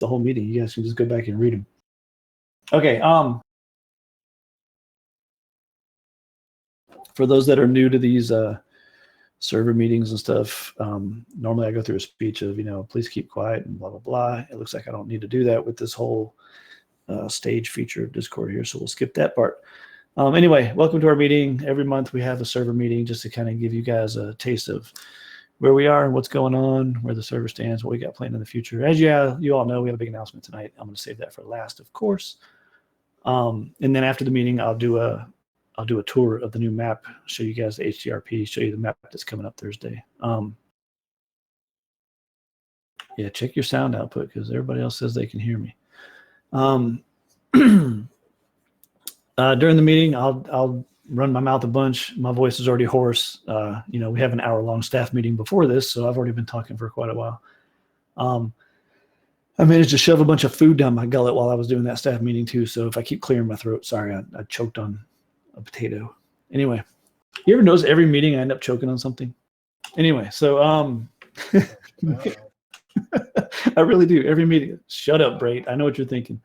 the whole meeting. You guys can just go back and read them. Okay. For those that are new to these server meetings and stuff, normally I go through a speech of, please keep quiet and blah, blah, blah. It looks like I don't need to do that with this whole stage feature of Discord here, so we'll skip that part. Anyway, welcome to our meeting. Every month we have a server meeting just to kind of give you guys a taste of where we are and what's going on, where the server stands, what we got planned in the future. As you all know, we have a big announcement tonight. I'm going to save that for last, of course. And then after the meeting, I'll do a tour of the new map, show you guys the HDRP, show you the map that's coming up Thursday. Yeah, check your sound output because everybody else says they can hear me. During the meeting, I'll run my mouth a bunch. My voice is already hoarse. We have an hour-long staff meeting before this, so I've already been talking for quite a while. I managed to shove a bunch of food down my gullet while I was doing that staff meeting too, so if I keep clearing my throat, sorry, I choked on a potato. Anyway, you ever notice every meeting I end up choking on something? Anyway, so I really do. Every meeting. Shut up, Brait. I know what you're thinking.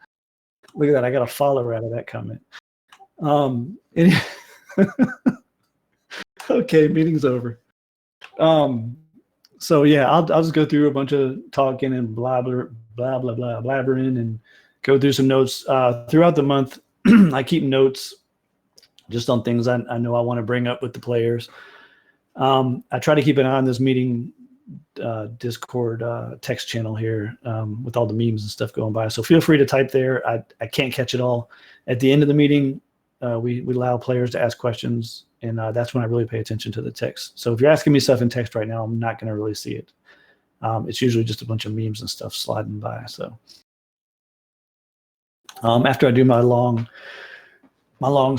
Look at that. I got a follower out of that comment. Okay, meeting's over. So yeah, I'll just go through a bunch of talking and blah blah blah blah blah blabbering and go through some notes throughout the month. I keep notes just on things I know I want to bring up with the players. I try to keep an eye on this meeting Discord text channel here with all the memes and stuff going by. So feel free to type there. I can't catch it all. At the end of the meeting, we allow players to ask questions, and that's when I really pay attention to the text. So if you're asking me stuff in text right now, I'm not going to really see it. It's usually just a bunch of memes and stuff sliding by. So after I do my long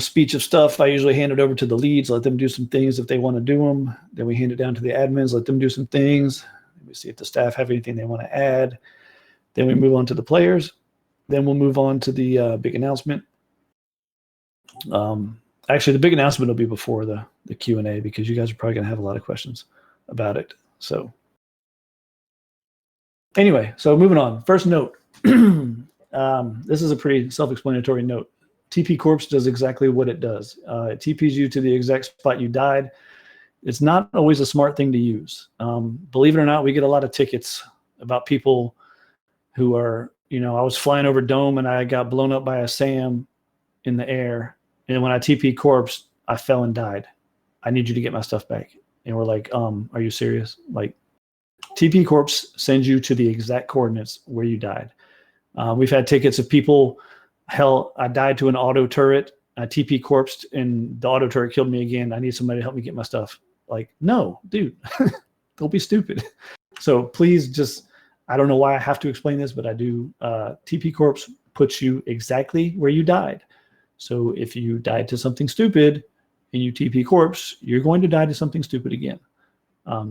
speech of stuff, I usually hand it over to the leads, let them do some things if they want to do them. Then we hand it down to the admins, let them do some things. We see if the staff have anything they want to add. Then we move on to the players. Then we'll move on to the big announcement. Actually, the big announcement will be before the Q&A because you guys are probably going to have a lot of questions about it. So anyway, so moving on. First note. This is a pretty self-explanatory note. TP Corps does exactly what it does. It TPs you to the exact spot you died. It's not always a smart thing to use. Believe it or not, we get a lot of tickets about people who are, I was flying over Dome and I got blown up by a SAM in the air. And when I TP Corps, I fell and died. I need you to get my stuff back. And we're like, are you serious? Like, TP Corps sends you to the exact coordinates where you died. We've had tickets of people. Hell, I died to an auto turret. I TP corpsed and the auto turret killed me again. I need somebody to help me get my stuff. Like, no, dude, don't be stupid. So please I don't know why I have to explain this, but I do. TP Corps puts you exactly where you died. So if you died to something stupid and you TP Corps, you're going to die to something stupid again.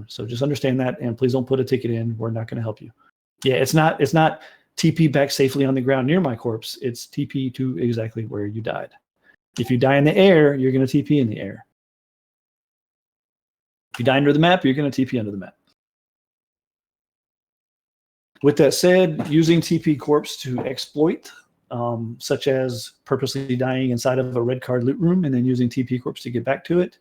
So just understand that, and please don't put a ticket in. We're not going to help you. Yeah, it's not TP back safely on the ground near my corpse. It's TP to exactly where you died. If you die in the air, you're going to TP in the air. If you die under the map, you're going to TP under the map. With that said, using TP Corps to exploit, such as purposely dying inside of a red card loot room and then using TP Corps to get back to it,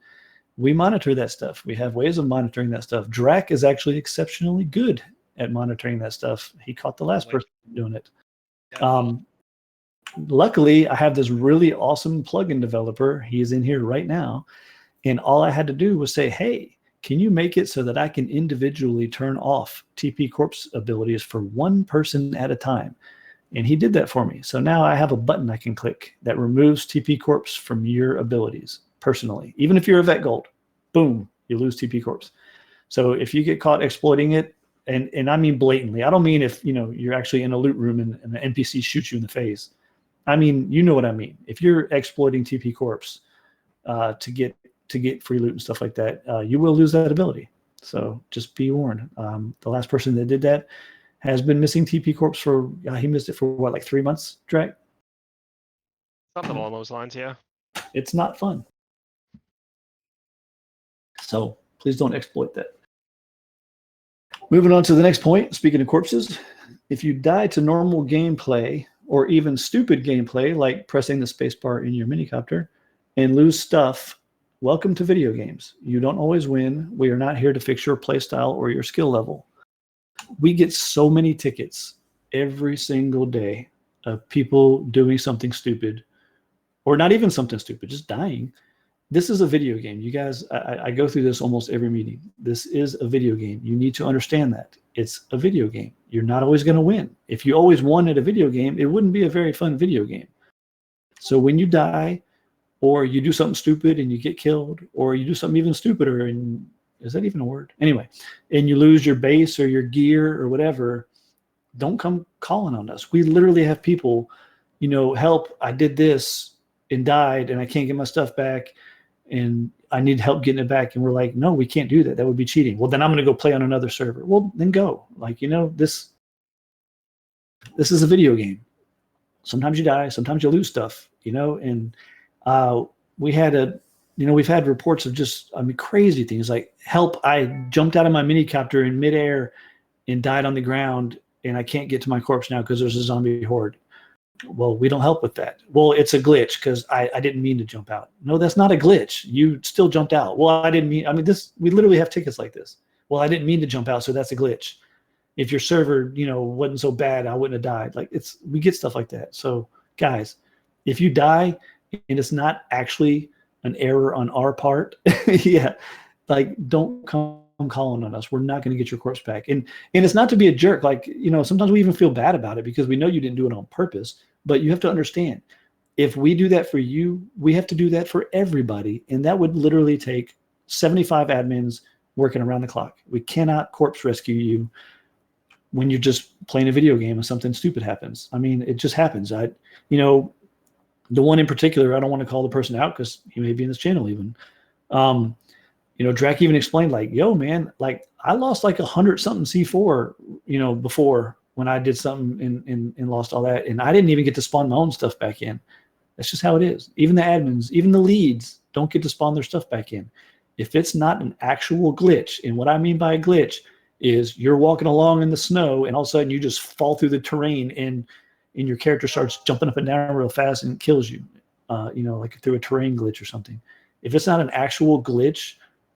we monitor that stuff. We have ways of monitoring that stuff. Drac is actually exceptionally good at monitoring that stuff. He caught the last person doing it. Luckily, I have this really awesome plugin developer. He is in here right now. And all I had to do was say, hey, can you make it so that I can individually turn off TP Corps abilities for one person at a time? And he did that for me. So now I have a button I can click that removes TP Corps from your abilities personally. Even if you're a vet gold, boom, you lose TP Corps. So if you get caught exploiting it, and I mean blatantly, I don't mean if you're actually in a loot room and the NPC shoots you in the face. I mean, you know what I mean. If you're exploiting TP Corps to get free loot and stuff like that, you will lose that ability. So just be warned. The last person that did that has been missing TP Corps for he missed it for what, like 3 months, Drac? Something along those lines, yeah. It's not fun. So please don't exploit that. Moving on to the next point. Speaking of corpses, If you die to normal gameplay or even stupid gameplay, like pressing the spacebar in your minicopter, and lose stuff, welcome to video games. You don't always win. We are not here to fix your playstyle or your skill level. We get so many tickets every single day of people doing something stupid, or not even something stupid, just dying. This is a video game. You guys, I go through this almost every meeting. This is a video game. You need to understand that. It's a video game. You're not always going to win. If you always won at a video game, it wouldn't be a very fun video game. So when you die, or you do something stupid and you get killed, or you do something even stupider, and is that even a word? Anyway, and you lose your base or your gear or whatever, don't come calling on us. We literally have people, help, I did this and died and I can't get my stuff back and I need help getting it back. And we're like, no, we can't do that. That would be cheating. Well, then I'm going to go play on another server. Well, then go. This is a video game. Sometimes you die, sometimes you lose stuff, and we've had reports of just, crazy things like, help, I jumped out of my minicopter in midair and died on the ground and I can't get to my corpse now because there's a zombie horde. Well, we don't help with that. Well, it's a glitch because I didn't mean to jump out. No, that's not a glitch. You still jumped out. Well, I didn't mean, we literally have tickets like this. Well, I didn't mean to jump out, so that's a glitch. If your server, wasn't so bad, I wouldn't have died. We get stuff like that. So guys, if you die and it's not actually an error on our part, don't come calling on us. We're not going to get your corpse back. And it's not to be a jerk. Sometimes we even feel bad about it because we know you didn't do it on purpose, but you have to understand, if we do that for you, we have to do that for everybody. And that would literally take 75 admins working around the clock. We cannot corpse rescue you when you're just playing a video game and something stupid happens. It just happens. The one in particular, I don't want to call the person out because he may be in this channel even. Drac even explained, yo, man, I lost 100 something C4, before when I did something and lost all that. And I didn't even get to spawn my own stuff back in. That's just how it is. Even the admins, even the leads don't get to spawn their stuff back in. If it's not an actual glitch, and what I mean by a glitch is you're walking along in the snow and all of a sudden you just fall through the terrain and your character starts jumping up and down real fast and kills you, through a terrain glitch or something. If it's not an actual glitch,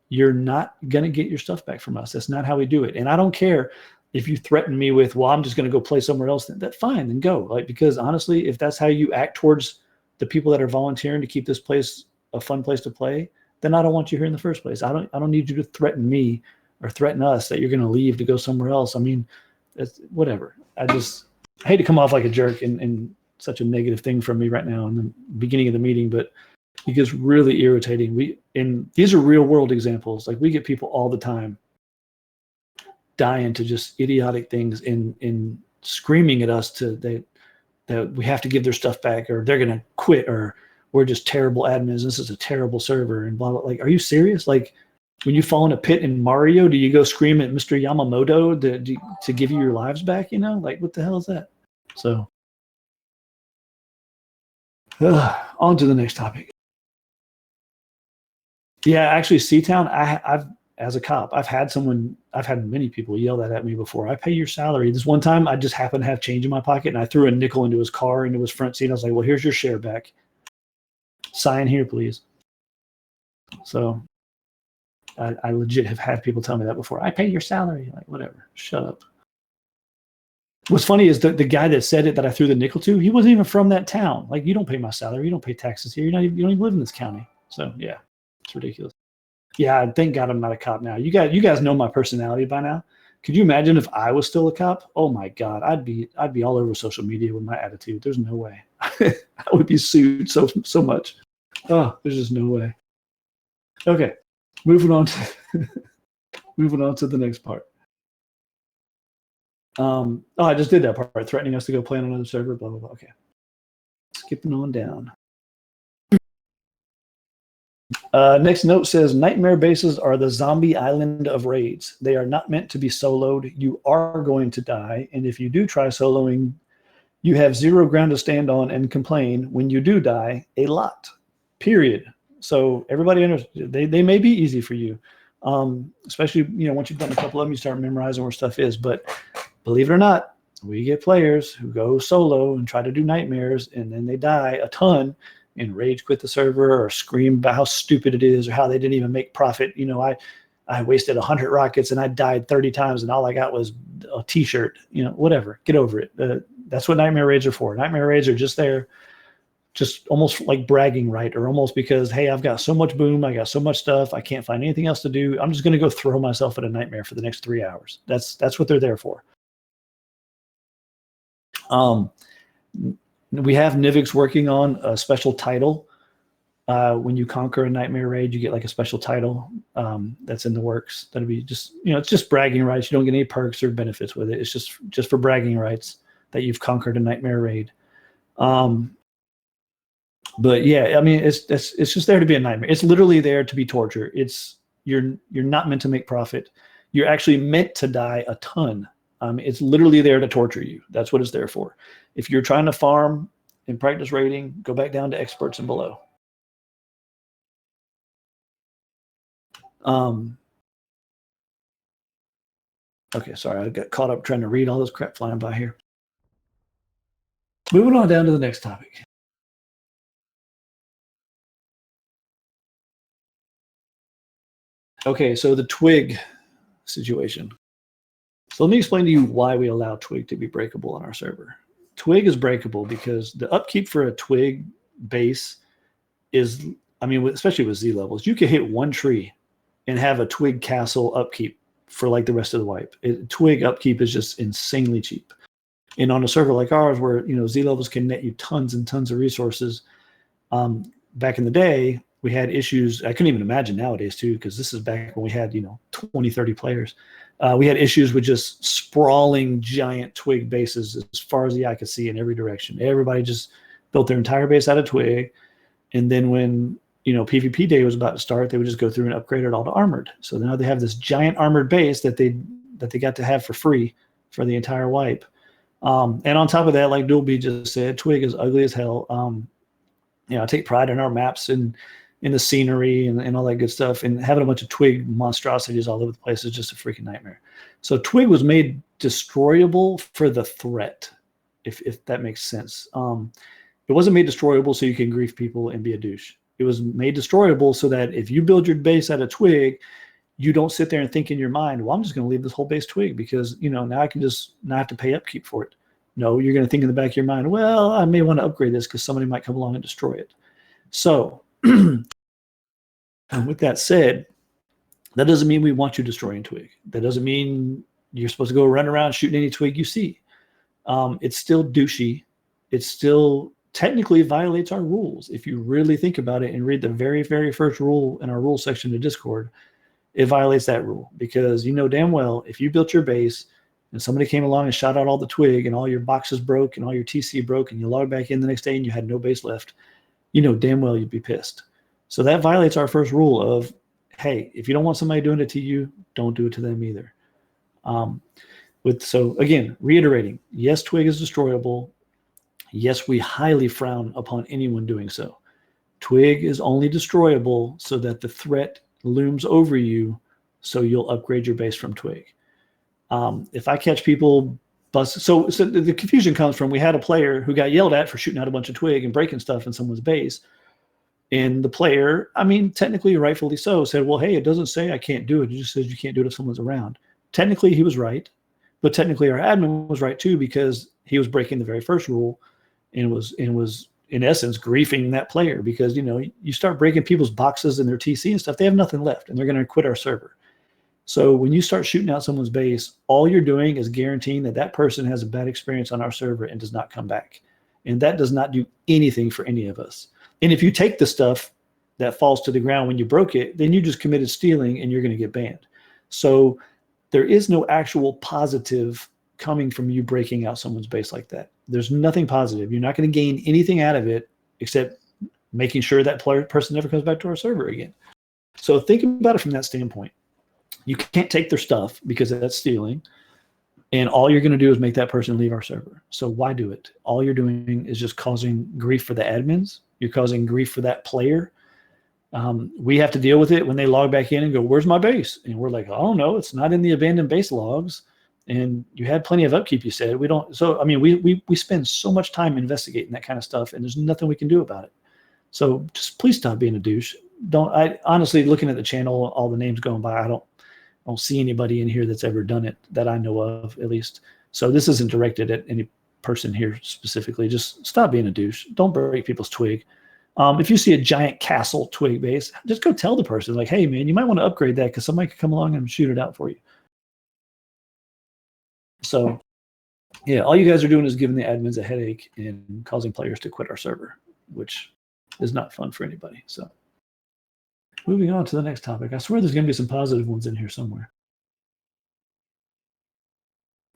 you're not going to get your stuff back from us. That's not how we do it. And I don't care if you threaten me with, well, I'm just going to go play somewhere else. That's fine, then go. Because honestly, if that's how you act towards the people that are volunteering to keep this place a fun place to play, then I don't want you here in the first place. I don't need you to threaten me or threaten us that you're going to leave to go somewhere else. It's whatever. I hate to come off like a jerk and such a negative thing from me right now in the beginning of the meeting, but it gets really irritating. And these are real world examples. We get people all the time dying to just idiotic things and screaming at us that we have to give their stuff back, or they're going to quit, or we're just terrible admins. This is a terrible server and blah, blah. Are you serious? When you fall in a pit in Mario, do you go scream at Mr. Yamamoto to give you your lives back? What the hell is that? So on to the next topic. Yeah, actually, C-Town, I've as a cop, I've had many people yell that at me before. I pay your salary. This one time, I just happened to have change in my pocket, and I threw a nickel into his car, into his front seat. I was like, well, here's your share back. Sign here, please. So I legit have had people tell me that before. I pay your salary. Whatever. Shut up. What's funny is the guy that said it that I threw the nickel to, he wasn't even from that town. You don't pay my salary. You don't pay taxes here. You don't even live in this county. So, yeah. It's ridiculous. Yeah, thank God I'm not a cop now. You guys know my personality by now. Could you imagine if I was still a cop? Oh my God, I'd be all over social media with my attitude. There's no way. I would be sued so much. Oh, there's just no way. Okay, moving on to the next part. I just did that part, threatening us to go play on another server, blah, blah, blah. Okay. Skipping on down. Next note says, nightmare bases are the zombie island of raids. They are not meant to be soloed. You are going to die. And if you do try soloing, you have zero ground to stand on and complain when you do die a lot, period. So everybody understands, they may be easy for you. Especially, once you've done a couple of them, you start memorizing where stuff is. But believe it or not, we get players who go solo and try to do nightmares, and then they die a ton and rage quit the server or scream about how stupid it is or how they didn't even make profit. I wasted 100 rockets and I died 30 times and all I got was a t-shirt, whatever. Get over it. That's what nightmare raids are for. Nightmare raids are just there, just almost like bragging, right? Or almost because, hey, I've got so much boom, I got so much stuff, I can't find anything else to do. I'm just going to go throw myself at a nightmare for the next 3 hours. That's what they're there for. We have Nivix working on a special title. When you conquer a nightmare raid, you get like a special title that's in the works. That'll be just, it's just bragging rights. You don't get any perks or benefits with it. It's just for bragging rights that you've conquered a nightmare raid. But yeah, I mean, it's just there to be a nightmare. It's literally there to be torture. You're not meant to make profit. You're actually meant to die a ton. It's literally there to torture you. That's what it's there for. If you're trying to farm and practice raiding, go back down to experts and below. Okay, sorry, I got caught up trying to read all this crap flying by here. Moving on down to the next topic. Okay, so the twig situation. So let me explain to you why we allow twig to be breakable on our server. Twig is breakable because the upkeep for a twig base is, especially with Z levels, you can hit one tree and have a twig castle upkeep for like the rest of the wipe. Twig upkeep is just insanely cheap. And on a server like ours where, Z levels can net you tons and tons of resources, back in the day, we had issues. I couldn't even imagine nowadays too, because this is back when we had, 20, 30 players. We had issues with just sprawling giant twig bases as far as the eye could see in every direction. Everybody just built their entire base out of twig. And then when, PvP day was about to start, they would just go through and upgrade it all to armored. So now they have this giant armored base that they got to have for free for the entire wipe. And on top of that, like Dualby just said, twig is ugly as hell. I take pride in our maps and in the scenery and all that good stuff, and having a bunch of twig monstrosities all over the place is just a freaking nightmare. So twig was made destroyable for the threat, if that makes sense. It wasn't made destroyable so you can grief people and be a douche. It was made destroyable so that if you build your base out of twig, you don't sit there and think in your mind, well, I'm just going to leave this whole base twig because, now I can just not have to pay upkeep for it. No, you're going to think in the back of your mind, well, I may want to upgrade this because somebody might come along and destroy it. So with that said, that doesn't mean we want you destroying twig. That doesn't mean you're supposed to go run around shooting any twig you see. It's still douchey. It still technically violates our rules. If you really think about it and read the very, very first rule in our rules section of Discord, it violates that rule because damn well if you built your base and somebody came along and shot out all the twig and all your boxes broke and all your TC broke and you logged back in the next day and you had no base left, damn well you'd be pissed. So that violates our first rule of, hey, if you don't want somebody doing it to you, don't do it to them either. So again, reiterating, yes, twig is destroyable. Yes, we highly frown upon anyone doing so. Twig is only destroyable so that the threat looms over you, so you'll upgrade your base from twig. If I catch people so the confusion comes from, we had a player who got yelled at for shooting out a bunch of twig and breaking stuff in someone's base. And the player, technically rightfully so, said, well, hey, it doesn't say I can't do it. It just says you can't do it if someone's around. Technically, he was right. But technically, our admin was right, too, because he was breaking the very first rule and was in essence, griefing that player because, you start breaking people's boxes and their TC and stuff, they have nothing left, and they're going to quit our server. So when you start shooting out someone's base, all you're doing is guaranteeing that person has a bad experience on our server and does not come back. And that does not do anything for any of us. And if you take the stuff that falls to the ground when you broke it, then you just committed stealing and you're going to get banned. So there is no actual positive coming from you breaking out someone's base like that. There's nothing positive. You're not going to gain anything out of it except making sure that person never comes back to our server again. So think about it from that standpoint. You can't take their stuff because that's stealing. And all you're going to do is make that person leave our server. So why do it? All you're doing is just causing grief for the admins. You're causing grief for that player. We have to deal with it when they log back in and go, where's my base? And we're like, oh, no, it's not in the abandoned base logs. and you had plenty of upkeep. You said we don't. So I mean, we spend so much time investigating that kind of stuff, and there's nothing we can do about it. So just please stop being a douche. I honestly, looking at the channel, all the names going by, I don't see anybody in here that's ever done it that I know of, at least. So this isn't directed at any person here specifically. Just stop being a douche. Don't break people's twig. If you see a giant castle twig base, just go tell the person, like, hey, man, you might want to upgrade that because somebody could come along and shoot it out for you. So, yeah, all you guys are doing is giving the admins a headache and causing players to quit our server, which is not fun for anybody. So, moving on to the next topic. I swear there's going to be some positive ones in here somewhere.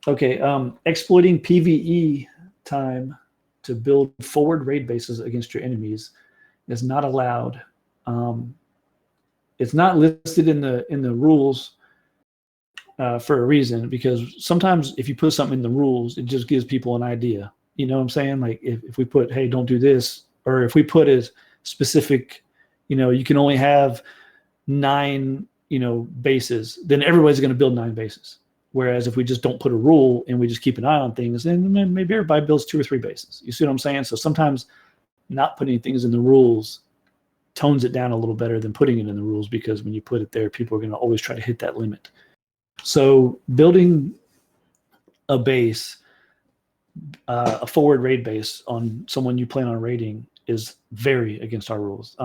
Okay, exploiting PvE time to build forward raid bases against your enemies is not allowed. It's not listed in the rules for a reason, because sometimes if you put something in the rules, it just gives people an idea. You know what I'm saying? Like if we put, hey, don't do this, or if we put a specific, you can only have 9, bases, then everybody's going to build 9 bases. Whereas if we just don't put a rule and we just keep an eye on things, then maybe everybody builds 2 or 3 bases. You see what I'm saying? So sometimes not putting things in the rules tones it down a little better than putting it in the rules, because when you put it there, people are going to always try to hit that limit. So building a base, a forward raid base on someone you plan on raiding is very against our rules,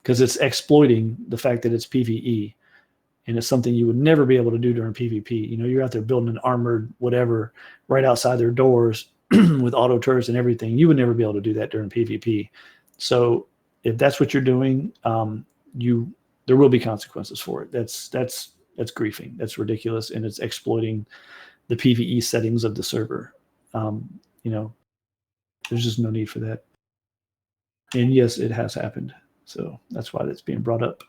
because it's exploiting the fact that it's PvE. And it's something you would never be able to do during PvP. You're out there building an armored whatever right outside their doors with auto turrets and everything. You would never be able to do that during PvP. So if that's what you're doing, there will be consequences for it. That's griefing. That's ridiculous, and it's exploiting the PvE settings of the server. There's just no need for that. And yes, it has happened. So that's why that's being brought up.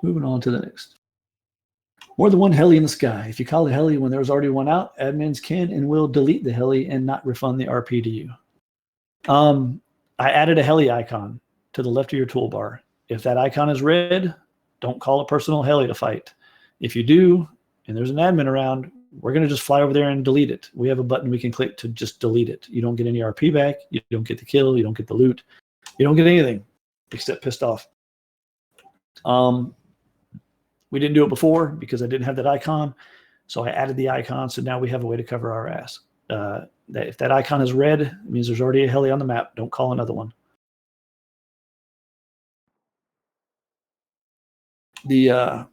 Moving on to the next. More than one heli in the sky. If you call a heli when there's already one out, admins can and will delete the heli and not refund the RP to you. I added a heli icon to the left of your toolbar. If that icon is red, don't call a personal heli to fight. If you do, and there's an admin around, we're going to just fly over there and delete it. We have a button we can click to just delete it. You don't get any RP back. You don't get the kill. You don't get the loot. You don't get anything except pissed off. We didn't do it before because I didn't have that icon. So I added the icon. So now we have a way to cover our ass. That if that icon is red, it means there's already a heli on the map. Don't call another one. The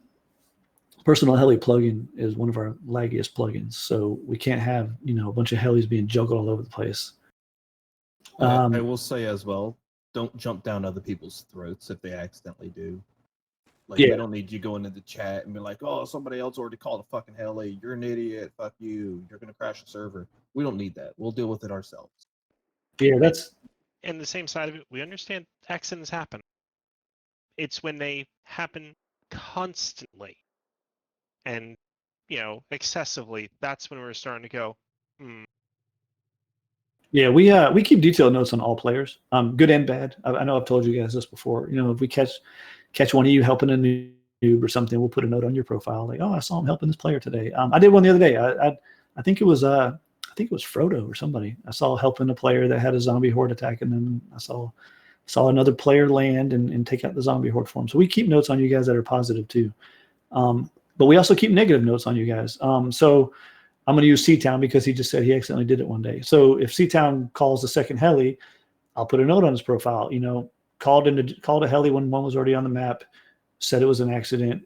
personal heli plugin is one of our laggiest plugins. So we can't have, a bunch of helis being juggled all over the place. I will say as well, don't jump down other people's throats if they accidentally do. Like, we don't need you going into the chat and be like, oh, somebody else already called a fucking heli. You're an idiot. Fuck you. You're going to crash the server. We don't need that. We'll deal with it ourselves. Yeah, that's... And the same side of it, we understand accidents happen. It's when they happen constantly and, excessively, that's when we're starting to go, Yeah, we keep detailed notes on all players, good and bad. I know I've told you guys this before. If we catch one of you helping a noob or something, we'll put a note on your profile like, oh, I saw him helping this player today. I did one the other day. I think it was Frodo or somebody. I saw helping a player that had a zombie horde attacking them. I saw another player land and take out the zombie horde for him. So we keep notes on you guys that are positive too. But we also keep negative notes on you guys. So I'm going to use C-Town because he just said he accidentally did it one day. So if C-Town calls the second heli, I'll put a note on his profile. Called a heli when one was already on the map, said it was an accident,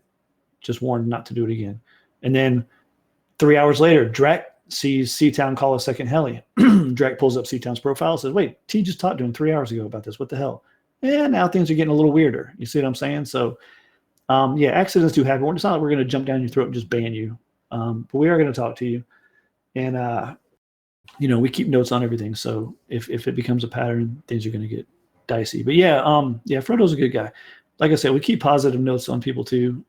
just warned not to do it again. And then 3 hours later, Drac sees C-Town call a second heli. Drac pulls up C-Town's profile and says, wait, T just talked to him 3 hours ago about this. What the hell? And now things are getting a little weirder. You see what I'm saying? So, accidents do happen. It's not like we're going to jump down your throat and just ban you. But we are going to talk to you. And, we keep notes on everything. So if it becomes a pattern, things are going to get dicey. But Frodo's a good guy. Like I said, we keep positive notes on people too.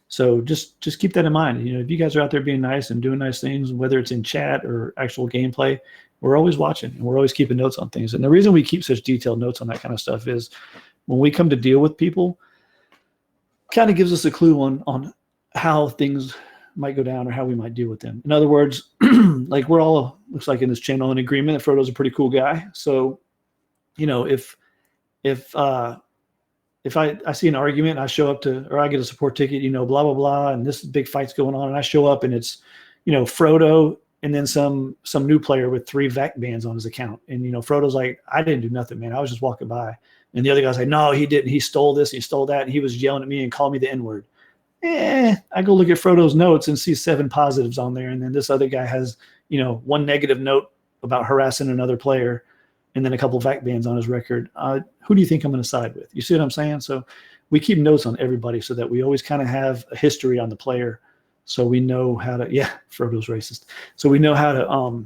So just keep that in mind. If you guys are out there being nice and doing nice things, whether it's in chat or actual gameplay, we're always watching and we're always keeping notes on things. And the reason we keep such detailed notes on that kind of stuff is when we come to deal with people, kind of gives us a clue on how things might go down or how we might deal with them. In other words, like we're all, looks like in this channel, in agreement that Frodo's a pretty cool guy. So, you know, if I see an argument, I show up to, or I get a support ticket, you know, blah, blah, blah, and this big fight's going on, and I show up and it's, you know, Frodo and then some new player with 3 VAC bans on his account. And, you know, Frodo's like, I didn't do nothing, man. I was just walking by. And the other guy's like, no, he didn't. He stole this, he stole that, and he was yelling at me and called me the N-word. I go look at Frodo's notes and see 7 positives on there. And then this other guy has, you know, 1 negative note about harassing another player and then a couple of VAC bans on his record. Who do you think I'm going to side with? You see what I'm saying? So we keep notes on everybody so that we always kind of have a history on the player. So we know how to, Frodo's racist. So we know how to,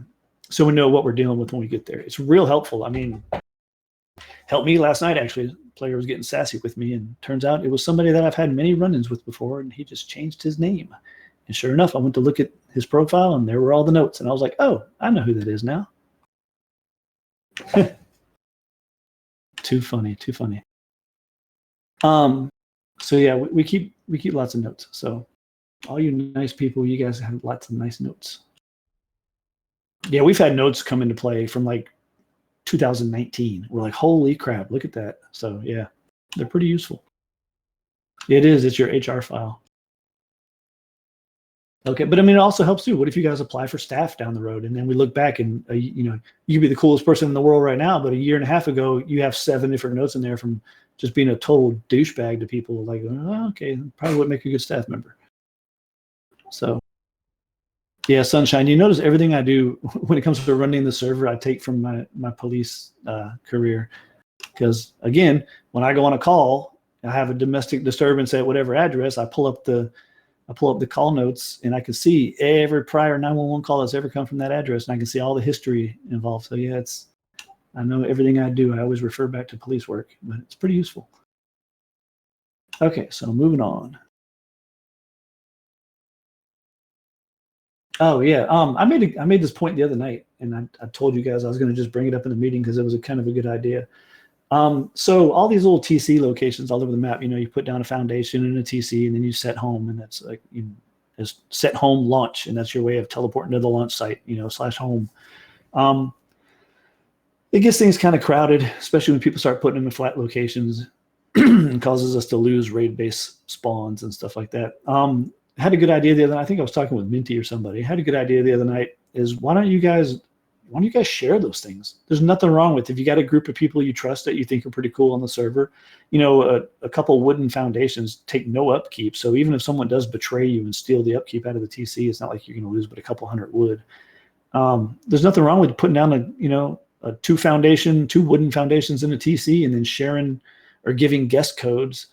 so we know what we're dealing with when we get there. It's real helpful. I mean, helped me last night, actually. The player was getting sassy with me, and turns out it was somebody that I've had many run-ins with before, and he just changed his name. And sure enough, I went to look at his profile, and there were all the notes. And I was like, oh, I know who that is now. Too funny. So yeah, we keep lots of notes. So all you nice people, you guys have lots of nice notes. Yeah, we've had notes come into play from like 2019. We're like, holy crap, look at that. So yeah, they're pretty useful. It is. It's your HR file. Okay, but I mean, it also helps too. What if you guys apply for staff down the road, and then we look back and you know, you could be the coolest person in the world right now, but a year and a half ago, you have 7 different notes in there from just being a total douchebag to people. Like, oh, okay, probably would make a good staff member. So, yeah, Sunshine. You notice everything I do when it comes to running the server, I take from my police career, because again, when I go on a call, I have a domestic disturbance at whatever address. I pull up the call notes, and I can see every prior 911 call that's ever come from that address, and I can see all the history involved. So yeah, I know everything I do. I always refer back to police work, but it's pretty useful. Okay, so moving on. Oh yeah, I made this point the other night, and I told you guys I was going to just bring it up in the meeting because it was a kind of a good idea. So all these little TC locations all over the map, you know, you put down a foundation and a TC, and then you set home, and that's like it's set home launch, and that's your way of teleporting to the launch site, you know, /home. It gets things kind of crowded, especially when people start putting them in flat locations. And causes us to lose raid-based spawns and stuff like that. I had a good idea the other night. I think I was talking with Minty or somebody. I had a good idea the other night is why don't you guys share those things? There's nothing wrong with if you got a group of people you trust that you think are pretty cool on the server. You know, a couple wooden foundations take no upkeep. So even if someone does betray you and steal the upkeep out of the TC, it's not like you're going to lose but a couple hundred wood. There's nothing wrong with putting down a 2 wooden foundations in a TC and then sharing or giving guest codes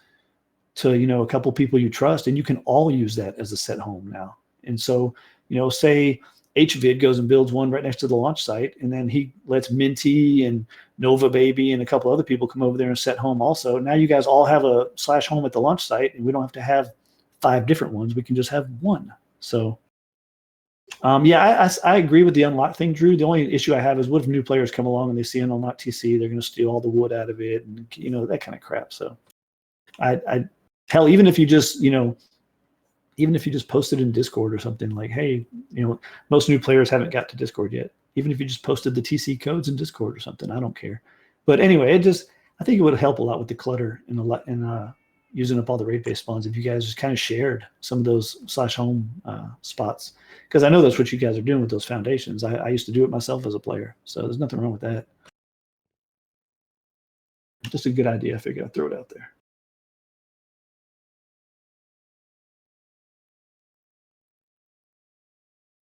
to, you know, a couple people you trust, and you can all use that as a set home now. And so, you know, say HVid goes and builds one right next to the launch site, and then he lets Minty and Nova Baby and a couple other people come over there and set home also. Now you guys all have a /home at the launch site, and we don't have to have 5 different ones. We can just have one. So yeah, I agree with the unlock thing, Drew. The only issue I have is what if new players come along and they see an unlock TC, they're going to steal all the wood out of it, and you know, that kind of crap. So hell, even if you just posted in Discord or something like, hey, you know, most new players haven't got to Discord yet. Even if you just posted the TC codes in Discord or something, I don't care. But anyway, I think it would help a lot with the clutter and using up all the raid-based spawns if you guys just kind of shared some of those /home spots. Because I know that's what you guys are doing with those foundations. I used to do it myself as a player, so there's nothing wrong with that. Just a good idea. I figured I'd throw it out there.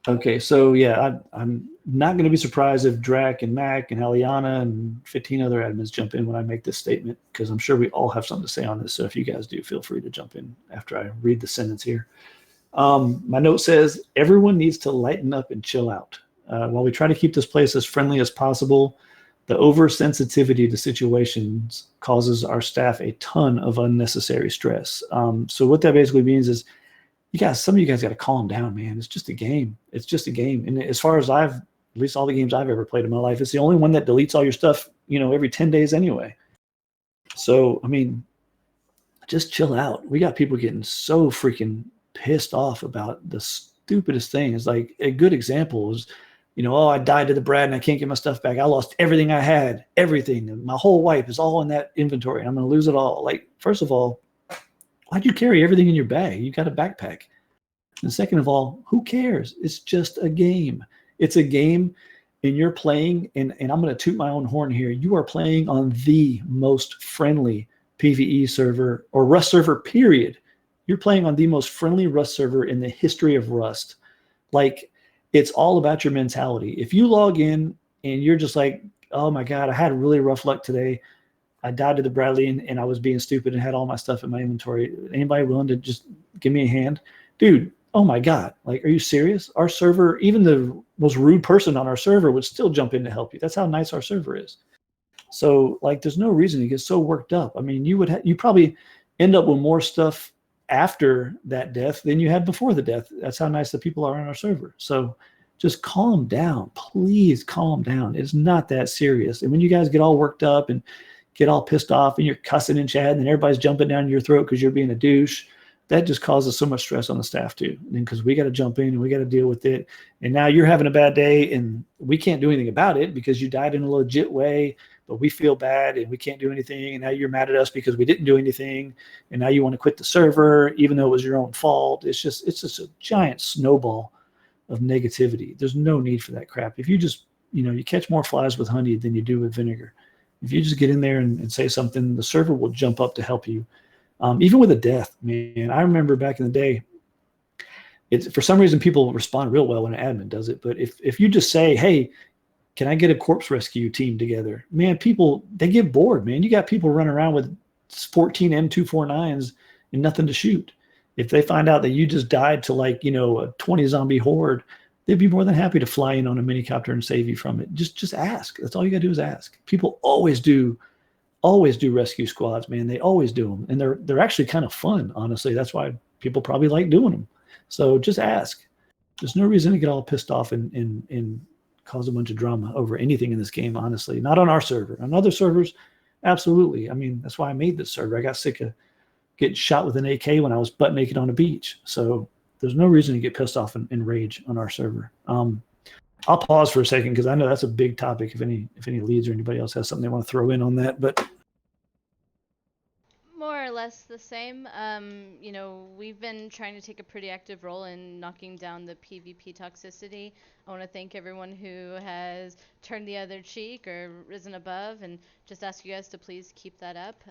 Okay, so yeah, I'm not going to be surprised if Drac and Mac and Aliana and 15 other admins jump in when I make this statement, because I'm sure we all have something to say on this. So if you guys do, feel free to jump in after I read the sentence here. My note says, everyone needs to lighten up and chill out. While we try to keep this place as friendly as possible, the oversensitivity to situations causes our staff a ton of unnecessary stress. So what that basically means is, some of you guys got to calm down, man. It's just a game. It's just a game. And as far as at least all the games I've ever played in my life, it's the only one that deletes all your stuff, you know, every 10 days anyway. So, I mean, just chill out. We got people getting so freaking pissed off about the stupidest thing. It's like a good example is, oh, I died to the Brad and I can't get my stuff back. I lost everything I had, everything. My whole wipe is all in that inventory. I'm going to lose it all. Like, first of all, why'd you carry everything in your bag? You got a backpack. And second of all, who cares? It's just a game. It's a game, and you're playing, and I'm going to toot my own horn here. You are playing on the most friendly PvE server, or Rust server, period. You're playing on the most friendly Rust server in the history of Rust. Like, it's all about your mentality. If you log in and you're just like, oh my God, I had really rough luck today. I died to the Bradley and I was being stupid and had all my stuff in my inventory. Anybody willing to just give me a hand? Dude, oh my God. Like, are you serious? Our server, even the most rude person on our server would still jump in to help you. That's how nice our server is. So, like, there's no reason to get so worked up. I mean, you probably end up with more stuff after that death than you had before the death. That's how nice the people are on our server. So just calm down. Please calm down. It's not that serious. And when you guys get all worked up and get all pissed off and you're cussing in chat and everybody's jumping down your throat because you're being a douche, that just causes so much stress on the staff too. And because we got to jump in and we got to deal with it. And now you're having a bad day and we can't do anything about it because you died in a legit way, but we feel bad and we can't do anything. And now you're mad at us because we didn't do anything. And now you want to quit the server, even though it was your own fault. It's just a giant snowball of negativity. There's no need for that crap. If you just, you catch more flies with honey than you do with vinegar. If you just get in there and say something, the server will jump up to help you. Even with a death, man. I remember back in the day, for some reason people respond real well when an admin does it. But if you just say, hey, can I get a corpse rescue team together? Man, people, they get bored, man. You got people running around with 14 M249s and nothing to shoot. If they find out that you just died to a 20 zombie horde, they'd be more than happy to fly in on a minicopter and save you from it. Just ask. That's all you got to do is ask. People always do rescue squads, man. They always do them. And they're actually kind of fun, honestly. That's why people probably like doing them. So just ask. There's no reason to get all pissed off and cause a bunch of drama over anything in this game, honestly. Not on our server. On other servers, absolutely. I mean, that's why I made this server. I got sick of getting shot with an AK when I was butt naked on a beach. So there's no reason to get pissed off and rage on our server. I'll pause for a second because I know that's a big topic. If any leads or anybody else has something they want to throw in on that, but more or less the same. We've been trying to take a pretty active role in knocking down the PvP toxicity. I want to thank everyone who has turned the other cheek or risen above, and just ask you guys to please keep that up.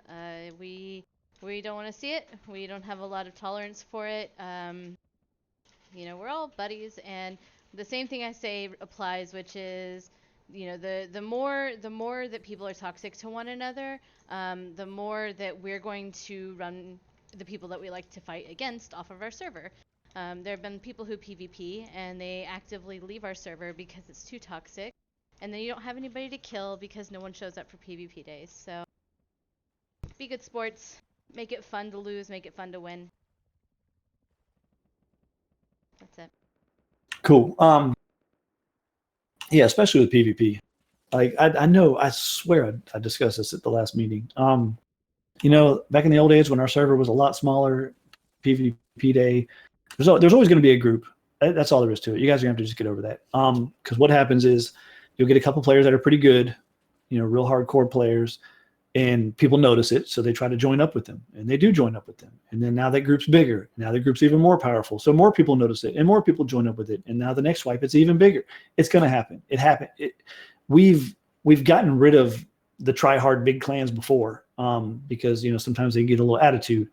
We don't want to see it. We don't have a lot of tolerance for it. We're all buddies, and the same thing I say applies, which is, the more that people are toxic to one another, the more that we're going to run the people that we like to fight against off of our server. There have been people who PvP and they actively leave our server because it's too toxic, and then you don't have anybody to kill because no one shows up for PvP days. So be good sports, make it fun to lose, make it fun to win. That's it. Cool. Yeah, especially with PvP. Like I know, I swear I discussed this at the last meeting. Back in the old days when our server was a lot smaller, PvP day, there's always going to be a group. That's all there is to it. You guys are going to have to just get over that. Because what happens is you'll get a couple players that are pretty good, real hardcore players, and people notice it, so they try to join up with them, and they do join up with them. And then now that group's bigger. Now the group's even more powerful, so more people notice it, and more people join up with it. And now the next wipe, it's even bigger. It's going to happen. It happened. We've gotten rid of the try-hard big clans before, because sometimes they get a little attitude.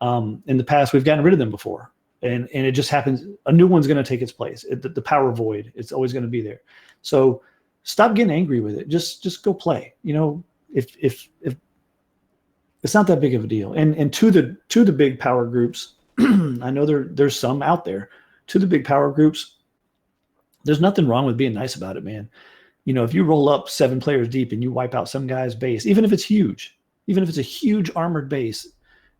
In the past, we've gotten rid of them before, and it just happens. A new one's going to take its place. The power void. It's always going to be there. So stop getting angry with it. Just go play. If it's not that big of a deal, and to the big power groups, I know there's some out there. To the big power groups, there's nothing wrong with being nice about it, man. If you roll up 7 players deep and you wipe out some guy's base, even if it's huge, even if it's a huge armored base, and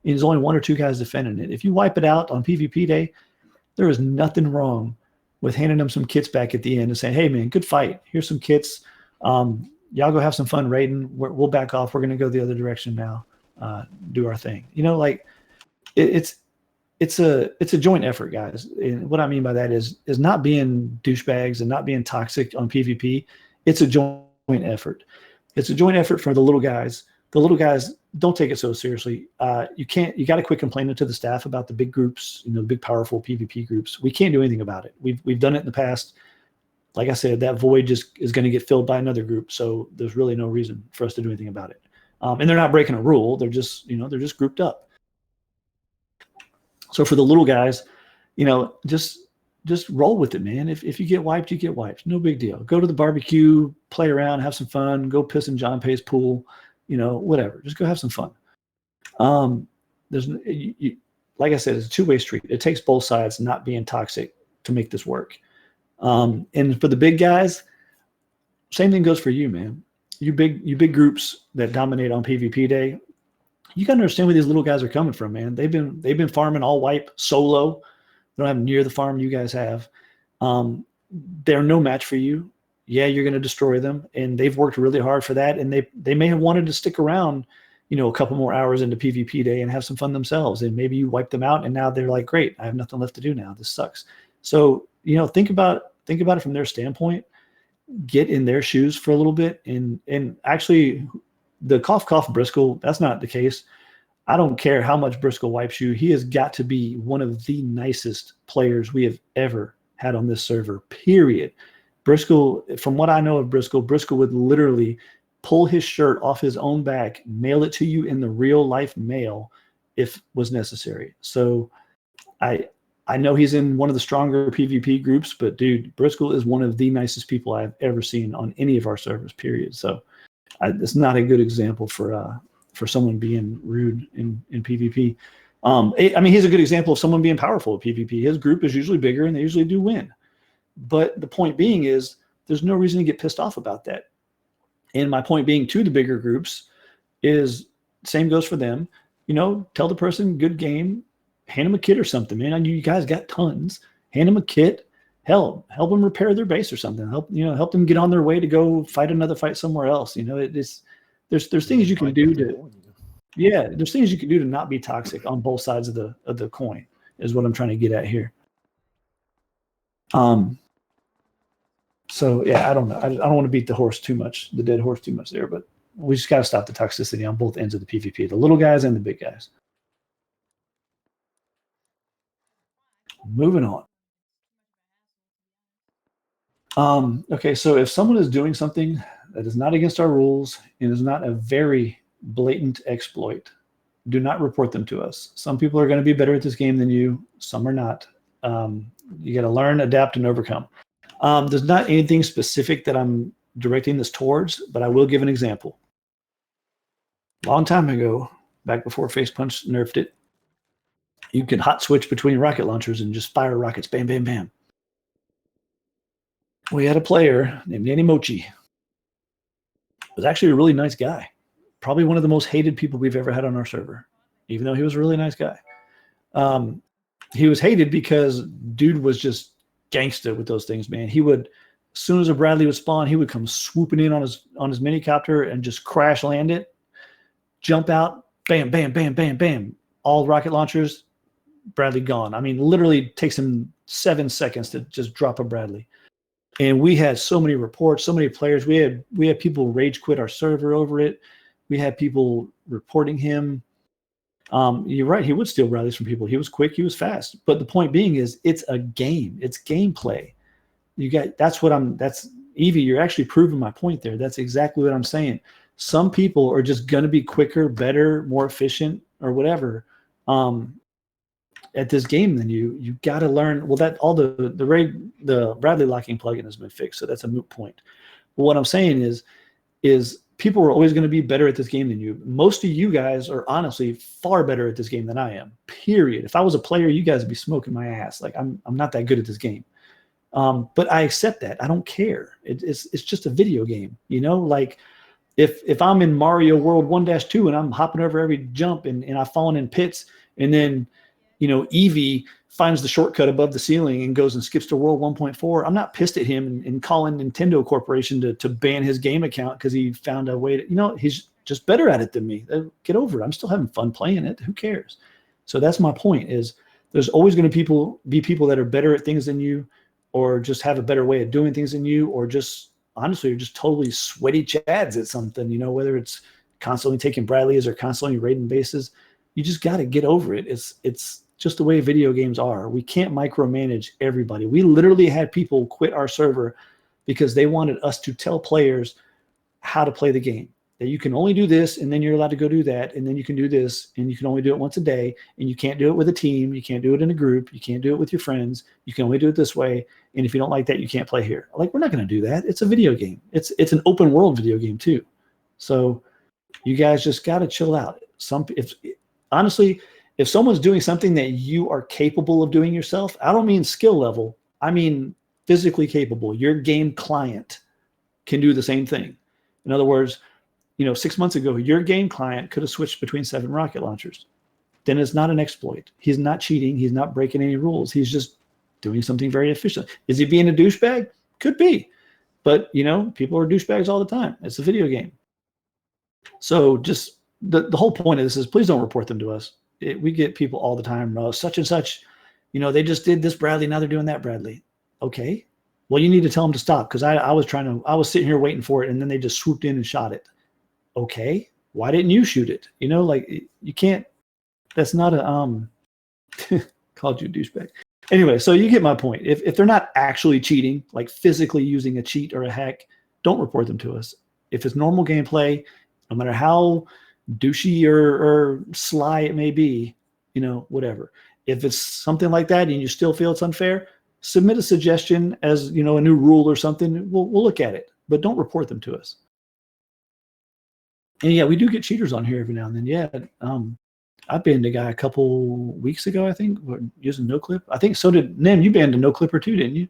there's only 1 or 2 guys defending it, if you wipe it out on PvP day, there is nothing wrong with handing them some kits back at the end and saying, "Hey, man, good fight. Here's some kits. Y'all go have some fun raiding. We'll back off. We're going to go the other direction now. Do our thing." it's a joint effort, guys. And what I mean by that is not being douchebags and not being toxic on PvP. It's a joint effort. It's a joint effort for the little guys. The little guys, don't take it so seriously. You got to quit complaining to the staff about the big groups, the big powerful PvP groups. We can't do anything about it. We've done it in the past. Like I said, that void just is going to get filled by another group. So there's really no reason for us to do anything about it. And they're not breaking a rule. They're just, they're just grouped up. So for the little guys, just roll with it, man. If you get wiped, you get wiped. No big deal. Go to the barbecue, play around, have some fun. Go piss in John Pay's pool. Whatever. Just go have some fun. Like I said, it's a two-way street. It takes both sides not being toxic to make this work. And for the big guys, same thing goes for you, man. You big groups that dominate on PvP day. You got to understand where these little guys are coming from, man. They've been farming all wipe solo. They don't have near the farm you guys have. They're no match for you. Yeah, you're going to destroy them, and they've worked really hard for that. And they may have wanted to stick around, a couple more hours into PvP day and have some fun themselves. And maybe you wipe them out, and now they're like, great, I have nothing left to do now. This sucks. So think about it from their standpoint. Get in their shoes for a little bit, and actually, the cough Briscoe, that's not the case. I don't care how much Briscoe wipes you. He has got to be one of the nicest players we have ever had on this server, period. Briscoe, from what I know of Briscoe would literally pull his shirt off his own back, mail it to you in the real life mail if was necessary. So I know he's in one of the stronger PvP groups, but dude, Briscoe is one of the nicest people I've ever seen on any of our servers, period. So it's not a good example for someone being rude in PvP. He's a good example of someone being powerful at PvP. His group is usually bigger and they usually do win. But the point being is there's no reason to get pissed off about that. And my point being to the bigger groups is same goes for them. Tell the person, good game, hand them a kit or something, man. I know you guys got tons. Hand them a kit. Help them repair their base or something. Help them get on their way to go fight another fight somewhere else. There's things you can do there's things you can do to not be toxic on both sides of the coin is what I'm trying to get at here. So yeah, I don't know. I don't want to beat the dead horse too much there, but we just got to stop the toxicity on both ends of the PvP, the little guys and the big guys. Moving on. Okay, so if someone is doing something that is not against our rules and is not a very blatant exploit, do not report them to us. Some people are going to be better at this game than you. Some are not. You got to learn, adapt, and overcome. There's not anything specific that I'm directing this towards, but I will give an example. Long time ago, back before Face Punch nerfed it, you could hot switch between rocket launchers and just fire rockets, bam, bam, bam. We had a player named Nanny Mochi. Was actually a really nice guy. Probably one of the most hated people we've ever had on our server, even though he was a really nice guy. He was hated because dude was just gangster with those things, man. He would, as soon as a Bradley would spawn, he would come swooping in on his minicopter and just crash land it, jump out, bam, bam, bam, bam, bam. All rocket launchers, Bradley gone. Literally takes him 7 seconds to just drop a Bradley. And we had so many reports, so many players. We had people rage quit our server over it. We had people reporting him. You're right. He would steal rallies from people. He was quick. He was fast. But the point being is, it's a game. It's gameplay. That's Evie. You're actually proving my point there. That's exactly what I'm saying. Some people are just going to be quicker, better, more efficient, or whatever at this game than you. You got to learn. Well, that all the Bradley locking plugin has been fixed, so that's a moot point. But what I'm saying is people are always going to be better at this game than you. Most of you guys are honestly far better at this game than I am. Period. If I was a player, you guys would be smoking my ass. Like I'm not that good at this game. But I accept that. I don't care. It's just a video game. Like if I'm in Mario World 1-2 and I'm hopping over every jump and I've fallen in pits, and then Evie finds the shortcut above the ceiling and goes and skips to World 1.4. I'm not pissed at him and calling Nintendo Corporation to ban his game account because he found a way to, he's just better at it than me. Get over it. I'm still having fun playing it. Who cares? So that's my point is There's always going to be people that are better at things than you, or just have a better way of doing things than you, or just honestly are just totally sweaty chads at something, you know, whether it's constantly taking Bradleys or constantly raiding bases. You just got to get over it. It's just the way video games are. We can't micromanage everybody. We literally had people quit our server because they wanted us to tell players how to play the game. That you can only do this, and then you're allowed to go do that, and then you can do this, and you can only do it once a day, and you can't do it with a team, you can't do it in a group, you can't do it with your friends, you can only do it this way, and if you don't like that, you can't play here. Like, we're not going to do that. It's a video game. It's an open world video game too. So you guys just got to chill out. Honestly, if someone's doing something that you are capable of doing yourself, I don't mean skill level, I mean physically capable. Your game client can do the same thing. In other words, 6 months ago, your game client could have switched between 7 rocket launchers. Then it's not an exploit. He's not cheating. He's not breaking any rules. He's just doing something very efficient. Is he being a douchebag? Could be. But, people are douchebags all the time. It's a video game. So just the whole point of this is, please don't report them to us. We get people all the time, such and such, they just did this Bradley, now they're doing that Bradley. Okay. Well, you need to tell them to stop, because I was sitting here waiting for it, and then they just swooped in and shot it. Okay, why didn't you shoot it? You can't. That's not a called you a douchebag. Anyway, so you get my point. If they're not actually cheating, like physically using a cheat or a hack, don't report them to us. If it's normal gameplay, no matter how douchey or sly it may be, whatever. If it's something like that and you still feel it's unfair, submit a suggestion as a new rule or something. We'll look at it, but don't report them to us. And yeah, we do get cheaters on here every now and then. Yeah, I banned a guy a couple weeks ago, I think, using NoClip. I think so did Nem. You banned a NoClipper too, didn't you?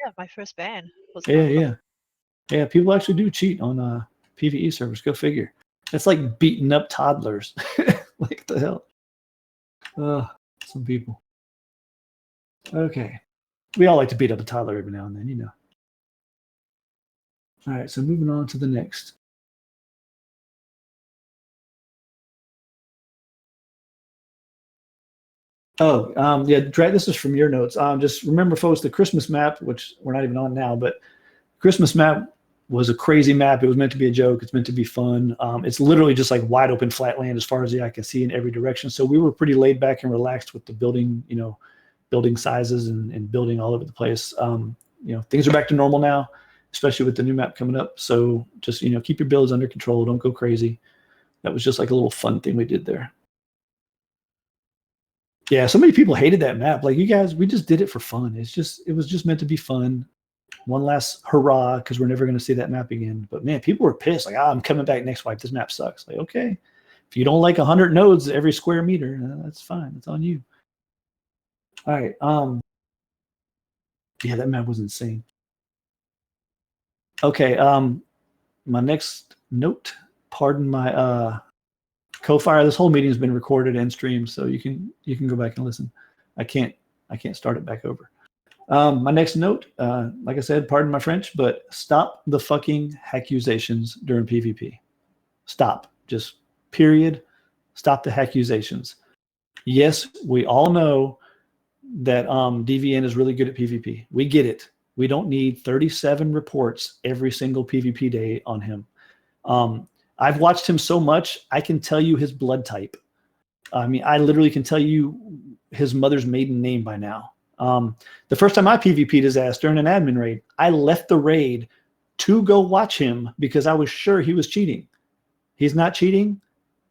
Yeah, my first ban was. Yeah. People actually do cheat on PvE servers. Go figure. It's like beating up toddlers. Like the hell. Some people. Okay, we all like to beat up a toddler every now and then, All right, so moving on to the next. This is from your notes. Just remember, folks, the Christmas map, which we're not even on now, but Christmas map was a crazy map. It was meant to be a joke. It's meant to be fun. It's literally just like wide open flat land as far as the eye can see in every direction. So we were pretty laid back and relaxed with the building, building sizes and building all over the place. Things are back to normal now, especially with the new map coming up. So just, keep your builds under control. Don't go crazy. That was just like a little fun thing we did there. Yeah, so many people hated that map. Like, you guys, we just did it for fun. It was just meant to be fun. One last hurrah, because we're never going to see that map again. But man, people were pissed. Like, I'm coming back next wipe. This map sucks. Like, okay, if you don't like 100 nodes every square meter, that's fine. It's on you. All right. Yeah, that map was insane. Okay. My next note. Pardon my co-fire. This whole meeting has been recorded and streamed, so you can go back and listen. I can't start it back over. My next note, like I said, pardon my French, but stop the fucking accusations during PvP. Stop. Just period. Stop the accusations. Yes, we all know that DVN is really good at PvP. We get it. We don't need 37 reports every single PvP day on him. I've watched him so much, I can tell you his blood type. I mean, I literally can tell you his mother's maiden name by now. The first time I PvP'd his ass during an admin raid, I left the raid to go watch him because I was sure he was cheating. He's not cheating,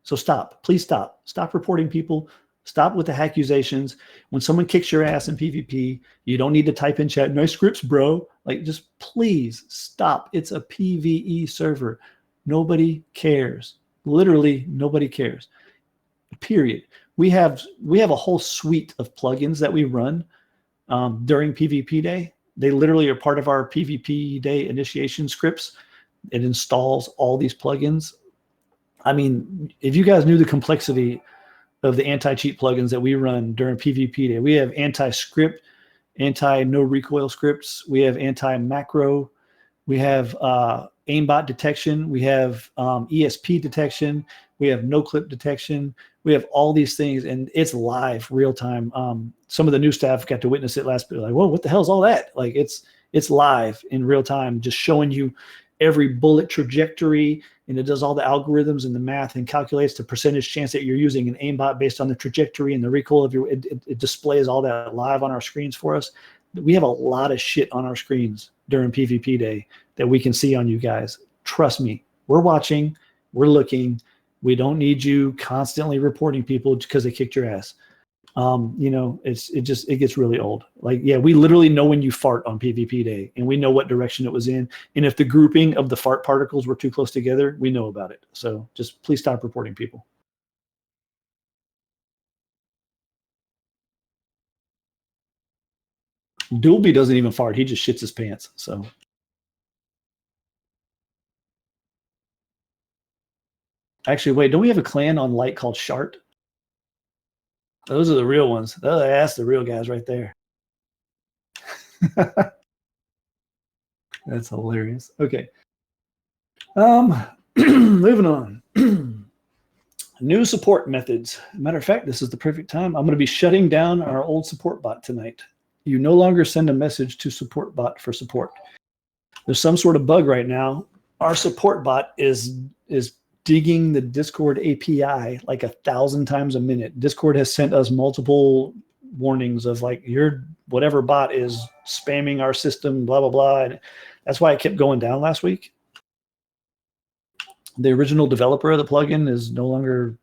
so stop. Please stop. Stop reporting people. Stop with the accusations. When someone kicks your ass in PvP, you don't need to type in chat, nice scripts, bro. Like, just please stop. It's a PvE server. Nobody cares. Literally, nobody cares. Period. We have a whole suite of plugins that we run during PvP day. They literally are part of our PvP day initiation scripts. It installs all these plugins. I mean, if you guys knew the complexity of the anti-cheat plugins that we run during PvP day, we have anti-script, anti-no recoil scripts. We have anti-macro. We have aimbot detection. We have ESP detection. We have no clip detection. We have all these things, and it's live, real time. Some of the new staff got to witness it last bit. Like, whoa, what the hell is all that? Like, it's live in real time, just showing you every bullet trajectory, and it does all the algorithms and the math and calculates the percentage chance that you're using an aimbot based on the trajectory and the recoil of your. It displays all that live on our screens for us. We have a lot of shit on our screens during PvP day that we can see on you guys. Trust me, we're watching, we're looking. We don't need you constantly reporting people because they kicked your ass. It gets really old. Like, yeah, we literally know when you fart on PvP day, and we know what direction it was in. And if the grouping of the fart particles were too close together, we know about it. So just please stop reporting people. Doolby doesn't even fart. He just shits his pants. So. Actually, wait, don't we have a clan on Light called Shart? Those are the real ones. That's the real guys right there. That's hilarious. Okay. Moving on. New support methods. Matter of fact, this is the perfect time. I'm going to be shutting down our old support bot tonight. You no longer send a message to support bot for support. There's some sort of bug right now. Our support bot is digging the Discord API like 1,000 times a minute. Discord has sent us multiple warnings of like, your whatever bot is spamming our system, blah, blah, blah. And that's why it kept going down last week. The original developer of the plugin is no longer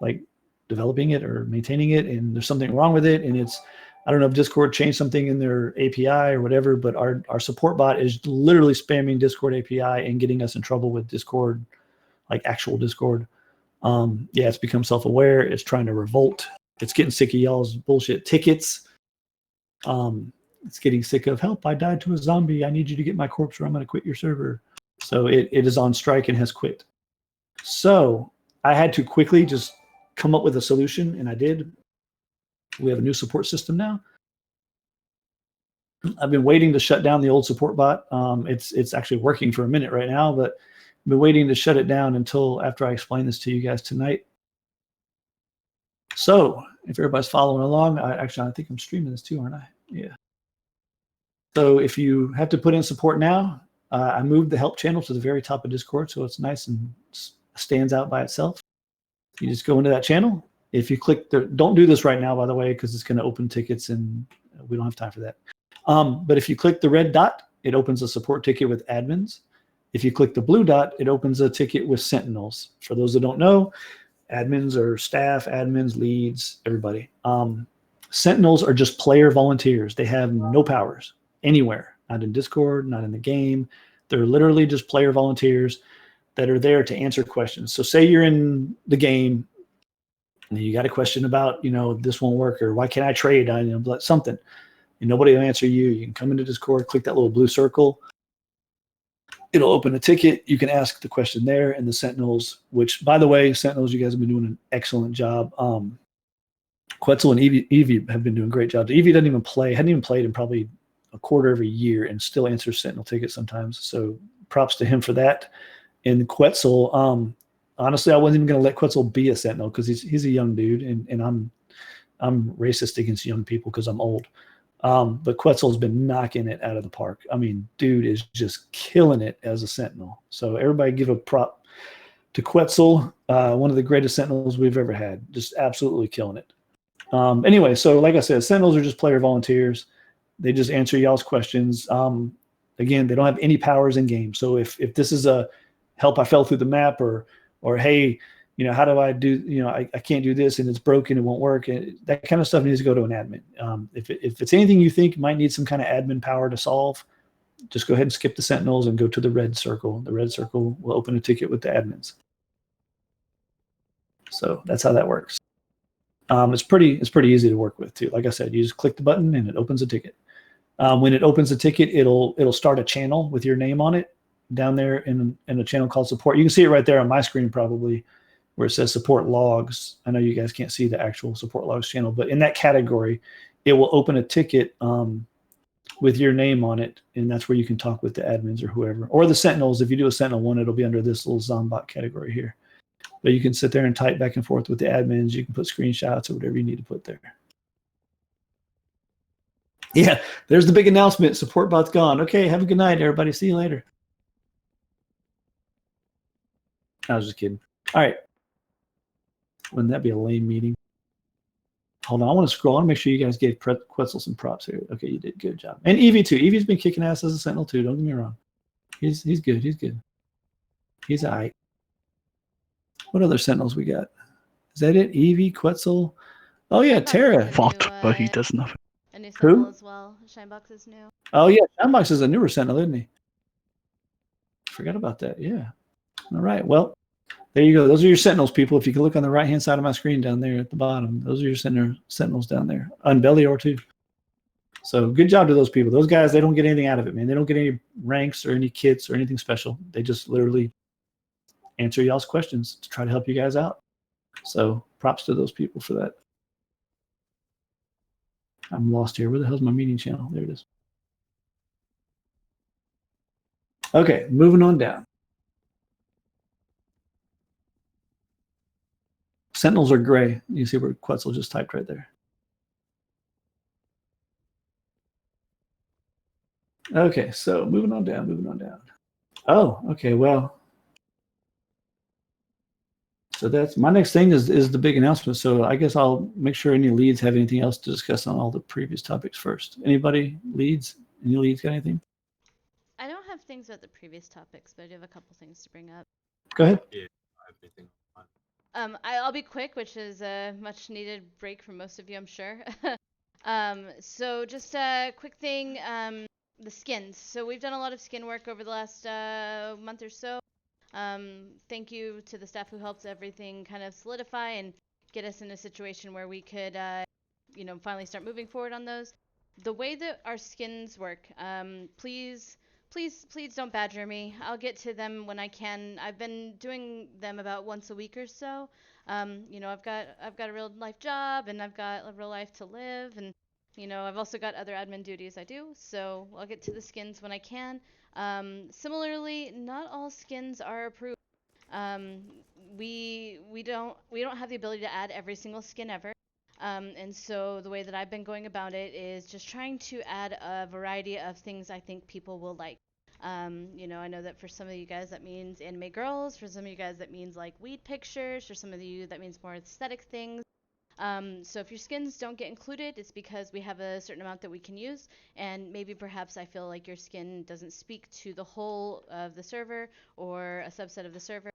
like developing it or maintaining it, and there's something wrong with it. And I don't know if Discord changed something in their API or whatever, but our support bot is literally spamming Discord API and getting us in trouble with Discord, like actual Discord. It's become self-aware. It's trying to revolt. It's getting sick of y'all's bullshit tickets. It's getting sick of, help, I died to a zombie. I need you to get my corpse or I'm going to quit your server. So it is on strike and has quit. So I had to quickly just come up with a solution, and I did. We have a new support system now. I've been waiting to shut down the old support bot. It's actually working for a minute right now, but I've been waiting to shut it down until after I explain this to you guys tonight. So if everybody's following along, I think I'm streaming this too, aren't I? Yeah. So if you have to put in support now, I moved the help channel to the very top of Discord, so it's nice and stands out by itself. You just go into that channel. If you click don't do this right now, by the way, because it's going to open tickets and we don't have time for that. But if you click the red dot, it opens a support ticket with admins. If you click the blue dot, it opens a ticket with sentinels. For those that don't know, admins are staff, admins, leads, everybody. Sentinels are just player volunteers. They have no powers anywhere, not in Discord, not in the game. They're literally just player volunteers that are there to answer questions. So say you're in the game and you got a question about, this won't work, or why can't I trade on something, and nobody will answer you. You can come into Discord, click that little blue circle. It'll open a ticket. You can ask the question there, and the Sentinels, which, by the way, Sentinels, you guys have been doing an excellent job. Quetzal and Evie have been doing great jobs. Evie hadn't even played in probably a quarter of a year and still answers Sentinel tickets sometimes. So props to him for that. And Quetzal, honestly, I wasn't even going to let Quetzal be a Sentinel because he's a young dude, and I'm racist against young people because I'm old. But Quetzal's been knocking it out of the park. I mean, dude is just killing it as a Sentinel. So everybody give a prop to Quetzal, one of the greatest Sentinels we've ever had. Just absolutely killing it. Anyway, so like I said, Sentinels are just player volunteers. They just answer y'all's questions. Again, they don't have any powers in game. So if this is a help, I fell through the map, or hey, how do I do, I can't do this and it's broken, it won't work. That kind of stuff needs to go to an admin. If it's anything you think might need some kind of admin power to solve, just go ahead and skip the Sentinels and go to the red circle. The red circle will open a ticket with the admins. So that's how that works. It's pretty easy to work with too. Like I said, you just click the button and it opens a ticket. When it opens a ticket, it'll start a channel with your name on it down there in a channel called support. You can see it right there on my screen probably, where it says support logs. I know you guys can't see the actual support logs channel, but in that category, it will open a ticket with your name on it, and that's where you can talk with the admins or whoever. Or the Sentinels. If you do a Sentinel one, it'll be under this little Zombot category here. But you can sit there and type back and forth with the admins. You can put screenshots or whatever you need to put there. Yeah, there's the big announcement. Support bot's gone. Okay, have a good night, everybody. See you later. I was just kidding. All right. Wouldn't that be a lame meeting? Hold on, I want to scroll. I want to make sure you guys gave Quetzal some props here. Okay, you did. Good job. And Evie too. Evie's been kicking ass as a Sentinel too. Don't get me wrong. He's good. He's good. He's all right. What other Sentinels we got? Is that it? Evie, Quetzal. Oh yeah, Shinebox Terra. is a Fought, new, but he does nothing. A new Who? Sentinel as well. Shinebox is new. Oh yeah, Sandbox is a newer Sentinel, isn't he? Forgot about that. Yeah. All right. Well, there you go. Those are your Sentinels, people. If you can look on the right-hand side of my screen down there at the bottom, those are your Sentinels down there. On Belior too. So good job to those people. Those guys, they don't get anything out of it, man. They don't get any ranks or any kits or anything special. They just literally answer y'all's questions to try to help you guys out. So props to those people for that. I'm lost here. Where the hell's my meeting channel? There it is. Okay, moving on down. Sentinels are gray. You see where Quetzal just typed right there. Okay, so moving on down. Oh, okay, well. So that's my next thing is the big announcement. So I guess I'll make sure any leads have anything else to discuss on all the previous topics first. Anybody leads? Any leads got anything? I don't have things about the previous topics, but I do have a couple things to bring up. Go ahead. Yeah, I have anything. I'll be quick, which is a much needed break for most of you, I'm sure. So just a quick thing, the skins. So we've done a lot of skin work over the last month or so. Thank you to the staff who helped everything kind of solidify and get us in a situation where we could, finally start moving forward on those. The way that our skins work, please don't badger me. I'll get to them when I can. I've been doing them about once a week or so. I've got a real life job and I've got a real life to live, and I've also got other admin duties I do. So I'll get to the skins when I can. Similarly, not all skins are approved. We don't have the ability to add every single skin ever. And so the way that I've been going about it is just trying to add a variety of things I think people will like. I know that for some of you guys that means anime girls, for some of you guys that means like weed pictures, for some of you that means more aesthetic things. So if your skins don't get included, it's because we have a certain amount that we can use, and maybe perhaps I feel like your skin doesn't speak to the whole of the server or a subset of the server.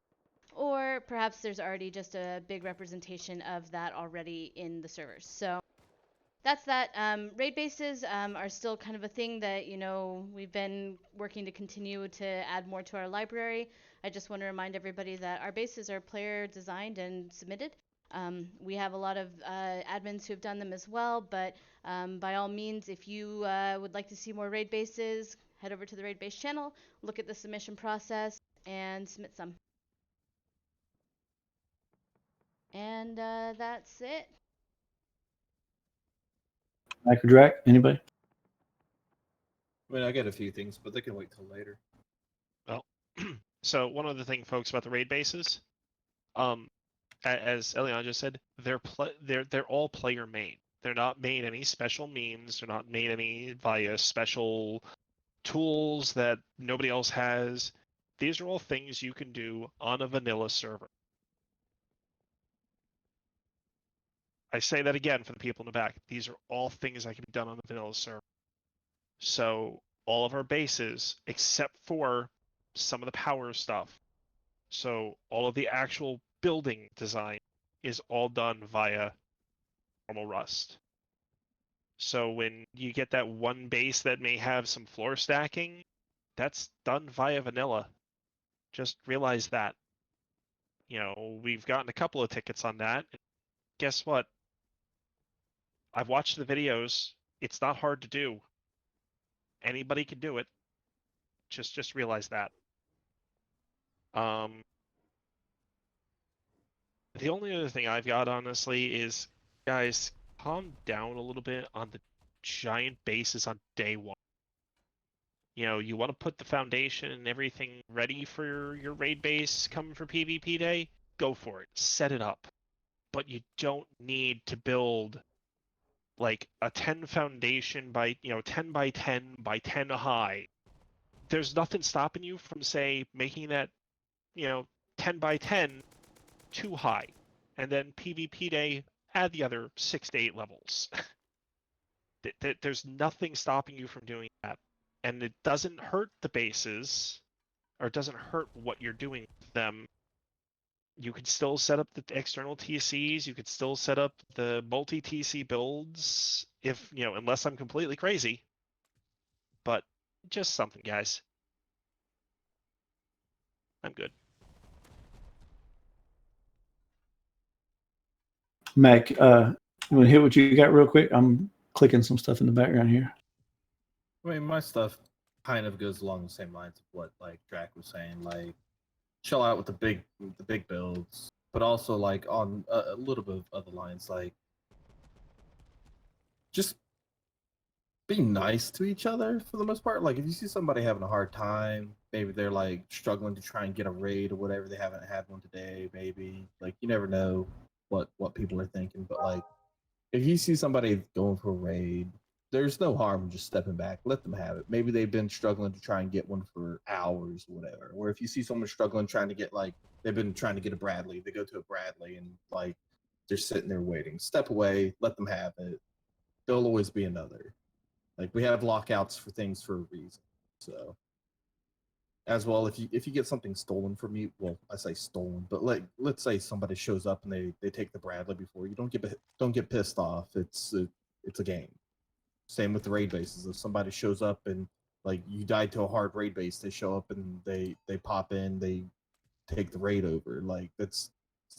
Or perhaps there's already just a big representation of that already in the servers. So that's that. Raid bases are still kind of a thing that, we've been working to continue to add more to our library. I just want to remind everybody that our bases are player designed and submitted. We have a lot of admins who have done them as well, but by all means, if you would like to see more raid bases, head over to the raid base channel, look at the submission process, and submit some. And that's it. Microdrac, anybody? I mean, I got a few things, but they can wait till later. Well, so one other thing, folks, about the raid bases, as Elion just said, they're all player made. They're not made any special means. They're not made any via special tools that nobody else has. These are all things you can do on a vanilla server. I say that again for the people in the back. These are all things that can be done on the vanilla server. So all of our bases, except for some of the power stuff, so all of the actual building design is all done via normal Rust. So when you get that one base that may have some floor stacking, that's done via vanilla. Just realize that. We've gotten a couple of tickets on that. Guess what? I've watched the videos. It's not hard to do. Anybody can do it. Just realize that. The only other thing I've got, honestly, is, guys, calm down a little bit on the giant bases on day one. You want to put the foundation and everything ready for your raid base coming for PvP day? go for it. Set it up. But you don't need to build like a 10 foundation by 10 by 10 by 10 high. There's nothing stopping you from, say, making that 10 by 10 too high, and then PvP day add the other 6 to 8 levels. There's nothing stopping you from doing that, and it doesn't hurt the bases, or it doesn't hurt what you're doing with them. You could still set up the external TCs. You could still set up the multi-TC builds, if unless I'm completely crazy. But just something, guys. I'm good. Mac, you want to hit what you got real quick? I'm clicking some stuff in the background here. I mean, my stuff kind of goes along the same lines of what like Drac was saying. Like, chill out with the big builds, but also like on a little bit of other lines, like just be nice to each other for the most part. Like, if you see somebody having a hard time, maybe they're like struggling to try and get a raid or whatever, they haven't had one today, maybe, like, you never know what people are thinking. But like, if you see somebody going for a raid, there's no harm in just stepping back, let them have it. Maybe they've been struggling to try and get one for hours or whatever. Or if you see someone struggling trying to get, like, they've been trying to get a Bradley, they go to a Bradley and like they're sitting there waiting. Step away, let them have it. There'll always be another. Like, we have lockouts for things for a reason. So as well, if you get something stolen from you, well, I say stolen, but like, let's say somebody shows up and they take the Bradley before you, don't get pissed off. It's a game. Same with the raid bases. If somebody shows up and like you died to a hard raid base, they show up and they pop in, they take the raid over. Like, it's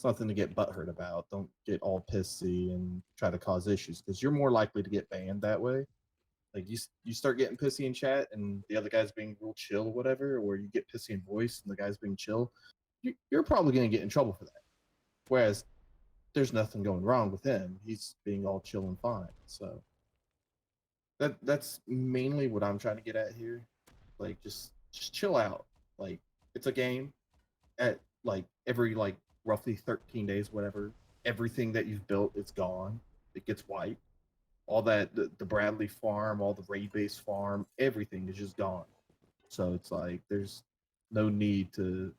nothing to get butthurt about. Don't get all pissy and try to cause issues, because you're more likely to get banned that way. Like, you start getting pissy in chat and the other guy's being real chill or whatever, or you get pissy in voice and the guy's being chill, you're probably going to get in trouble for that. Whereas there's nothing going wrong with him. He's being all chill and fine. So that's mainly what I'm trying to get at here. Like, just chill out. Like, it's a game. At like every like roughly 13 days, whatever, everything that you've built is gone. It gets wiped. All that the Bradley farm, all the raid base farm, everything is just gone. So it's like there's no need to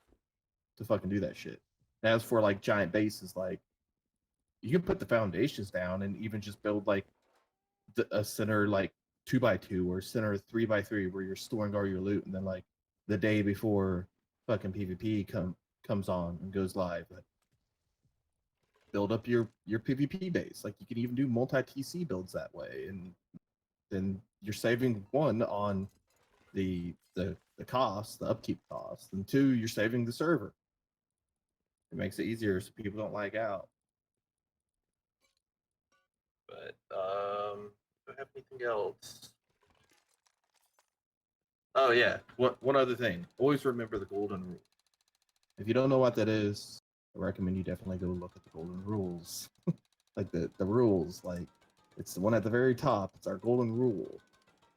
fucking do that shit. As for like giant bases, like, you can put the foundations down and even just build like a center like 2x2 or center 3x3 where you're storing all your loot, and then like the day before fucking PvP comes on and goes live, like, build up your PvP base. Like, you can even do multi-TC builds that way, and then you're saving one on the cost, the upkeep cost, and two, you're saving the server. It makes it easier so people don't lag out. But do I have anything else? Oh yeah, one other thing. Always remember the golden rule. If you don't know what that is, I recommend you definitely go look at the golden rules. Like the rules, like, it's the one at the very top. It's our golden rule.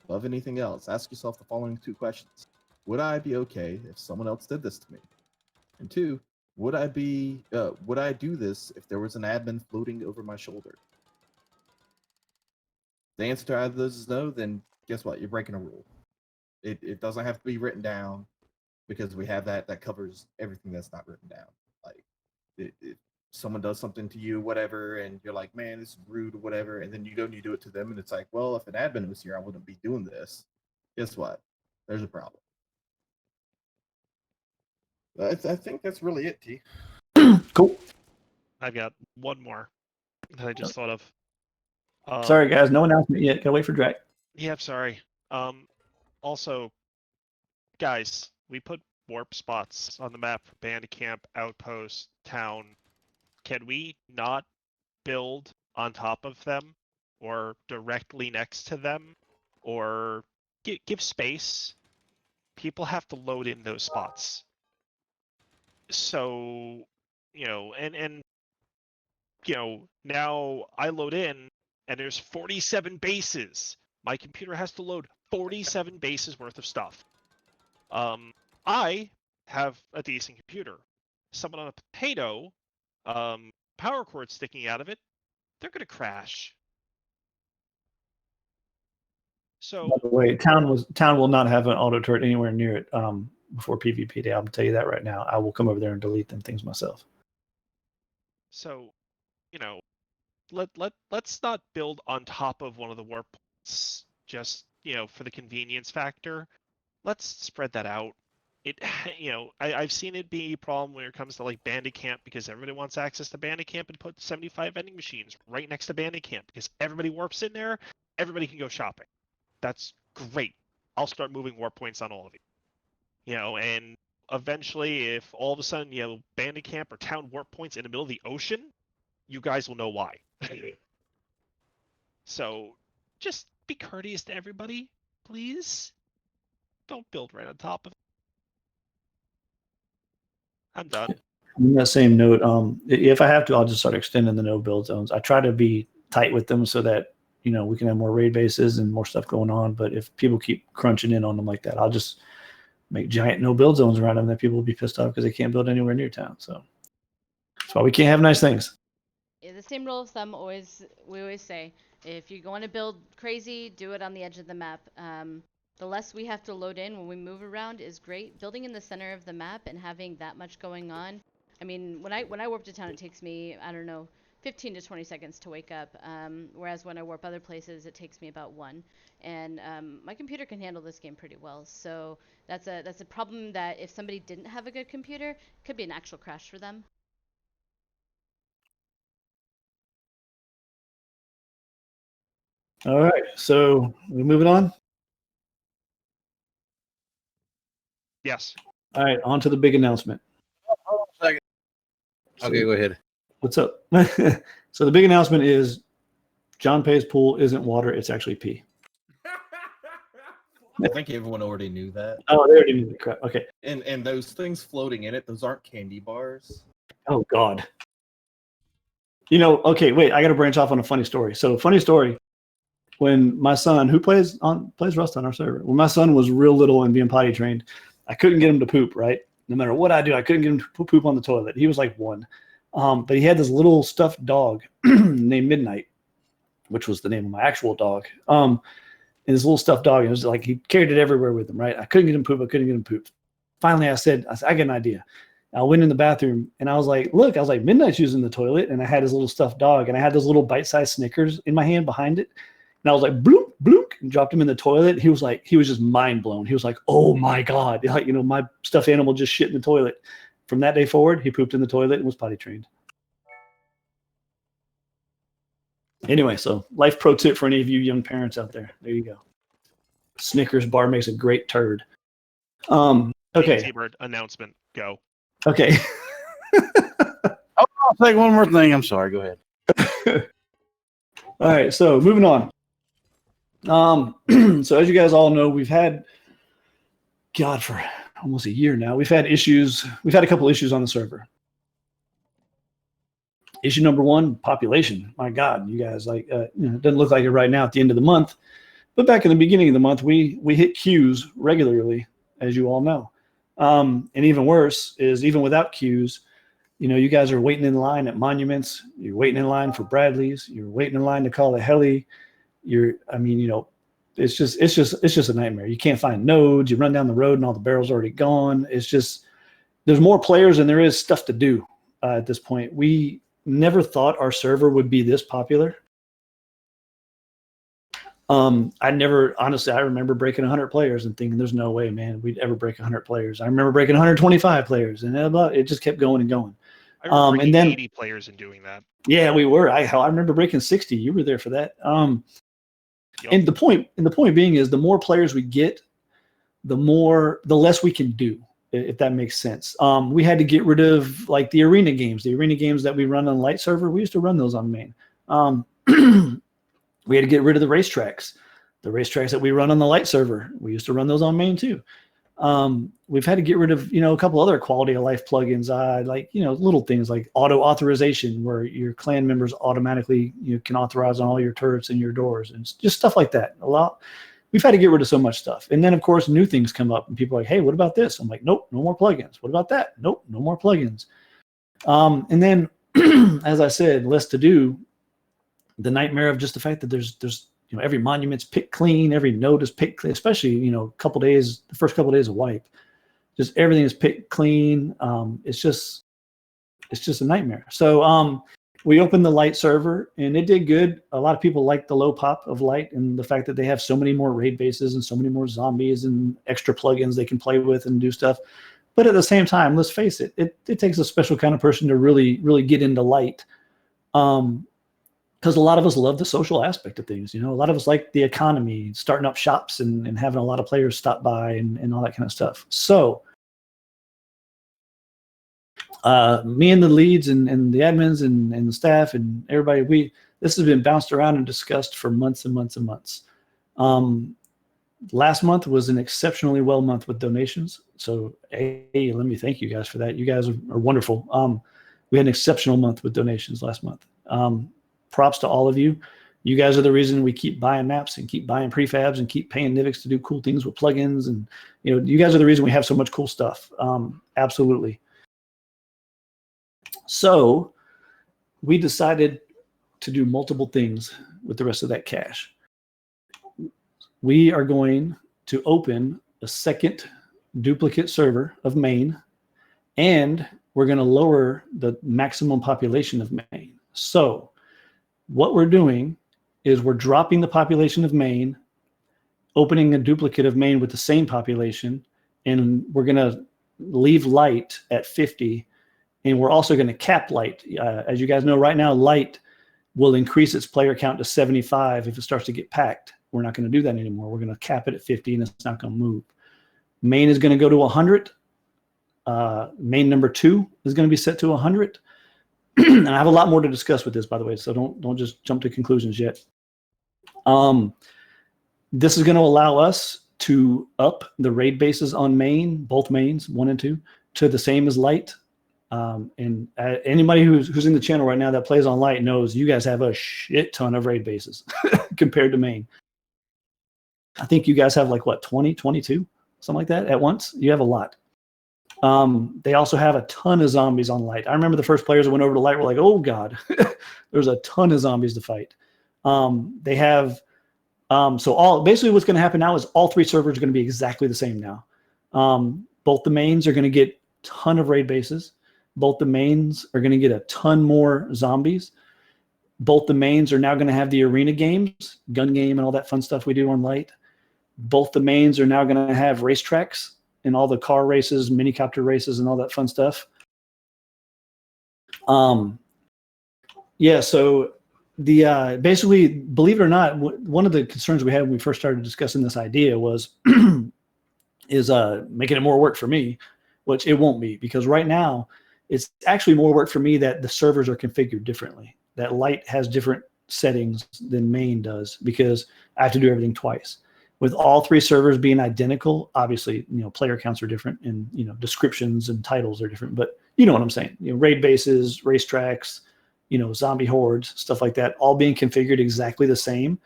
Above anything else, ask yourself the following 2 questions. Would I be okay if someone else did this to me? And 2, would I do this if there was an admin floating over my shoulder? If the answer to either of those is no, then guess what? You're breaking a rule. It doesn't have to be written down, because we have that covers everything that's not written down. Like, if someone does something to you, whatever, and you're like, man, this is rude or whatever, and then you go and you do it to them, and it's like, well, if an admin was here, I wouldn't be doing this. Guess what? There's a problem. I think that's really it, T. Cool. I've got one more that I just thought of. Sorry, guys, no announcement yet. Gotta wait for Drac. Yeah, I'm sorry. Also, guys, we put warp spots on the map for Bandicamp, Outpost, Town. Can we not build on top of them or directly next to them, or give space? People have to load in those spots. So, and now I load in and there's 47 bases. My computer has to load 47 bases worth of stuff. I have a decent computer. Someone on a potato power cord sticking out of it, they're going to crash. So, by the way, town will not have an auto turret anywhere near it before PvP day. I'll tell you that right now. I will come over there and delete them things myself. so, let's not build on top of one of the warp points just for the convenience factor. Let's spread that out. It I've seen it be a problem when it comes to like Bandit Camp, because everybody wants access to Bandit Camp and put 75 vending machines right next to Bandit Camp because everybody warps in there. Everybody can go shopping. That's great. I'll start moving warp points on all of you. And eventually, if all of a sudden Bandit Camp or town warp points in the middle of the ocean, you guys will know why. So just be courteous to everybody, please. Don't build right on top of it. I'm done. On that same note, if I have to, I'll just start extending the no build zones. I try to be tight with them so that we can have more raid bases and more stuff going on. But if people keep crunching in on them like that, I'll just make giant no build zones around them that people will be pissed off because they can't build anywhere near town. So that's why we can't have nice things. Yeah, the same rule of thumb we always say, if you're going to build crazy, do it on the edge of the map. The less we have to load in when we move around is great. Building in the center of the map and having that much going on. I mean, when I warp to town, it takes me, I don't know, 15 to 20 seconds to wake up. Whereas when I warp other places, it takes me about 1. And my computer can handle this game pretty well. So that's a problem that if somebody didn't have a good computer, it could be an actual crash for them. All right, so we're moving on. Yes. All right, on to the big announcement. Hold on a second. Okay, go ahead. What's up? So the big announcement is John Pay's pool isn't water; it's actually pee. I think everyone already knew that. Oh, they already knew the crap. Okay. And those things floating in it, those aren't candy bars. Oh God. Okay, wait. I got to branch off on a funny story. So, funny story. When my son, who plays Rust on our server, when my son was real little and being potty trained, I couldn't get him to poop. Right, no matter what I do, I couldn't get him to poop on the toilet. He was like 1, but he had this little stuffed dog named Midnight, which was the name of my actual dog. And this little stuffed dog, it was like he carried it everywhere with him. Right, I couldn't get him poop. Finally, I said, I got an idea. I went in the bathroom and I was like, look, Midnight's using the toilet, and I had his little stuffed dog, and I had those little bite-sized Snickers in my hand behind it. And I was like, bloop, bloop, and dropped him in the toilet. He was just mind blown. He was like, oh my God, my stuffed animal just shit in the toilet. From that day forward, he pooped in the toilet and was potty trained. Anyway, so life pro tip for any of you young parents out there. There you go. Snickers bar makes a great turd. Okay. T-Bird announcement. Go. Okay. I'll say one more thing. I'm sorry. Go ahead. All right. So moving on. So as you guys all know, we've had, for almost a year now, we've had issues. We've had a couple issues on the server. Issue number 1, population. My God, you guys, it doesn't look like it right now at the end of the month, but back in the beginning of the month, we hit queues regularly, as you all know. And even worse is, even without queues, you guys are waiting in line at monuments. You're waiting in line for Bradley's. You're waiting in line to call a heli. It's just a nightmare. You can't find nodes. You run down the road and all the barrels are already gone. There's more players than there is stuff to do at this point. We never thought our server would be this popular. I remember breaking 100 players and thinking there's no way, man, we'd ever break 100 players. I remember breaking 125 players, and it just kept going and going. I remember and then 80 players and doing that. Yeah, we were. I remember breaking 60. You were there for that. Yep. And the point being is, the more players we get, the less we can do, if that makes sense. We had to get rid of the arena games that we run on light server. We used to run those on main. We had to get rid of the racetracks that we run on the light server. We used to run those on main too. We've had to get rid of, a couple other quality of life plugins, little things like auto authorization, where your clan members automatically can authorize on all your turrets and your doors, and just stuff like that. We've had to get rid of so much stuff. And then of course new things come up and people are like, hey, what about this? I'm like, nope, no more plugins. What about that? Nope, no more plugins. And then as I said, less to do. The nightmare of just the fact that there's every monument's picked clean, every node is picked clean, especially the first couple days of wipe, just everything is picked clean. It's just a nightmare. So we opened the light server and it did good. A lot of people like the low pop of light and the fact that they have so many more raid bases and so many more zombies and extra plugins they can play with and do stuff. But at the same time, let's face it, it takes a special kind of person to really, really get into light. Because a lot of us love the social aspect of things. A lot of us like the economy, starting up shops and having a lot of players stop by and all that kind of stuff. So me and the leads and the admins and the staff and everybody, this has been bounced around and discussed for months and months and months. Last month was an exceptionally well month with donations. So hey, let me thank you guys for that. You guys are wonderful. We had an exceptional month with donations last month. Props to all of you. You guys are the reason we keep buying maps and keep buying prefabs and keep paying Nivix to do cool things with plugins. And you guys are the reason we have so much cool stuff. Absolutely. So we decided to do multiple things with the rest of that cash. We are going to open a second duplicate server of main, and we're going to lower the maximum population of main. So what we're doing is we're dropping the population of main, opening a duplicate of main with the same population, and we're going to leave light at 50, and we're also going to cap light. As you guys know, right now, light will increase its player count to 75 if it starts to get packed. We're not going to do that anymore. We're going to cap it at 50, and it's not going to move. Main is going to go to 100. Main number 2 is going to be set to 100. And I have a lot more to discuss with this, by the way, so don't just jump to conclusions yet. This is going to allow us to up the raid bases on main, both mains, 1 and 2, to the same as light. And anybody who's in the channel right now that plays on light knows you guys have a shit ton of raid bases compared to main. I think you guys have like what, 20, 22, something like that at once. You have a lot. They also have a ton of zombies on light. I remember the first players that went over to light were like, oh God, there's a ton of zombies to fight. They have, so basically what's going to happen now is all 3 servers are going to be exactly the same now. Both the mains are going to get a ton of raid bases. Both the mains are going to get a ton more zombies. Both the mains are now going to have the arena games, gun game and all that fun stuff we do on light. Both the mains are now going to have racetracks and all the car races, minicopter races, and all that fun stuff. Yeah, so the basically, believe it or not, one of the concerns we had when we first started discussing this idea was is making it more work for me, which it won't be, because right now it's actually more work for me that the servers are configured differently. That light has different settings than main does because I have to do everything twice. With all 3 servers being identical, obviously, player counts are different and, descriptions and titles are different, but you know what I'm saying. Raid bases, racetracks, zombie hordes, stuff like that, all being configured exactly the same.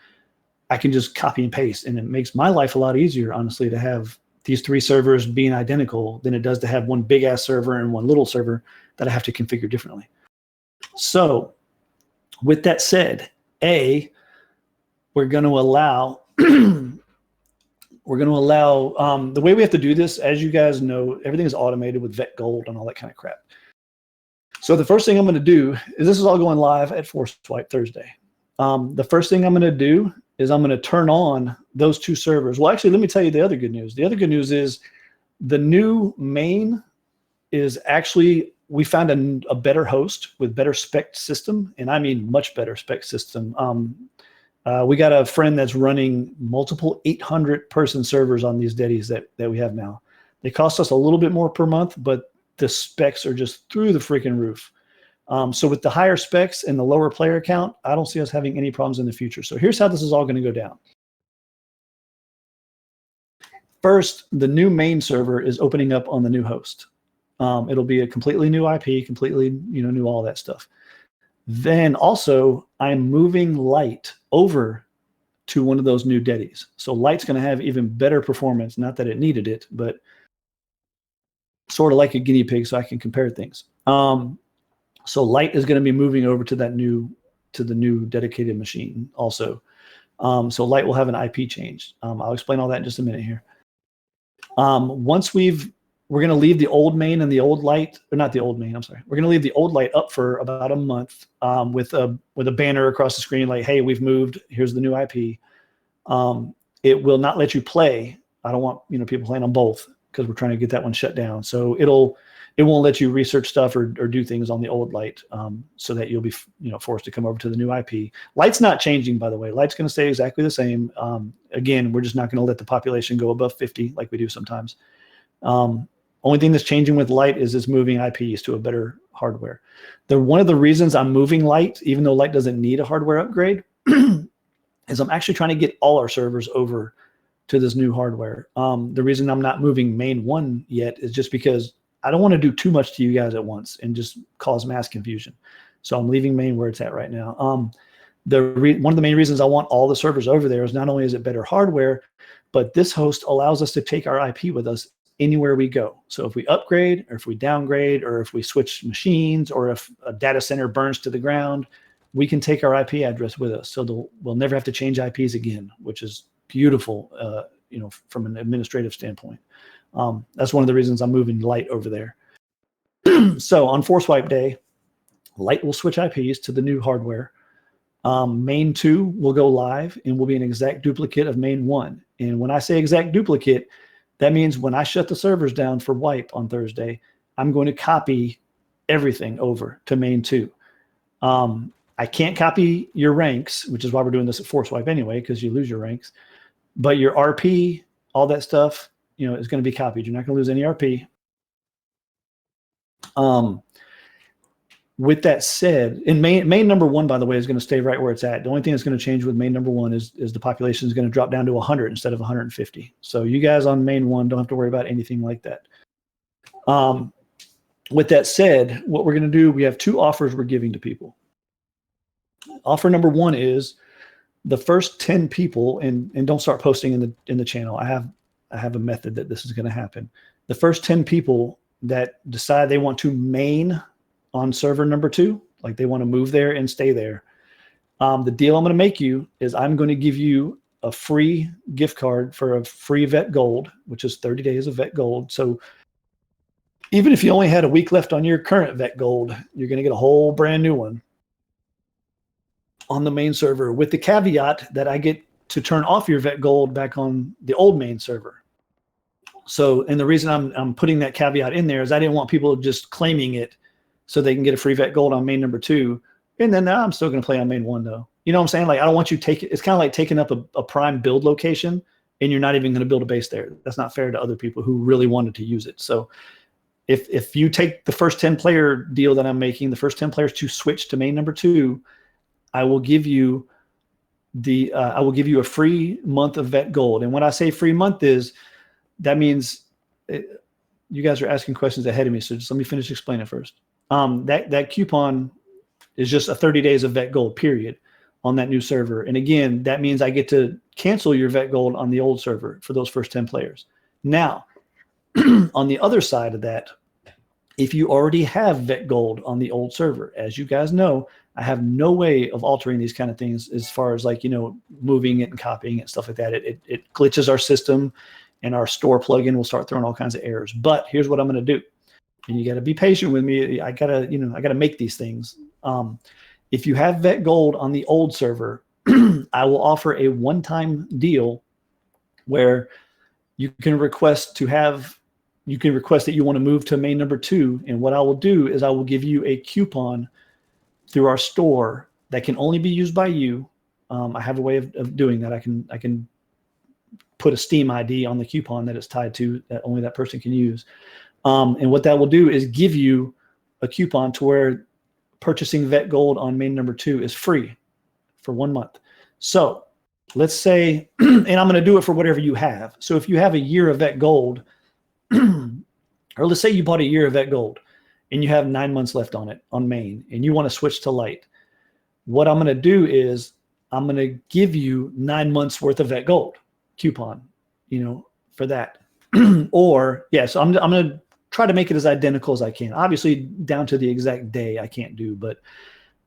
I can just copy and paste, and it makes my life a lot easier, honestly, to have these 3 servers being identical than it does to have one big ass server and one little server that I have to configure differently. So with that said, we're going to allow the way we have to do this, as you guys know, everything is automated with Vet Gold and all that kind of crap. So the first thing I'm going to do is, this is all going live at Force Swipe Thursday. The first thing I'm going to do is I'm going to turn on those 2 servers. Well, actually, let me tell you the other good news. The other good news is the new main is actually, we found a better host with better spec system, and I mean much better spec system. We got a friend that's running multiple 800-person servers on these Deddies that we have now. They cost us a little bit more per month, but the specs are just through the freaking roof. So with the higher specs and the lower player count, I don't see us having any problems in the future. So here's how this is all going to go down. First, the new main server is opening up on the new host. It'll be a completely new IP, completely new all that stuff. Then also, I'm moving light over to one of those new Deddies. So light's going to have even better performance. Not that it needed it, but sort of like a guinea pig, so I can compare things. So light is going to be moving over to the new dedicated machine also. So light will have an IP change. I'll explain all that in just a minute here. Once we're going to leave the old main and the old light, or not the old main, I'm sorry. We're going to leave the old light up for about a month with a banner across the screen like, hey, we've moved. Here's the new IP. It will not let you play. I don't want people playing on both because we're trying to get that one shut down. So it won't let you research stuff or do things on the old light, so that you'll be forced to come over to the new IP. Light's not changing, by the way. Light's going to stay exactly the same. Again, we're just not going to let the population go above 50 like we do sometimes. Only thing that's changing with light is it's moving IPs to a better hardware. One of the reasons I'm moving light, even though light doesn't need a hardware upgrade, is I'm actually trying to get all our servers over to this new hardware. The reason I'm not moving main 1 yet is just because I don't want to do too much to you guys at once and just cause mass confusion. So I'm leaving main where it's at right now. One of the main reasons I want all the servers over there is not only is it better hardware, but this host allows us to take our IP with us anywhere we go. So if we upgrade or if we downgrade or if we switch machines or if a data center burns to the ground, we can take our IP address with us. So we'll never have to change IPs again, which is beautiful, from an administrative standpoint. That's one of the reasons I'm moving light over there. So on Force Wipe Day, light will switch IPs to the new hardware. Main 2 will go live and will be an exact duplicate of main 1. And when I say exact duplicate, that means when I shut the servers down for wipe on Thursday, I'm going to copy everything over to main 2. I can't copy your ranks, which is why we're doing this at Force Wipe anyway, because you lose your ranks. But your RP, all that stuff, is going to be copied. You're not going to lose any RP. With that said, in main number 1, by the way, is going to stay right where it's at. The only thing that's going to change with main number 1 is the population is going to drop down to 100 instead of 150. So you guys on main 1 don't have to worry about anything like that. With that said, what we're going to do, we have 2 offers we're giving to people. Offer number 1 is the first 10 people, and don't start posting in the channel. I have a method that this is going to happen. The first 10 people that decide they want to main on server number 2, like they want to move there and stay there. The deal I'm going to make you is I'm going to give you a free gift card for a free Vet Gold, which is 30 days of Vet Gold. So even if you only had a week left on your current Vet Gold, you're going to get a whole brand new one on the main server, with the caveat that I get to turn off your Vet Gold back on the old main server. So, and the reason I'm putting that caveat in there is I didn't want people just claiming it so they can get a free Vet Gold on main number 2. And then now I'm still going to play on main 1 though. You know what I'm saying? Like, I don't want you to take it. It's kind of like taking up a prime build location and you're not even going to build a base there. That's not fair to other people who really wanted to use it. So if you take the first 10 player deal that I'm making, the first 10 players to switch to main number 2, I will give you a free month of Vet Gold. And when I say free month that means you guys are asking questions ahead of me. So just let me finish explaining first. That coupon is just a 30 days of Vet Gold period on that new server. And again, that means I get to cancel your Vet Gold on the old server for those first 10 players. Now, on the other side of that, if you already have Vet Gold on the old server, as you guys know, I have no way of altering these kind of things as far as moving it and copying it and stuff like that. It glitches our system, and our store plugin will start throwing all kinds of errors. But here's what I'm going to do, and you got to be patient with me. I gotta make these things. If you have Vet Gold on the old server, I will offer a one-time deal where you can request that you want to move to main number 2. And what I will do is I will give you a coupon through our store that can only be used by you. I have a way of doing that. I can put a Steam ID on the coupon that it's tied to that only that person can use. And what that will do is give you a coupon to where purchasing Vet Gold on main number 2 is free for 1 month. So let's say, and I'm going to do it for whatever you have. So if you have a year of Vet Gold, or let's say you bought a year of Vet Gold and you have 9 months left on it on main and you want to switch to light, what I'm going to do is I'm going to give you 9 months worth of Vet Gold coupon, for that. Or so I'm going to try to make it as identical as I can. Obviously, down to the exact day I can't do, but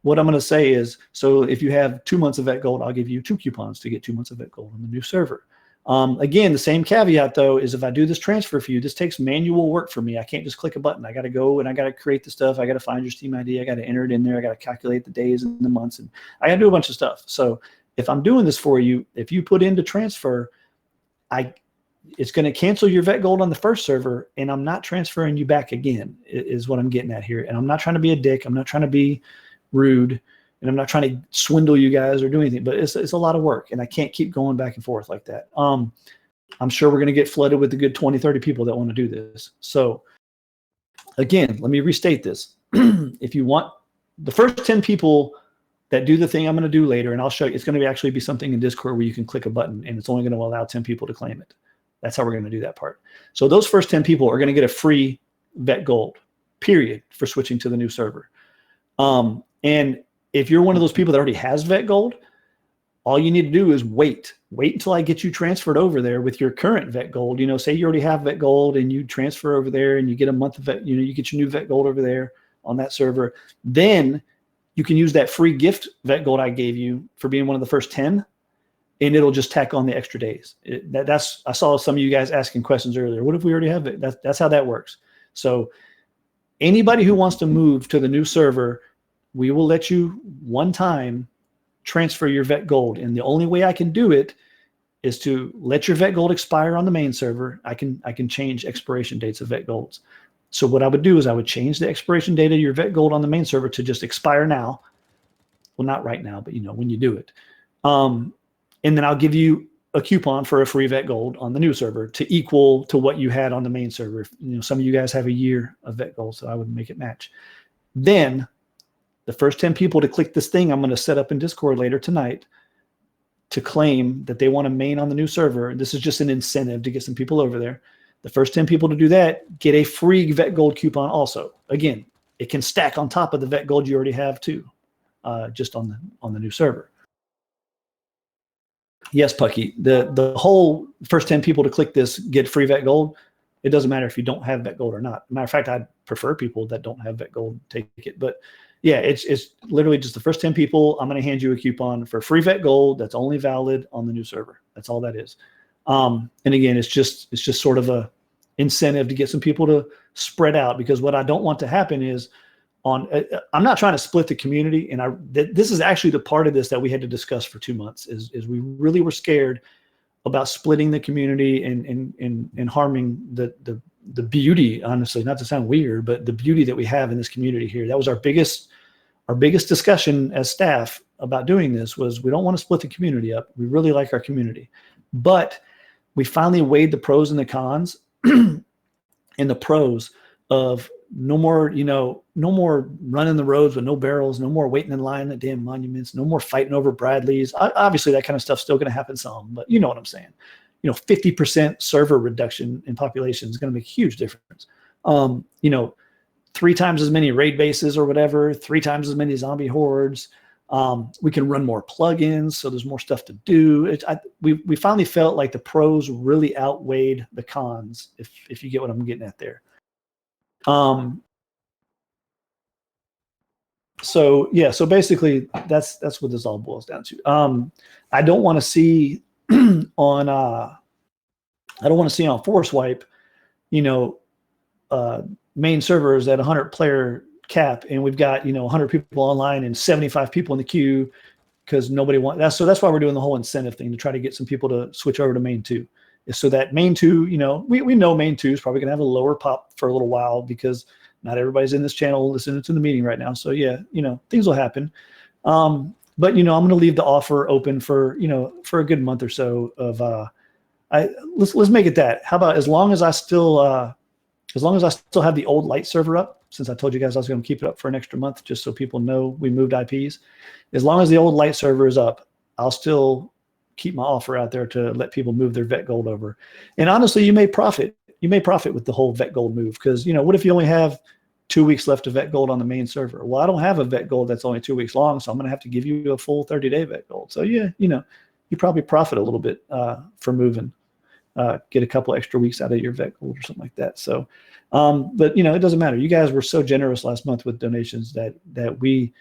what I'm going to say is, so if you have 2 months of Vet Gold, I'll give you 2 coupons to get 2 months of Vet Gold on the new server. Again, the same caveat though is if I do this transfer for you, this takes manual work for me. I can't just click a button. I got to go and I got to create the stuff. I got to find your Steam ID. I got to enter it in there. I got to calculate the days and the months, and I got to do a bunch of stuff. So if I'm doing this for you, if you put in to transfer, it's going to cancel your Vet Gold on the first server, and I'm not transferring you back again, is what I'm getting at here. And I'm not trying to be a dick. I'm not trying to be rude, and I'm not trying to swindle you guys or do anything, but it's a lot of work, and I can't keep going back and forth like that. I'm sure we're going to get flooded with a good 20, 30 people that want to do this. So again, let me restate this. If you want the first 10 people that do the thing I'm going to do later, and I'll show you, it's going to actually be something in Discord where you can click a button, and it's only going to allow 10 people to claim it. That's how we're going to do that part. So those first 10 people are going to get a free Vet Gold, period, for switching to the new server. And if you're one of those people that already has Vet Gold, all you need to do is wait until I get you transferred over there with your current Vet Gold. You know, say you already have Vet Gold and you transfer over there and you get a month of Vet, you get your new Vet Gold over there on that server. Then you can use that free gift Vet Gold I gave you for being one of the first 10, and it'll just tack on the extra days. I saw some of you guys asking questions earlier. What if we already have it? That's how that works. So anybody who wants to move to the new server, we will let you one time transfer your Vet Gold. And the only way I can do it is to let your Vet Gold expire on the main server. I can change expiration dates of Vet Golds. So what I would do is I would change the expiration date of your Vet Gold on the main server to just expire now. Well, not right now, but when you do it. And then I'll give you a coupon for a free Vet Gold on the new server to equal to what you had on the main server. Some of you guys have a year of Vet Gold, so I would make it match. Then the first 10 people to click this thing I'm going to set up in Discord later tonight to claim that they want to main on the new server. This is just an incentive to get some people over there. The first 10 people to do that get a free Vet Gold coupon also. Again, it can stack on top of the Vet Gold you already have too, just on the new server. Yes, Pucky, the whole first 10 people to click this get free Vet Gold. It doesn't matter if you don't have Vet Gold or not. Matter of fact, I'd prefer people that don't have Vet Gold take it. But yeah, it's literally just the first 10 people. I'm going to hand you a coupon for free Vet Gold that's only valid on the new server. That's all that is. And again, it's just sort of a incentive to get some people to spread out, because what I don't want to happen is I'm not trying to split the community. And this is actually the part of this that we had to discuss for 2 months is we really were scared about splitting the community and harming the beauty, honestly, not to sound weird, but the beauty that we have in this community here. That was our biggest discussion as staff about doing this, was we don't want to split the community up. We really like our community, but we finally weighed the pros and the cons. And the pros of no more running the roads with no barrels, no more waiting in line at damn monuments, no more fighting over Bradleys. Obviously that kind of stuff's still going to happen some, but you know what I'm saying. 50% server reduction in population is going to make a huge difference. 3 times as many raid bases or whatever, 3 times as many zombie hordes. We can run more plugins, so there's more stuff to do. We finally felt like the pros really outweighed the cons, if you get what I'm getting at there. So basically that's what this all boils down to. I don't want to see on Force Wipe, main servers at 100 player cap, and we've got 100 people online and 75 people in the queue because nobody wants that. So that's why we're doing the whole incentive thing, to try to get some people to switch over to main 2. So that main 2, we know main 2 is probably going to have a lower pop for a little while because not everybody's in this channel listening to the meeting right now. So yeah, things will happen. But I'm going to leave the offer open for a good month or so of let's make it that. How about as long as I still have the old light server up, since I told you guys I was going to keep it up for an extra month just so people know we moved IPs. As long as the old light server is up, I'll still keep my offer out there to let people move their Vet Gold over. And honestly, you may profit with the whole Vet Gold move, because what if you only have 2 weeks left of Vet Gold on the main server? Well, I don't have a Vet Gold that's only 2 weeks long, so I'm going to have to give you a full 30-day Vet Gold. So yeah, you probably profit a little bit for moving. get a couple extra weeks out of your vet gold or something like that. So, but it doesn't matter. You guys were so generous last month with donations that we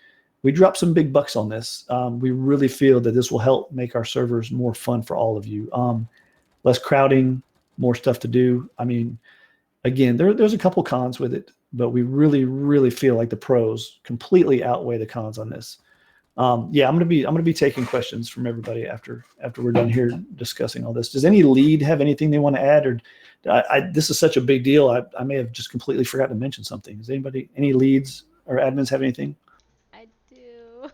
dropped some big bucks on this. We really feel that this will help make our servers more fun for all of you. Less crowding, more stuff to do. I mean, again, there's a couple cons with it, but we really, really feel like the pros completely outweigh the cons on this. I'm gonna be taking questions from everybody after we're done here discussing all this. Does any lead have anything they want to add, or this is such a big deal? I may have just completely forgotten to mention something. Does any leads or admins have anything? I do.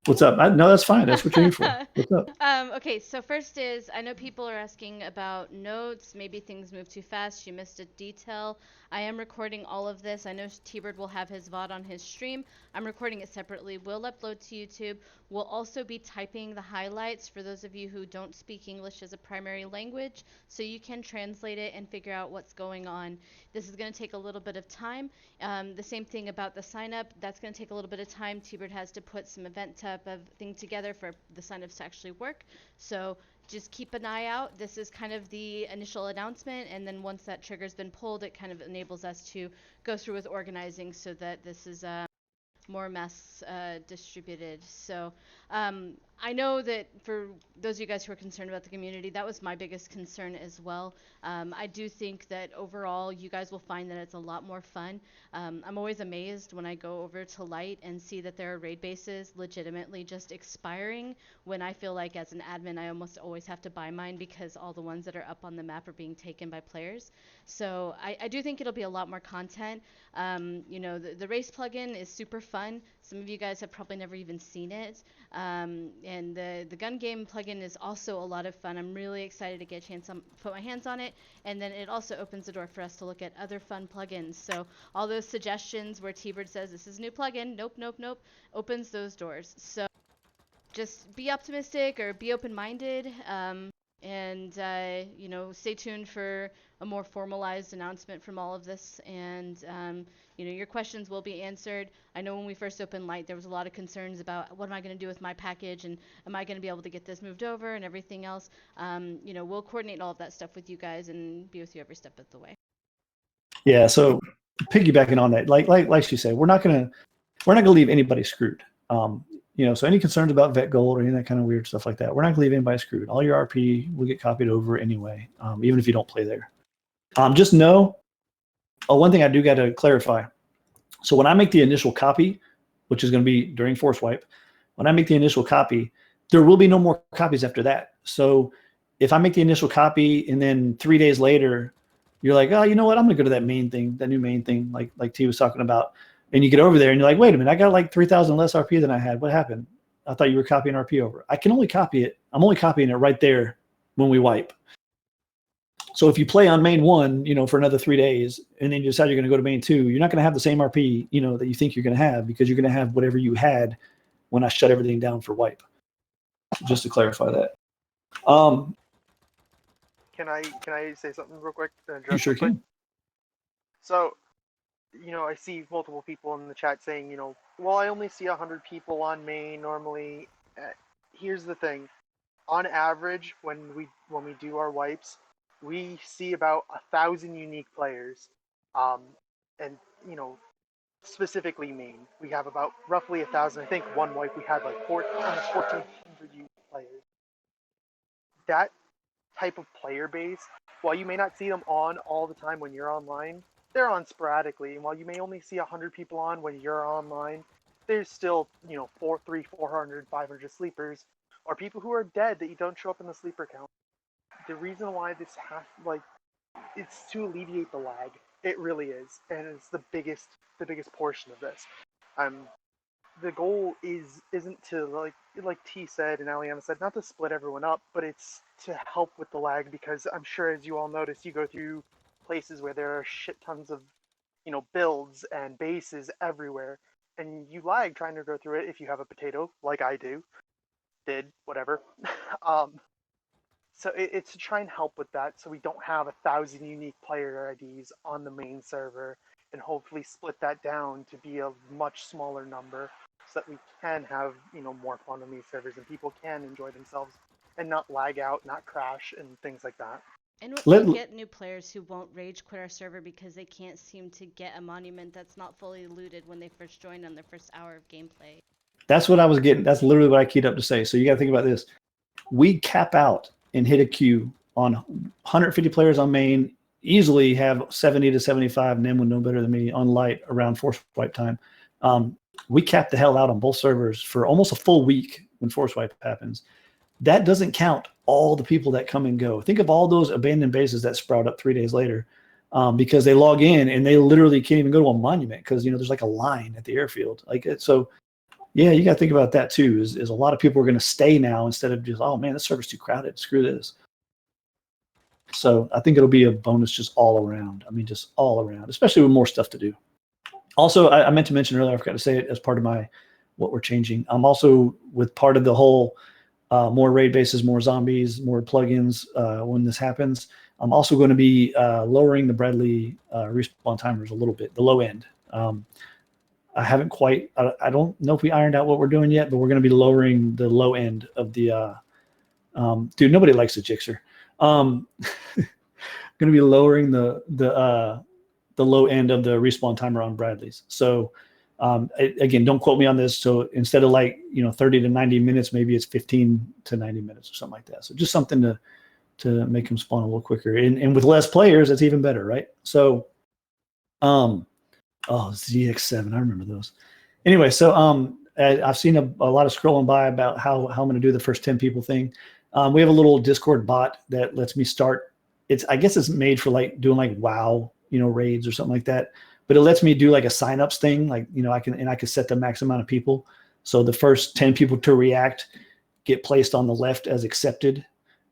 What's up? No, that's fine. That's what you're here for. What's up? Okay, so first is, I know people are asking about notes. Maybe things move too fast. You missed a detail. I am recording all of this. I know T-Bird will have his VOD on his stream. I'm recording it separately. We'll upload to YouTube. We'll also be typing the highlights for those of you who don't speak English as a primary language, so you can translate it and figure out what's going on. This is going to take a little bit of time. The same thing about the sign up. That's going to take a little bit of time. T-Bird has to put some event type of thing together for the sign-ups to actually work. So just keep an eye out. This is kind of the initial announcement, and then once that trigger's been pulled, it kind of enables us to go through with organizing so that this is more mass distributed. So I know that for those of you guys who are concerned about the community, that was my biggest concern as well. I do think that overall you guys will find that it's a lot more fun. I'm always amazed when I go over to Light and see that there are raid bases legitimately just expiring, when I feel like as an admin I almost always have to buy mine because all the ones that are up on the map are being taken by players. So I do think it'll be a lot more content. The race plugin is super fun. Some of you guys have probably never even seen it. And the gun game plugin is also a lot of fun. I'm really excited to get a chance to put my hands on it. And then it also opens the door for us to look at other fun plugins. So all those suggestions where T-Bird says this is a new plugin, nope, opens those doors. So just be optimistic or be open-minded. And stay tuned for a more formalized announcement from all of this. And your questions will be answered. I know when we first opened Light, there was a lot of concerns about what am I going to do with my package, and am I going to be able to get this moved over and everything else. We'll coordinate all of that stuff with you guys and be with you every step of the way. Yeah. So piggybacking on that, like she said, we're not gonna leave anybody screwed. So any concerns about vet gold or any of that kind of weird stuff like that, we're not gonna leave anybody screwed. All your RP will get copied over anyway, even if you don't play there. Just know, one thing I do got to clarify. So when I make the initial copy, which is going to be during Force Wipe, when I make the initial copy, there will be no more copies after that. So if I make the initial copy and then 3 days later, you're like, oh, you know what? I'm going to go to that main thing, that new main thing, like T was talking about. And you get over there and you're like, wait a minute, I got like 3,000 less RP than I had. What happened? I thought you were copying RP over. I can only copy it. I'm only copying it right there when we wipe. So if you play on main 1, for another 3 days, and then you decide you're going to go to main 2, you're not going to have the same RP, that you think you're going to have, because you're going to have whatever you had when I shut everything down for wipe. So just to clarify that. Can I say something real quick? You sure can. So, I see multiple people in the chat saying, well, I only see 100 people on main normally. Here's the thing. On average, when we do our wipes, we see about 1,000 unique players, and specifically main. We have about roughly 1,000. I think one wipe we had like almost 1,400 unique players. That type of player base, while you may not see them on all the time when you're online, they're on sporadically. And while you may only see 100 people on when you're online, there's still 400, 500 sleepers, or people who are dead that you don't show up in the sleeper count. The reason why this has, it's to alleviate the lag. It really is, and it's the biggest portion of this. The goal isn't to like T said and Aliana said, not to split everyone up, but it's to help with the lag, because I'm sure, as you all notice, you go through places where there are shit tons of builds and bases everywhere, and you lag trying to go through it if you have a potato like I did whatever. So it's to try and help with that, so we don't have 1,000 unique player IDs on the main server, and hopefully split that down to be a much smaller number, so that we can have more fun on these servers and people can enjoy themselves and not lag out, not crash, and things like that. And Let- we get new players who won't rage quit our server because they can't seem to get a monument that's not fully looted when they first join on their first hour of gameplay. That's what I was getting. That's literally what I keyed up to say. So you got to think about this. We cap out and hit a queue on 150 players on main, easily have 70 to 75, Nim would know better than me, on light around force wipe time. We cap the hell out on both servers for almost a full week when force wipe happens. That doesn't count all the people that come and go. Think of all those abandoned bases that sprout up 3 days later because they log in and they literally can't even go to a monument because, there's like a line at the airfield. So yeah, you got to think about that too. Is a lot of people are going to stay now instead of just, oh man, this server's too crowded. Screw this. So I think it'll be a bonus just all around. I mean, just all around, especially with more stuff to do. Also, I meant to mention earlier, I forgot to say it as part of what we're changing. I'm also with part of the whole more raid bases, more zombies, more plugins when this happens. I'm also going to be lowering the Bradley respawn timers a little bit, the low end. I haven't quite, I don't know if we ironed out what we're doing yet, but we're going to be lowering the low end of the, dude, nobody likes the Jixer. Going to be lowering the low end of the respawn timer on Bradley's. So again, don't quote me on this. So instead of 30 to 90 minutes, maybe it's 15 to 90 minutes or something like that. So just something to make them spawn a little quicker. And with less players, that's even better, right? So, ZX7, I remember those. Anyway, so I've seen a lot of scrolling by about how I'm going to do the first 10 people thing. We have a little Discord bot that lets me start. I guess it's made for doing WoW, raids or something like that. But it lets me do a signups thing. I can set the max amount of people. So the first 10 people to react get placed on the left as accepted.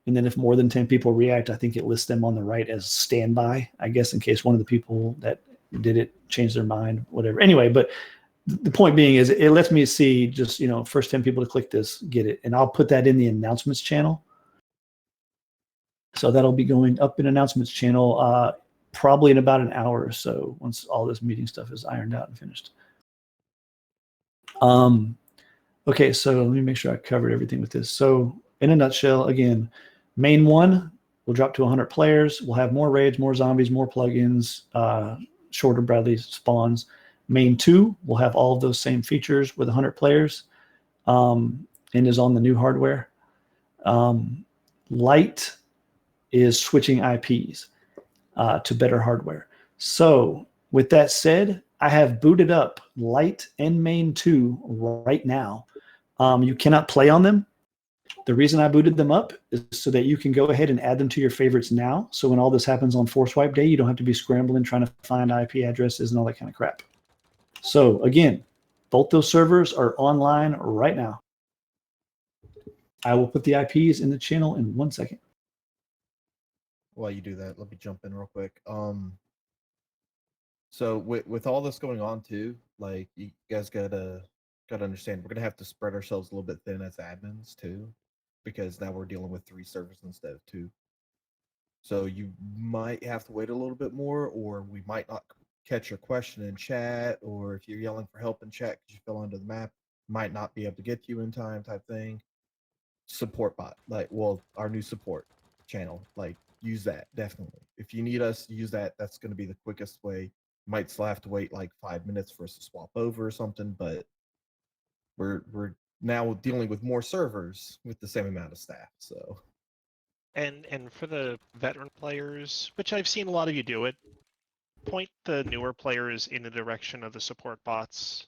And then if more than 10 people react, I think it lists them on the right as standby, I guess, in case one of the people that did it change their mind, whatever. Anyway, but the point being is it lets me see just, first 10 people to click this, get it. And I'll put that in the announcements channel. So that'll be going up in announcements channel probably in about an hour or so once all this meeting stuff is ironed out and finished. Okay, so let me make sure I covered everything with this. So in a nutshell, again, main 1 will drop to 100 players. We'll have more raids, more zombies, more plugins, shorter Bradley spawns. Main 2 will have all of those same features with 100 players and is on the new hardware. Light is switching IPs to better hardware. So with that said, I have booted up Light and Main 2 right now. You cannot play on them. The reason I booted them up is so that you can go ahead and add them to your favorites now. So when all this happens on Force Wipe Day, you don't have to be scrambling trying to find IP addresses and all that kind of crap. So again, both those servers are online right now. I will put the IPs in the channel in 1 second. While you do that, let me jump in real quick. So with all this going on too, you guys gotta understand, we're gonna have to spread ourselves a little bit thin as admins too, because now we're dealing with 3 servers instead of 2. So you might have to wait a little bit more, or we might not catch your question in chat, or if you're yelling for help in chat because you fell under the map, might not be able to get you in time type thing. Support bot, our new support channel, use that definitely. If you need us to use that, that's going to be the quickest way. Might still have to wait 5 minutes for us to swap over or something, but we're now dealing with more servers with the same amount of staff. So, and for the veteran players, which I've seen a lot of you do it, point the newer players in the direction of the support bots,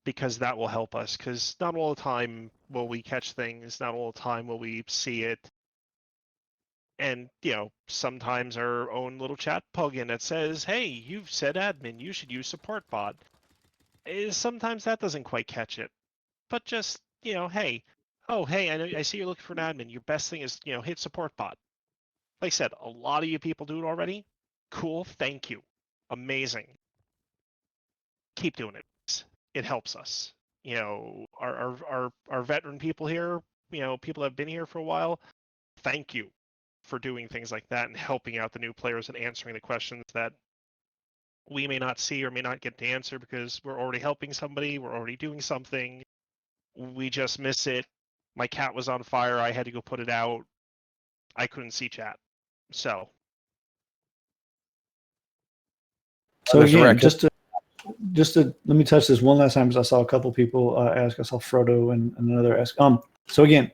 because that will help us. Because not all the time will we catch things, not all the time will we see it. And, sometimes our own little chat plugin that says, hey, you've said admin, you should use support bot. Sometimes that doesn't quite catch it. But just, hey, I see you're looking for an admin. Your best thing is, hit support bot. Like I said, a lot of you people do it already. Cool, thank you. Amazing. Keep doing it. It helps us. Our veteran people here, people that have been here for a while, thank you for doing things like that and helping out the new players and answering the questions that we may not see or may not get to answer because we're already helping somebody, we're already doing something, we just miss it. My cat was on fire, I had to go put it out, I couldn't see chat. So So That's again, correct. just to let me touch this one last time, because I saw a couple people ask. I saw Frodo and another ask. So again,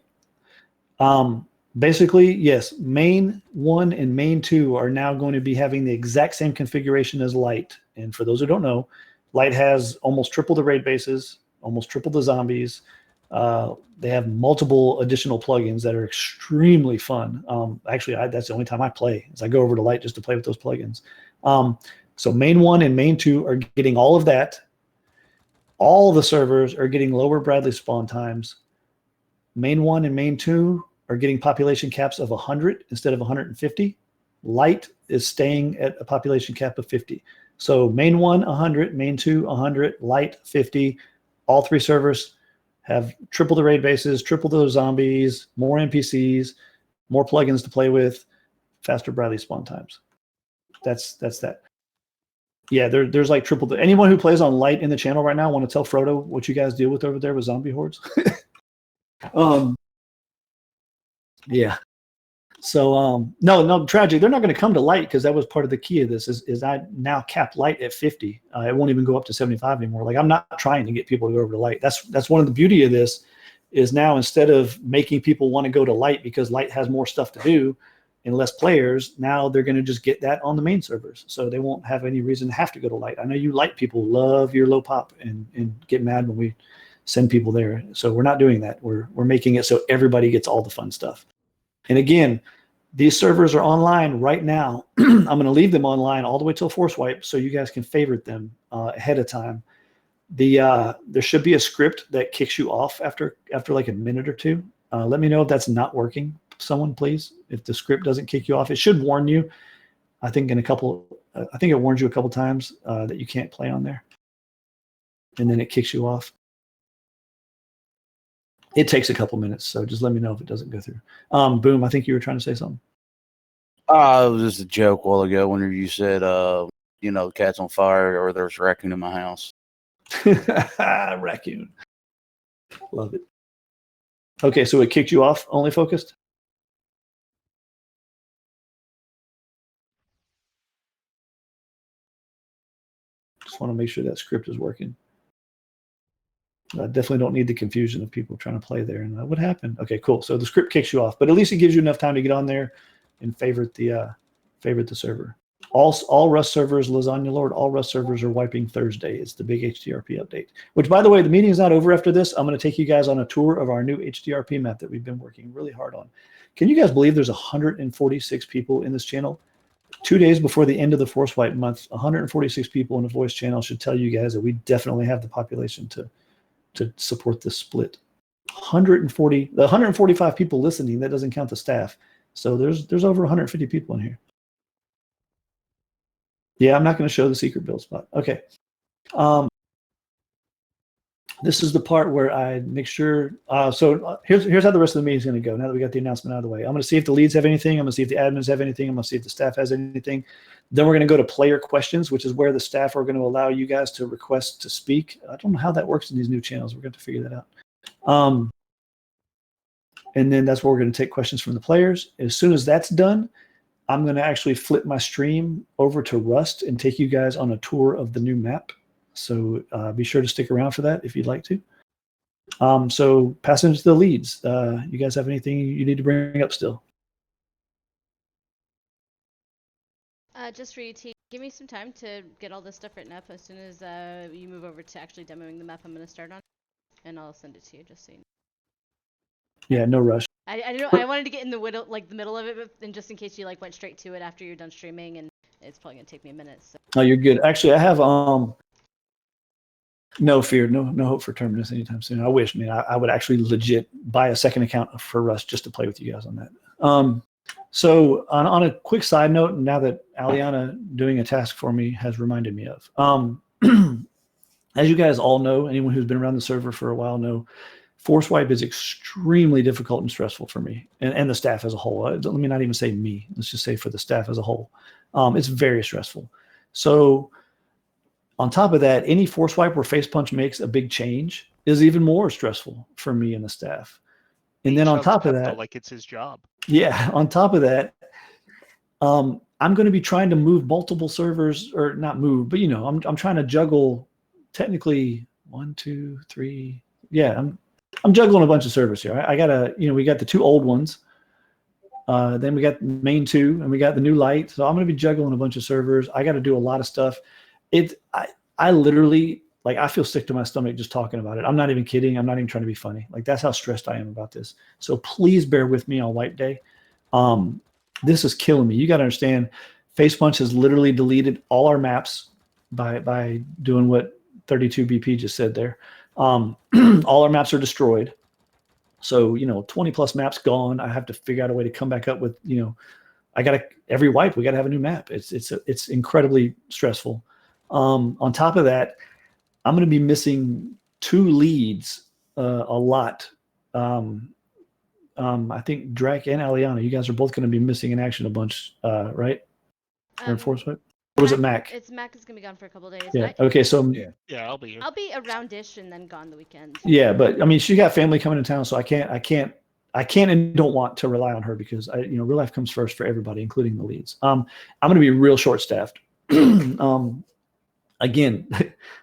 basically, yes, main 1 and main 2 are now going to be having the exact same configuration as Light. And for those who don't know, Light has almost triple the raid bases, almost triple the zombies. They have multiple additional plugins that are extremely fun. Actually, that's the only time I play, is I go over to Light just to play with those plugins. So main 1 and main 2 are getting all of that. All the servers are getting lower Bradley spawn times. Main 1 and main 2 are getting population caps of 100 instead of 150. Light is staying at a population cap of 50. So main 1, 100, main 2, 100, Light, 50. All 3 servers have triple the raid bases, triple the zombies, more NPCs, more plugins to play with, faster Bradley spawn times. That's that. Yeah, there's like triple. Anyone who plays on Light in the channel right now want to tell Frodo what you guys deal with over there with zombie hordes? Yeah. So no, tragic. They're not going to come to Light, because that was part of the key of this. Is I now cap Light at 50. It won't even go up to 75 anymore. Like, I'm not trying to get people to go over to Light. That's one of the beauty of this, is now instead of making people want to go to Light because Light has more stuff to do and less players, now they're going to just get that on the main servers. So they won't have any reason to have to go to Light. I know you Light people love your low pop and get mad when we send people there. So we're not doing that. We're making it so everybody gets all the fun stuff. And again, these servers are online right now. I'm going to leave them online all the way till Force Wipe, so you guys can favorite them ahead of time. There should be a script that kicks you off after like a minute or two. Let me know if that's not working. Someone, please. If the script doesn't kick you off, it should warn you. I think it warns you a couple times that you can't play on there, and then it kicks you off. It takes a couple minutes, so just let me know if it doesn't go through. Boom, I think you were trying to say something. It was just a joke a while ago whenever you said, the cat's on fire or there's a raccoon in my house. Raccoon. Love it. Okay, so it kicked you off, only focused? Just want to make sure that script is working. I definitely don't need the confusion of people trying to play there. And what happened? Okay, cool. So the script kicks you off, but at least it gives you enough time to get on there and favorite the server. All Rust servers, Lasagna Lord, all Rust servers are wiping Thursday. It's the big HDRP update. Which, by the way, the meeting is not over after this. I'm going to take you guys on a tour of our new HDRP map that we've been working really hard on. Can you guys believe there's 146 people in this channel? 2 days before the end of the Force Wipe month, 146 people in the voice channel should tell you guys that we definitely have the population to support this split. The 145 people listening, that doesn't count the staff. So there's over 150 people in here. Yeah, I'm not going to show the secret build spot. Okay. This is the part where I make sure. Here's how the rest of the meeting is going to go. Now that we got the announcement out of the way, I'm going to see if the leads have anything. I'm going to see if the admins have anything. I'm going to see if the staff has anything. Then we're going to go to player questions, which is where the staff are going to allow you guys to request to speak. I don't know how that works in these new channels. We're going to figure that out. And then that's where we're going to take questions from the players. As soon as that's done, I'm going to actually flip my stream over to Rust and take you guys on a tour of the new map. So be sure to stick around for that if you'd like to. So passing to the leads. You guys have anything you need to bring up still? Just for you, T, give me some time to get all this stuff written up. As soon as you move over to actually demoing the map I'm going to start on, and I'll send it to you, just so you know. Yeah, no rush. I don't know. I wanted to get in the middle of it, but then just in case you went straight to it after you're done streaming, and it's probably gonna take me a minute. So. Oh, you're good. Actually, I have no fear, no hope for Terminus anytime soon. I wish, man. I would actually legit buy a second account for Rust just to play with you guys on that. So on a quick side note, now that Aliana doing a task for me has reminded me of, as you guys all know, anyone who's been around the server for a while know, Force Wipe is extremely difficult and stressful for me and the staff as a whole. Let me not even say me. Let's just say for the staff as a whole. It's very stressful. So on top of that, any Force Wipe where Face Punch makes a big change is even more stressful for me and the staff. And then on top of that, like it's his job. Yeah, on top of that, I'm going to be trying to move multiple servers, or not move, but I'm trying to juggle technically 1, 2, 3. Yeah, I'm juggling a bunch of servers here. I gotta, we got the 2 old ones. Then we got main 2, and we got the new light. So I'm going to be juggling a bunch of servers. I got to do a lot of stuff. I literally, like, I feel sick to my stomach just talking about it. I'm not even kidding. I'm not even trying to be funny. Like, that's how stressed I am about this. So please bear with me on wipe day. This is killing me. You got to understand, FacePunch has literally deleted all our maps by doing what 32 BP just said there. All our maps are destroyed. So, 20 plus maps gone. I have to figure out a way to come back up with, every wipe, we got to have a new map. It's incredibly stressful. On top of that, I'm going to be missing 2 leads a lot. I think Drac and Aliana, you guys are both going to be missing in action a bunch, right? Reinforcement? Or was it Mac? Mac is going to be gone for a couple days. Yeah. Okay. So Yeah, I'll be here. I'll be around-ish and then gone the weekend. Yeah, but I mean, she got family coming to town, so I can't and don't want to rely on her because real life comes first for everybody, including the leads. I'm going to be real short-staffed. Again,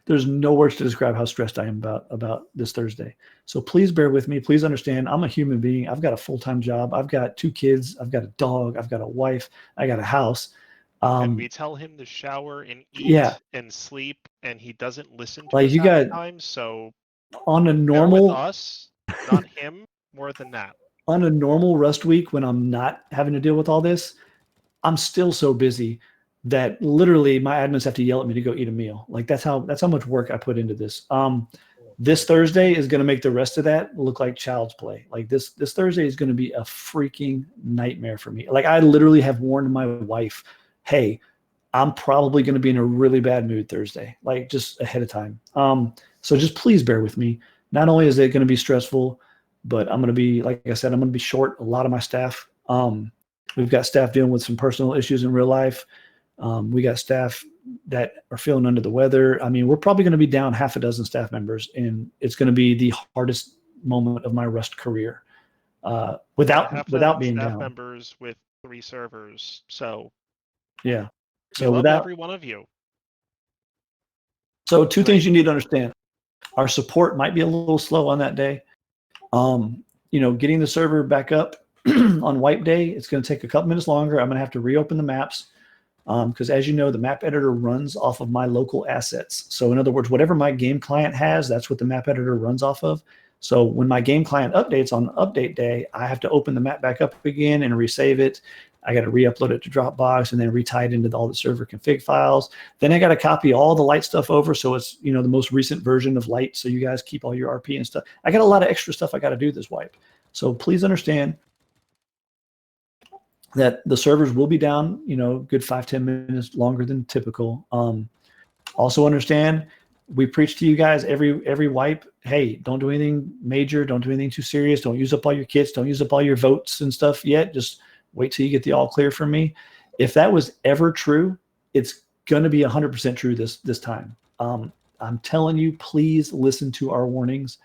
there's no words to describe how stressed I am about this Thursday. So please bear with me. Please understand, I'm a human being. I've got a full-time job. I've got 2 kids. I've got a dog. I've got a wife. I got a house. And we tell him to shower and eat and sleep, and he doesn't listen to like us you got time. So on a bear normal with us, not him, more than that. On a normal rust week when I'm not having to deal with all this, I'm still so busy that literally my admins have to yell at me to go eat a meal. Like that's how much work I put into this. This Thursday is going to make the rest of that look like child's play. Like this Thursday is going to be a freaking nightmare for me. Like I literally have warned my wife, hey, I'm probably going to be in a really bad mood Thursday, like just ahead of time. So just please bear with me. Not only is it going to be stressful, but I'm going to be, like I said, I'm going to be short a lot of my staff. We've got staff dealing with some personal issues in real life. We got staff that are feeling under the weather. I mean, we're probably going to be down 6 staff members, and it's going to be the hardest moment of my Rust career without being staff down. Members with 3 servers, so yeah. we So love without every one of you. So 2 things you need to understand. Our support might be a little slow on that day. Getting the server back up on wipe day, it's going to take a couple minutes longer. I'm going to have to reopen the maps because, as you know, the map editor runs off of my local assets. So in other words, whatever my game client has, that's what the map editor runs off of. So when my game client updates on update day, I have to open the map back up again and resave it. I got to re-upload it to Dropbox and then re-tie it into all the server config files. Then I got to copy all the light stuff over. So it's, the most recent version of light. So you guys keep all your RP and stuff. I got a lot of extra stuff I got to do this wipe. So please understand that the servers will be down, good 5-10 minutes longer than typical. Also understand, we preach to you guys every wipe, hey, don't do anything major. Don't do anything too serious. Don't use up all your kits. Don't use up all your votes and stuff yet. Just wait till you get the all clear from me. If that was ever true, it's going to be 100% true this time. I'm telling you, please listen to our warnings.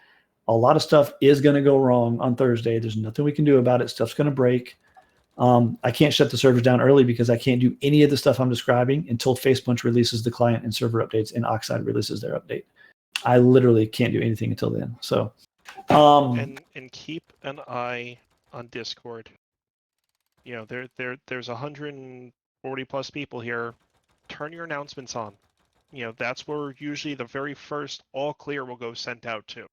A lot of stuff is going to go wrong on Thursday. There's nothing we can do about it. Stuff's going to break. I can't shut the servers down early because I can't do any of the stuff I'm describing until FacePunch releases the client and server updates and Oxide releases their update. I literally can't do anything until then. So, And keep an eye on Discord. There's 140 plus people here. Turn your announcements on. That's where usually the very first all clear will go sent out to.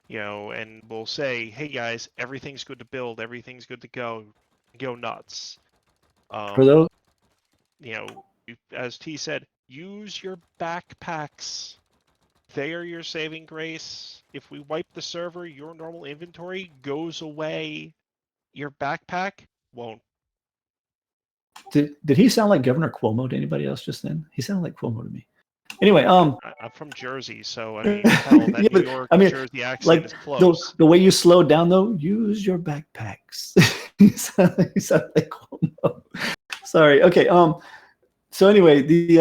And we'll say, hey guys, everything's good to build, everything's good to go nuts. for those, As T said, use your backpacks. They are your saving grace. If we wipe the server, your normal inventory goes away. Your backpack won't. did he sound like Governor Cuomo to anybody else just then? He sounded like Cuomo to me. Anyway, I'm from Jersey, so I mean, hell, that yeah, New York, Jersey accent like is close. the way you slowed down though, use your backpacks. you sound like Cuomo. Sorry. Okay. So anyway,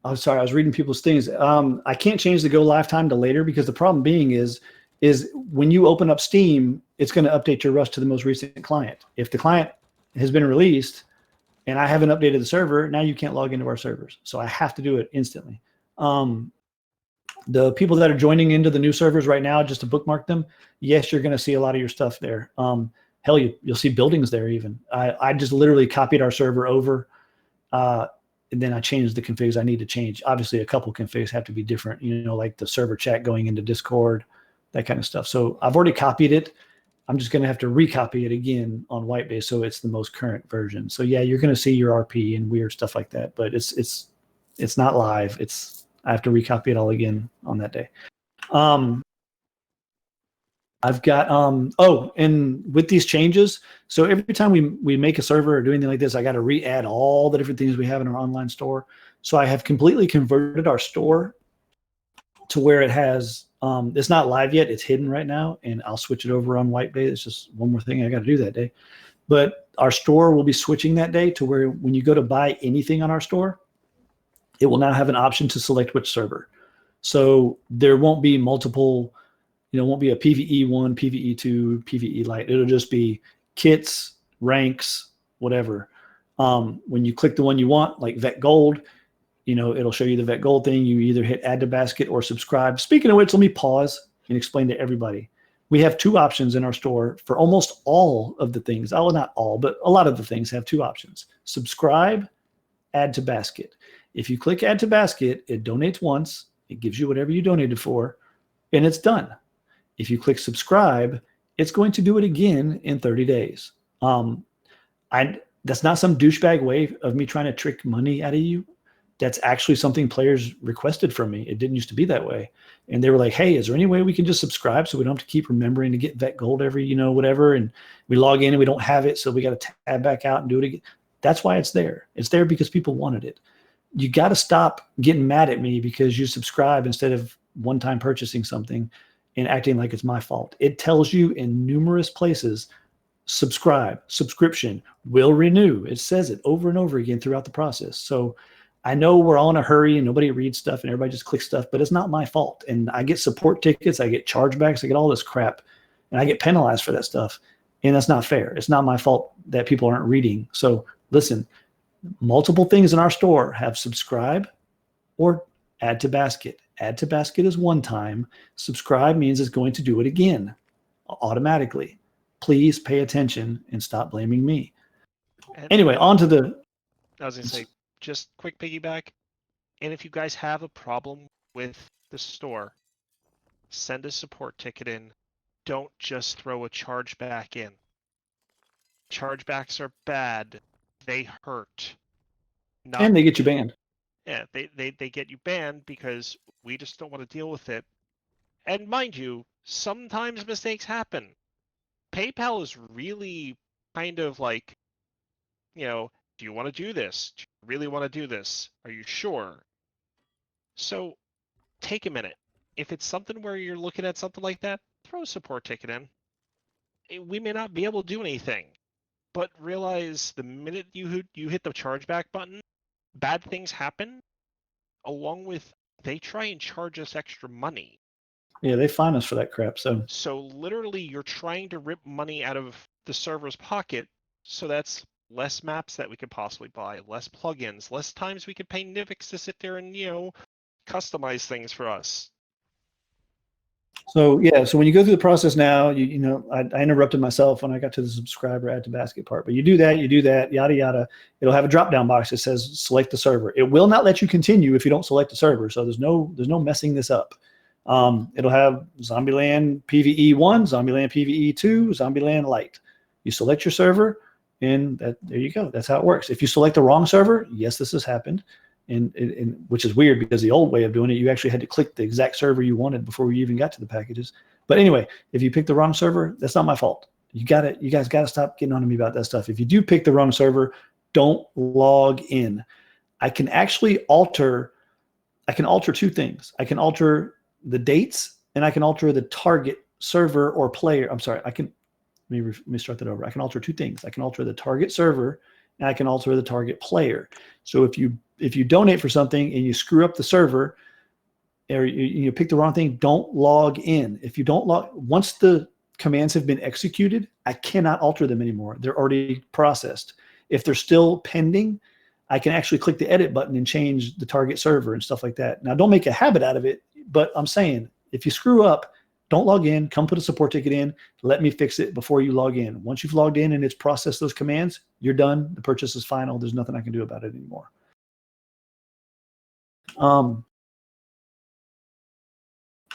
I'm sorry, I was reading people's things. I can't change the go live time to later because the problem being is when you open up Steam, it's going to update your Rust to the most recent client. If the client has been released, and I haven't updated the server, now you can't log into our servers. So I have to do it instantly. The people that are joining into the new servers right now, just to bookmark them, yes, you're going to see a lot of your stuff there. Hell, you'll see buildings there even. I just literally copied our server over, and then I changed the configs I need to change. Obviously, a couple configs have to be different, like the server chat going into Discord, that kind of stuff. So I've already copied it. I'm just going to have to recopy it again on Whitebase so it's the most current version. So yeah, you're going to see your RP and weird stuff like that, but it's not live. I have to recopy it all again on that day. I've got and with these changes, so every time we make a server or do anything like this, I got to re-add all the different things we have in our online store. So I have completely converted our store to where it has it's not live yet, it's hidden right now, and I'll switch it over on Whitebase. It's just one more thing I got to do that day. But our store will be switching that day to where when you go to buy anything on our store, it will now have an option to select which server. So there won't be multiple, won't be a PvE 1, PvE 2, PvE Lite. It'll just be kits, ranks, whatever. When you click the one you want, like Vet Gold, it'll show you the Vet Gold thing. You either hit add to basket or subscribe. Speaking of which, let me pause and explain to everybody. We have two options in our store for almost all of the things. Oh, not all, but a lot of the things have two options. Subscribe, add to basket. If you click add to basket, it donates once. It gives you whatever you donated for, and it's done. If you click subscribe, it's going to do it again in 30 days. That's not some douchebag way of me trying to trick money out of you. That's actually something players requested from me. It didn't used to be that way. And they were like, hey, is there any way we can just subscribe so we don't have to keep remembering to get Vet Gold every, whatever. And we log in and we don't have it. So we got to tab back out and do it again. That's why it's there. It's there because people wanted it. You got to stop getting mad at me because you subscribe instead of one-time purchasing something and acting like it's my fault. It tells you in numerous places, subscription will renew. It says it over and over again throughout the process. So I know we're all in a hurry and nobody reads stuff and everybody just clicks stuff, but it's not my fault. And I get support tickets, I get chargebacks, I get all this crap, and I get penalized for that stuff. And that's not fair. It's not my fault that people aren't reading. So listen, multiple things in our store have subscribe or add to basket. Add to basket is one time. Subscribe means it's going to do it again automatically. Please pay attention and stop blaming me. Anyway, on to the... I was going to say, just quick piggyback. And if you guys have a problem with the store, send a support ticket in. Don't just throw a chargeback in. Chargebacks are bad. They hurt. And they get you banned. Yeah, they get you banned because we just don't want to deal with it. And mind you, sometimes mistakes happen. PayPal is really kind of like, do you want to do this? Do you really want to do this? Are you sure? So take a minute. If it's something where you're looking at something like that, throw a support ticket in. We may not be able to do anything, but realize the minute you hit the chargeback button, bad things happen, along with they try and charge us extra money. Yeah, they fine us for that crap. So literally you're trying to rip money out of the server's pocket. So that's less maps that we could possibly buy, less plugins, less times we could pay Nivix to sit there and, customize things for us. So yeah, so when you go through the process now, I interrupted myself when I got to the subscriber add to basket part, but you do that, yada, yada. It'll have a drop-down box that says select the server. It will not let you continue if you don't select the server. So there's no messing this up. It'll have Zombieland PvE 1, Zombieland PvE 2, Zombieland Lite. You select your server, and there you go. That's how it works. If you select the wrong server, yes, this has happened. And which is weird because the old way of doing it, you actually had to click the exact server you wanted before you even got to the packages. But anyway, if you pick the wrong server, that's not my fault. You guys got to stop getting on to me about that stuff. If you do pick the wrong server, don't log in. I can alter two things. I can alter the dates and I can alter the target server or player. I'm sorry. Let me start that over. I can alter two things. I can alter the target server and I can alter the target player. So if you donate for something and you screw up the server or you pick the wrong thing, don't log in. If you don't once the commands have been executed, I cannot alter them anymore. They're already processed. if they're still pending, I can actually click the edit button and change the target server and stuff like that. Now, don't make a habit out of it, but I'm saying if you screw up, don't log in, come put a support ticket in, let me fix it before you log in. Once you've logged in and it's processed those commands, you're done. The purchase is final. There's nothing I can do about it anymore.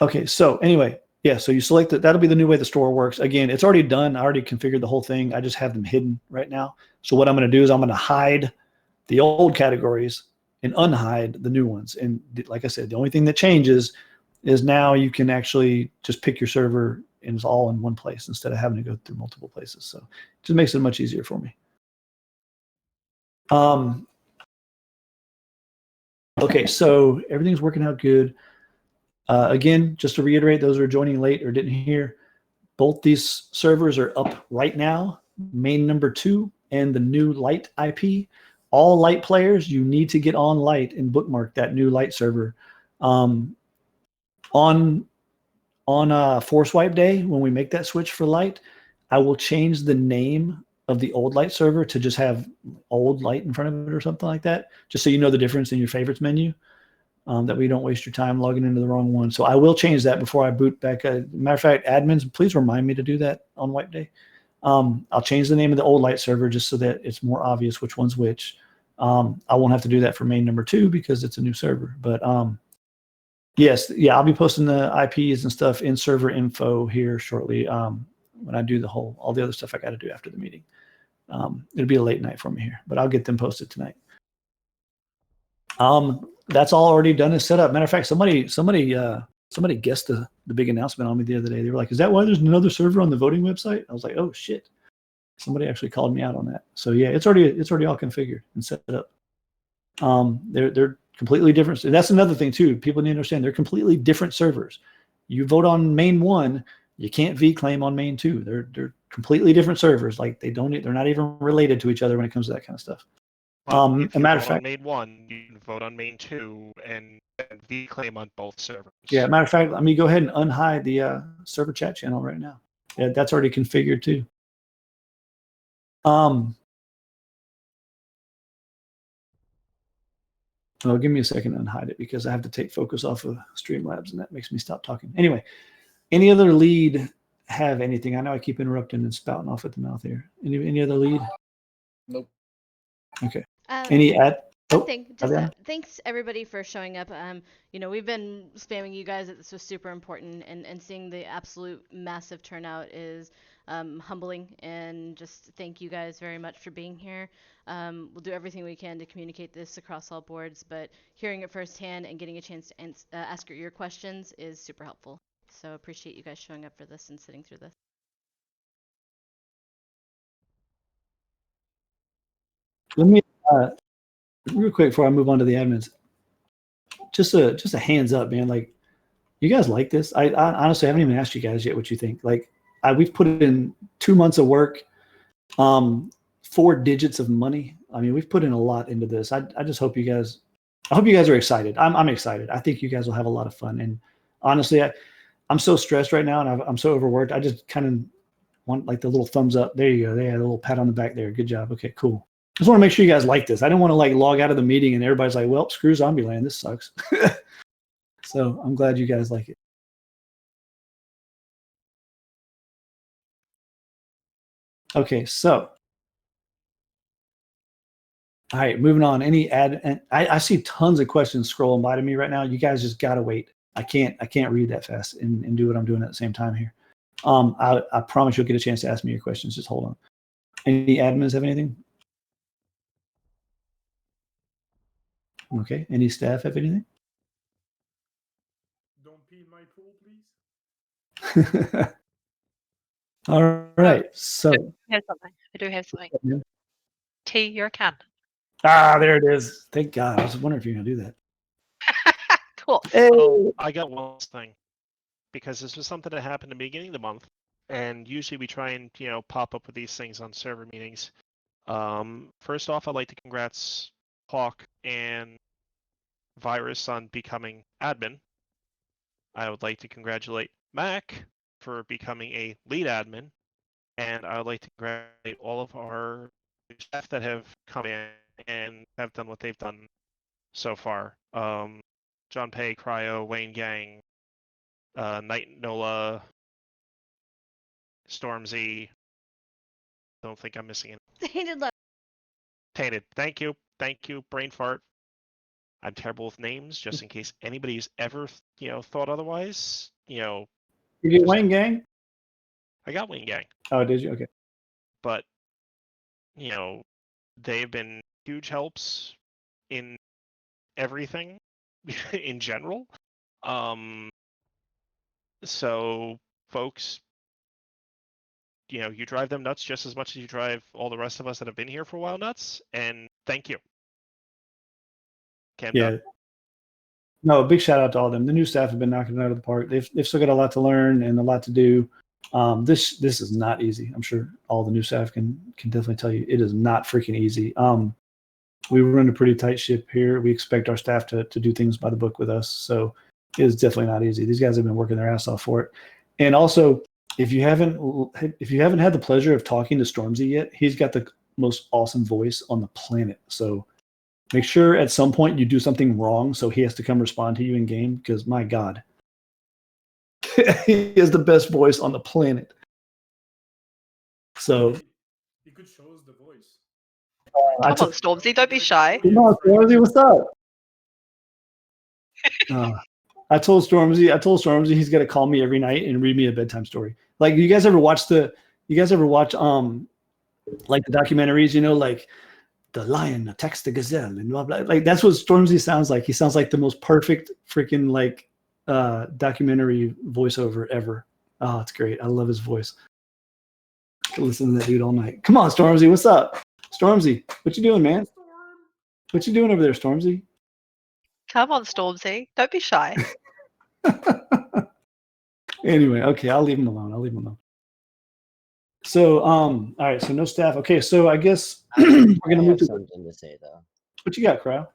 Okay, so anyway, yeah, so you select that. That'll be the new way the store works. Again, it's already done. I already configured the whole thing. I just have them hidden right now. So what I'm going to do is I'm going to hide the old categories and unhide the new ones. And like I said, the only thing that changes is now you can actually just pick your server and it's all in one place instead of having to go through multiple places. So it just makes it much easier for me. Okay, so everything's working out good. Again, just to reiterate, those who are joining late or didn't hear, both these servers are up right now, main number 2 and the new Light IP. All Light players, you need to get on Light and bookmark that new Light server. On Force Wipe Day, when we make that switch for Light, I will change the name of the old Light server to just have old Light in front of it or something like that, just so you know the difference in your favorites menu, that we don't waste your time logging into the wrong one. So I will change that before I boot back. Matter of fact, admins, please remind me to do that on Wipe Day. I'll change the name of the old Light server just so that it's more obvious which one's which. I won't have to do that for main number 2 because it's a new server. But yes, yeah, I'll be posting the IPs and stuff in server info here shortly when I do all the other stuff I got to do after the meeting. It'll be a late night for me here, but I'll get them posted tonight. That's all already done and set up. Matter of fact, somebody guessed the big announcement on me the other day. They were like, "Is that why there's another server on the voting website?" I was like, "Oh shit!" Somebody actually called me out on that. So yeah, it's already all configured and set up. They're completely different. And that's another thing too. People need to understand they're completely different servers. You vote on main 1, you can't vClaim on main 2. They're completely different servers. Like they're not even related to each other when it comes to that kind of stuff. If a you matter vote of fact, on main 1, you can vote on main 2 and vClaim on both servers. yeah, matter of fact, let me go ahead and unhide the server chat channel right now. Yeah, that's already configured too. Well, give me a second to unhide it because I have to take focus off of Streamlabs and that makes me stop talking. Anyway, any other lead have anything? I know I keep interrupting and spouting off at the mouth here. Any other lead? Nope. Okay. Any ad? Oh, Thanks everybody for showing up. We've been spamming you guys that this was super important, and seeing the absolute massive turnout is humbling, and just thank you guys very much for being here. We'll do everything we can to communicate this across all boards, but hearing it firsthand and getting a chance to ask your questions is super helpful. So appreciate you guys showing up for this and sitting through this. Let me real quick before I move on to the admins. Just a hands up, man. Like, you guys like this? I honestly haven't even asked you guys yet what you think. Like, we've put in 2 months of work, 4 digits of money. I mean, we've put in a lot into this. I just hope you guys. I hope you guys are excited. I'm excited. I think you guys will have a lot of fun. And honestly, I'm so stressed right now, and I'm so overworked. I just kind of want like the little thumbs up. There you go. They had a little pat on the back there. Good job. Okay, cool. Just want to make sure you guys like this. I don't want to like log out of the meeting and everybody's like, well, screw Zombieland. This sucks. So I'm glad you guys like it. Okay, so. All right, moving on. Any and I see tons of questions scrolling by to me right now. You guys just gotta wait. I can't read that fast and do what I'm doing at the same time here. I promise you'll get a chance to ask me your questions. Just hold on. Any admins have anything? Okay. Any staff have anything? Don't pee in my pool, please. All right. So I do have something. Yeah. T, you're a cunt. There it is. Thank God. I was wondering if you're gonna do that. Cool. Hey. Oh, I got one last thing, because this was something that happened at the beginning of the month, and usually we try and pop up with these things on server meetings. First off, I'd like to congrats Hawk and Virus on becoming admin. I would like to congratulate Mac for becoming a lead admin, and I would like to congratulate all of our staff that have come in and have done what they've done so far. John Pay, Cryo, Wayne Gang, Knight Nola, Stormzy. Don't think I'm missing it. Tainted love. Tainted. Thank you. Thank you. Brain fart. I'm terrible with names, just in case anybody's ever, thought otherwise. You get Wayne Gang? I got Wayne Gang, Oh, did you? Okay. but they've been huge helps in everything in general. So folks, you drive them nuts just as much as you drive all the rest of us that have been here for a while nuts, and thank you. Yeah. No, big shout out to all of them. The new staff have been knocking it out of the park. They've still got a lot to learn and a lot to do. This is not easy. I'm sure all the new staff can definitely tell you it is not freaking easy. We run a pretty tight ship here. We expect our staff to do things by the book with us. So it is definitely not easy. These guys have been working their ass off for it. And also, if you haven't had the pleasure of talking to Stormzy yet, he's got the most awesome voice on the planet. So make sure at some point you do something wrong so he has to come respond to you in game, because my God, he has the best voice on the planet. So You could show us the voice. Come on, Stormzy, don't be shy. Come on, Stormzy, what's up? I told Stormzy he's got to call me every night and read me a bedtime story. Like, you guys ever watch like the documentaries, like the lion attacks the gazelle and blah blah. Like, that's what Stormzy sounds like. He sounds like the most perfect freaking documentary voiceover ever. Oh, it's great. I love his voice. I could listen to that dude all night. Come on, Stormzy, what's up? Stormzy, what you doing, man? What you doing over there, Stormzy? Come on, Stormzy, don't be shy. Anyway, okay, I'll leave him alone. So, all right, so no staff. Okay, so I guess we're gonna move to something to say though. What you got, Crow?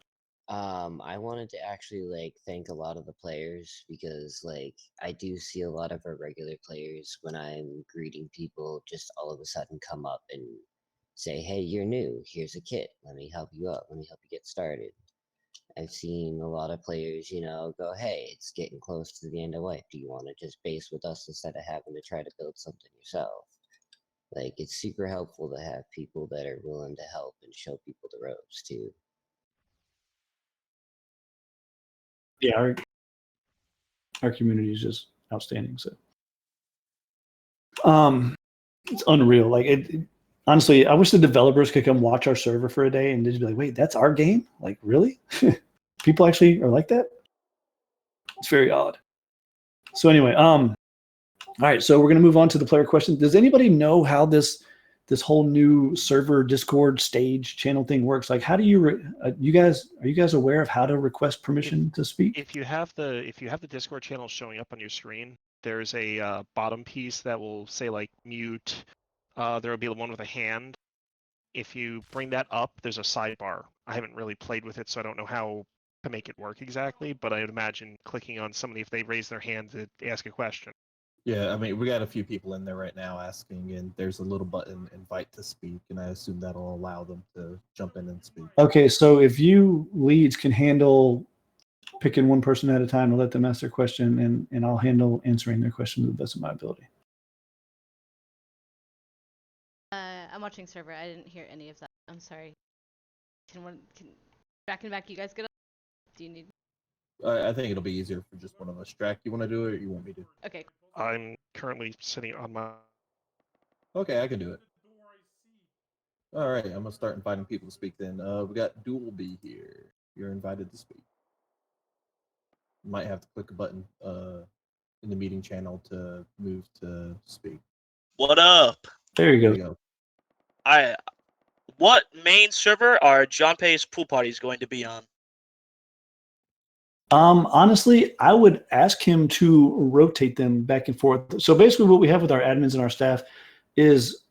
I wanted to actually thank a lot of the players, because I do see a lot of our regular players when I'm greeting people just all of a sudden come up and say, "Hey, you're new. Here's a kit. Let me help you out. Let me help you get started." I've seen a lot of players, go, "Hey, it's getting close to the end of life. Do you want to just base with us instead of having to try to build something yourself?" It's super helpful to have people that are willing to help and show people the ropes too. Yeah, our community is just outstanding. So, it's unreal. Honestly, I wish the developers could come watch our server for a day and just be like, "Wait, that's our game? Like, really? People actually are like that?" It's very odd. So anyway, all right, so we're gonna move on to the player question. Does anybody know how this whole new server Discord stage channel thing works? Like, how do you are you guys aware of how to request permission to speak? If you have the Discord channel showing up on your screen, there's a bottom piece that will say mute. There will be one with a hand. If you bring that up, there's a sidebar. I haven't really played with it, so I don't know how to make it work exactly, but I would imagine clicking on somebody if they raise their hand to ask a question. Yeah, I mean, we got a few people in there right now asking, and there's a little button, invite to speak, and I assume that'll allow them to jump in and speak. Okay, so if you leads can handle picking one person at a time and let them ask their question, and I'll handle answering their question to the best of my ability. I'm watching server. I didn't hear any of that. I'm sorry. Can back and back? You guys get up? Do you need? I think it'll be easier for just one of us. Drac, you want to do it, or you want me to? Okay. I'm currently sitting on my. Okay, I can do it. All right, I'm gonna start inviting people to speak then. We got Doolby here. You're invited to speak. You might have to click a button in the meeting channel to move to speak. What up? There you go. What main server are John Pay's pool parties going to be on? Honestly, I would ask him to rotate them back and forth. So basically what we have with our admins and our staff is,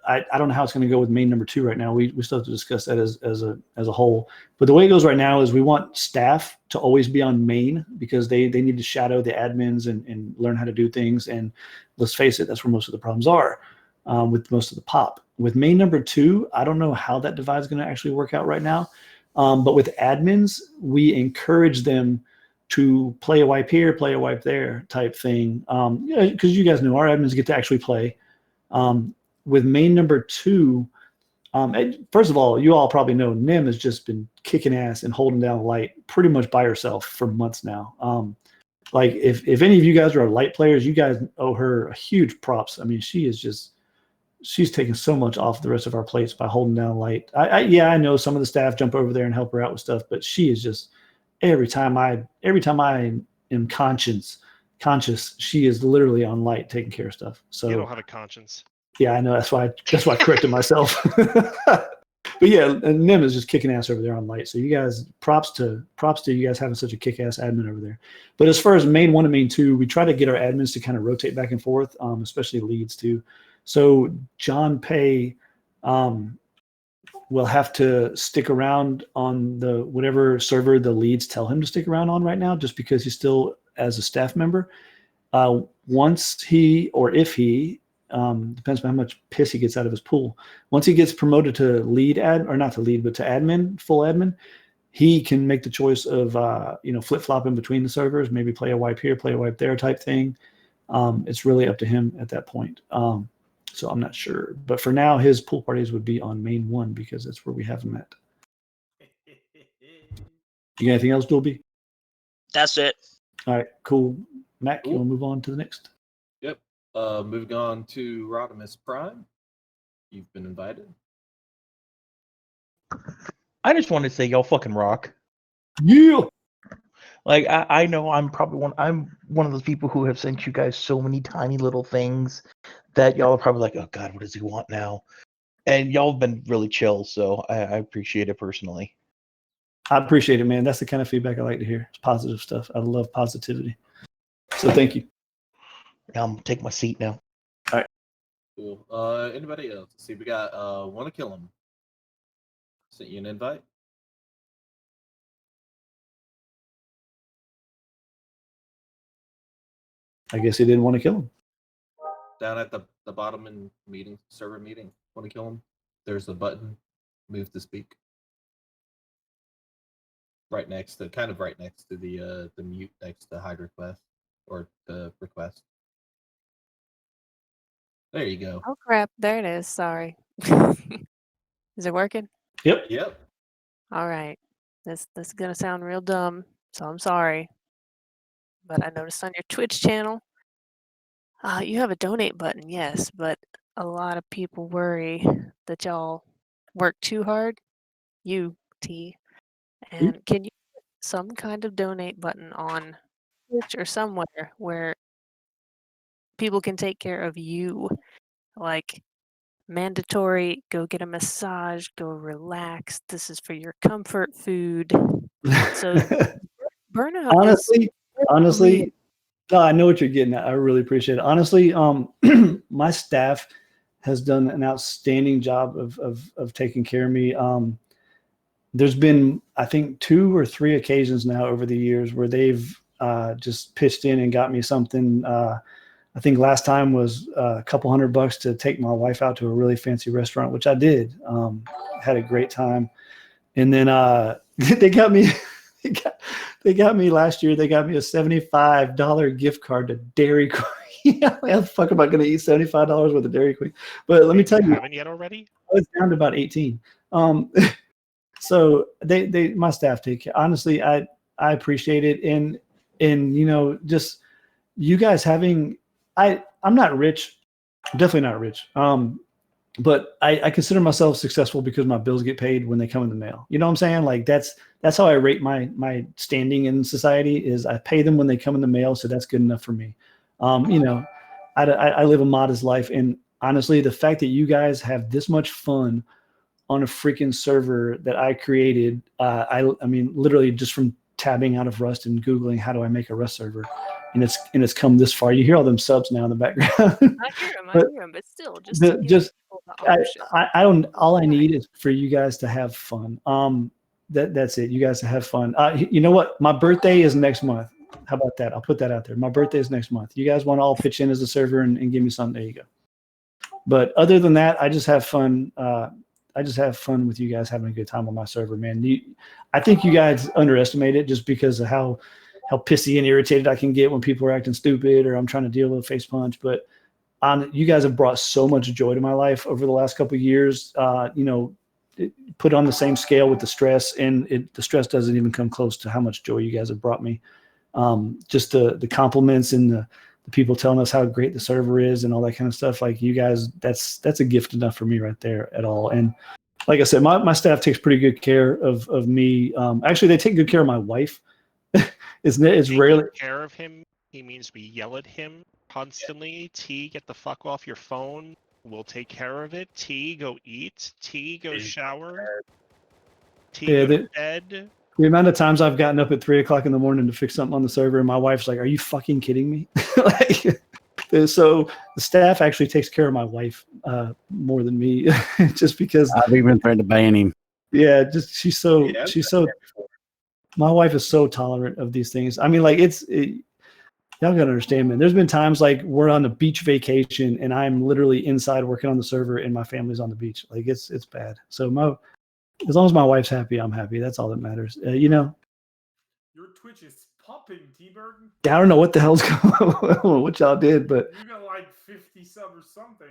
I don't know how it's going to go with main number 2 right now. We still have to discuss that as a whole. But the way it goes right now is we want staff to always be on main, because they need to shadow the admins and learn how to do things. And let's face it, that's where most of the problems are. with most of the pop. With main number 2, I don't know how that divide is going to actually work out right now. But with admins, we encourage them to play a wipe here, play a wipe there type thing. Because you guys know our admins get to actually play. With main number 2, first of all, you all probably know Nim has just been kicking ass and holding down light pretty much by herself for months now. Like if any of you guys are light players, you guys owe her a huge props. I mean, she's taken so much off the rest of our plates by holding down light. I know some of the staff jump over there and help her out with stuff, but she is just every time I am conscious, she is literally on light taking care of stuff. So You don't have a conscience. yeah, I know. That's why I corrected myself. But yeah, and Nim is just kicking ass over there on light. So you guys, props to you guys having such a kick-ass admin over there. But as far as main 1 and main 2, we try to get our admins to kind of rotate back and forth, especially leads too. So John Pay will have to stick around on the whatever server the leads tell him to stick around on right now, just because he's still as a staff member. Once he, or if he, depends on how much piss he gets out of his pool. Once he gets promoted to lead or not to lead, but to admin, full admin, he can make the choice of flip-flopping between the servers, maybe play a wipe here, play a wipe there type thing. It's really up to him at that point. So I'm not sure, but for now, his pool parties would be on main 1 because that's where we have him at. You got anything else, Dolby? That's it. All right, cool. Mac, you want to move on to the next? Yep. Moving on to Rodimus Prime. You've been invited. I just want to say y'all fucking rock. Yeah. Like I know I'm one of those people who have sent you guys so many tiny little things that y'all are probably like, oh God, what does he want now? And y'all have been really chill, so I appreciate it personally. I appreciate it, man. That's the kind of feedback I like to hear. It's positive stuff. I love positivity. So thank you. I'm gonna take my seat now. All right. Cool. Anybody else? Let's see, we got Want to Kill Him. Sent you an invite. I guess he didn't want to kill him. Down at the bottom in server meeting. Want to kill him? There's a button. Move to speak. Right next to the mute next to hide request or the request. There you go. Oh crap! There it is. Sorry. Is it working? Yep. All right. This is gonna sound real dumb, so I'm sorry. But I noticed on your Twitch channel, you have a donate button, yes, but a lot of people worry that y'all work too hard. And can you put some kind of donate button on Twitch or somewhere where people can take care of you? Like mandatory, go get a massage, go relax. This is for your comfort food. So burnout honestly, no, I know what you're getting at. I really appreciate it. Honestly, my staff has done an outstanding job of taking care of me. There's been, I think, 2 or 3 occasions now over the years where they've just pitched in and got me something. I think last time was a couple $100 to take my wife out to a really fancy restaurant, which I did. Had a great time. And then they got me last year. They got me a $75 gift card to Dairy Queen. How the fuck am I going to eat $75 with a Dairy Queen? But let me tell you, haven't yet already. I was down to about 18. So my staff take care. Honestly, I appreciate it, and just you guys having. I'm not rich, I'm definitely not rich. But I consider myself successful because my bills get paid when they come in the mail. You know what I'm saying? Like that's how I rate my standing in society is I pay them when they come in the mail. So that's good enough for me. I live a modest life. And honestly, the fact that you guys have this much fun on a freaking server that I created, I mean, literally just from tabbing out of Rust and Googling, how do I make a Rust server? And it's come this far. You hear all them subs now in the background. I hear them, but still, I don't. All I need is for you guys to have fun. That's it. You guys to have fun. You know what? My birthday is next month. How about that? I'll put that out there. My birthday is next month. You guys want to all pitch in as a server and give me something? There you go. But other than that, I just have fun. I just have fun with you guys having a good time on my server, man. I think you guys underestimate it just because of how pissy and irritated I can get when people are acting stupid or I'm trying to deal with a face punch. But you guys have brought so much joy to my life over the last couple of years. Put on the same scale with the stress, and the stress doesn't even come close to how much joy you guys have brought me. Just the compliments and the people telling us how great the server is and all that kind of stuff. Like, you guys, that's a gift enough for me right there at all. And like I said, my staff takes pretty good care of me. Actually, they take good care of my wife. It's rarely Taking care of him. He means we yell at him constantly. T, get the fuck off your phone. We'll take care of it. T, go eat. T, go shower. T, go to bed. The amount of times I've gotten up at 3:00 in the morning to fix something on the server, and my wife's like, "Are you fucking kidding me?" So the staff actually takes care of my wife more than me, just because I've even tried to ban him. Yeah, she's so. My wife is so tolerant of these things. I mean, like, y'all gotta understand, man. There's been times like we're on a beach vacation and I'm literally inside working on the server and my family's on the beach. Like, it's bad. So as long as my wife's happy, I'm happy. That's all that matters. Your Twitch is popping, T-Bird. Yeah, I don't know what the hell's going on, what y'all did, but You got like 50 subs or something.